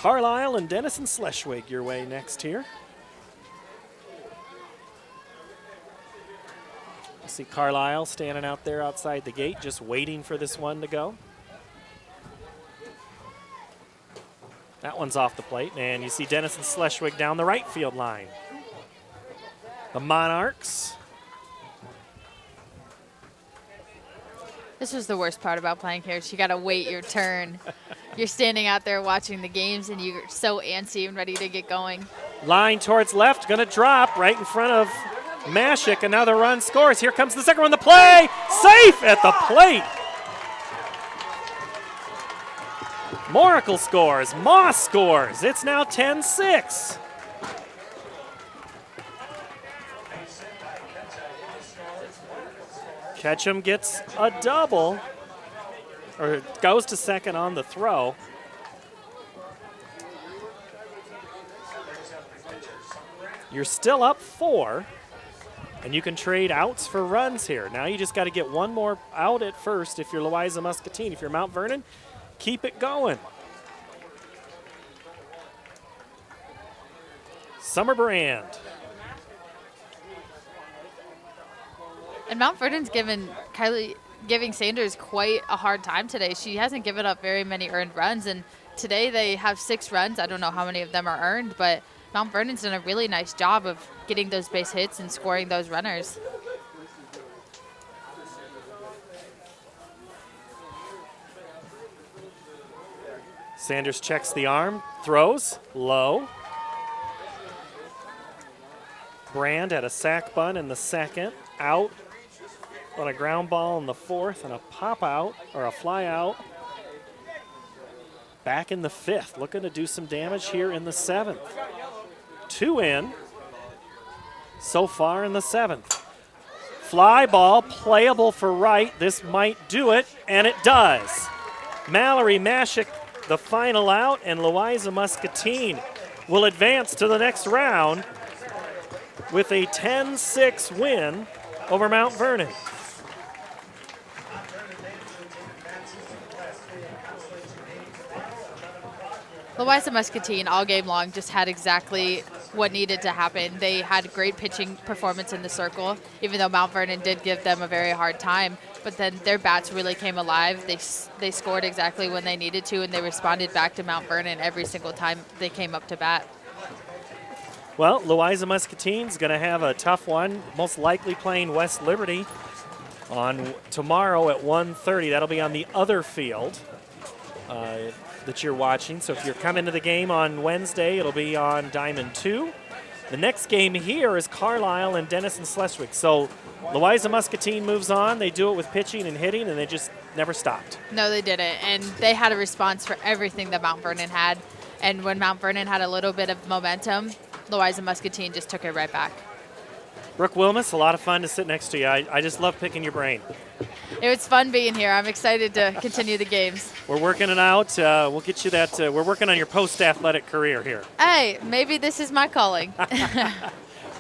Carlisle and Denison Schleswig your way next here. You see Carlisle standing out there outside the gate just waiting for this one to go. That one's off the plate, and you see Denison Schleswig down the right field line. The Monarchs. This was the worst part about playing here. You got to wait your turn. You're standing out there watching the games, and you're so antsy and ready to get going. Line towards left, going to drop right in front of Mashik. Another run scores. Here comes the second one. The play, safe at the plate. Moracle scores. Moss scores. It's now 10-6. Ketchum gets a double, or goes to second on the throw. You're still up 4, and you can trade outs for runs here. Now you just got to get one more out at first if you're Louisa-Muscatine. If you're Mount Vernon, keep it going. Summer Brand. And Mount Vernon's giving Sanders quite a hard time today. She hasn't given up very many earned runs, and today they have 6 runs. I don't know how many of them are earned, but Mount Vernon's done a really nice job of getting those base hits and scoring those runners. Sanders checks the arm, throws, low. Brand had a sac bunt in the second, out on a ground ball in the fourth, and a pop out, or a fly out. Back in the fifth, looking to do some damage here in the seventh. 2 in so far in the seventh. Fly ball, playable for right. This might do it, and it does. Mallory Mashik, the final out, and Louisa-Muscatine will advance to the next round with a 10-6 win over Mount Vernon. Louisa-Muscatine all game long just had exactly what needed to happen. They had great pitching performance in the circle, even though Mount Vernon did give them a very hard time. But then their bats really came alive. They scored exactly when they needed to, and they responded back to Mount Vernon every single time they came up to bat. Well, Louisa-Muscatine's going to have a tough one, most likely playing West Liberty on tomorrow at 1:30. That'll be on the other field that you're watching. So if you're coming to the game on Wednesday, it'll be on Diamond 2. The next game here is Carlisle and Denison Schleswig. So Louisa-Muscatine moves on. They do it with pitching and hitting, and they just never stopped. No, they didn't. And they had a response for everything that Mount Vernon had. And when Mount Vernon had a little bit of momentum, Louisa-Muscatine just took it right back. Brooke Wilmus, a lot of fun to sit next to you. I just love picking your brain. It was fun being here. I'm excited to continue the games. We're working it out. We'll get you that. We're working on your post-athletic career here. Hey, maybe this is my calling.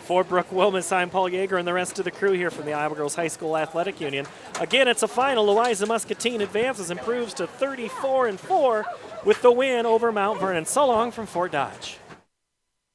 For Brooke Wilmus, I'm Paul Yeager and the rest of the crew here from the Iowa Girls High School Athletic Union. Again, it's a final. Louisa-Muscatine advances, improves to 34-4 with the win over Mount Vernon. So long from Fort Dodge.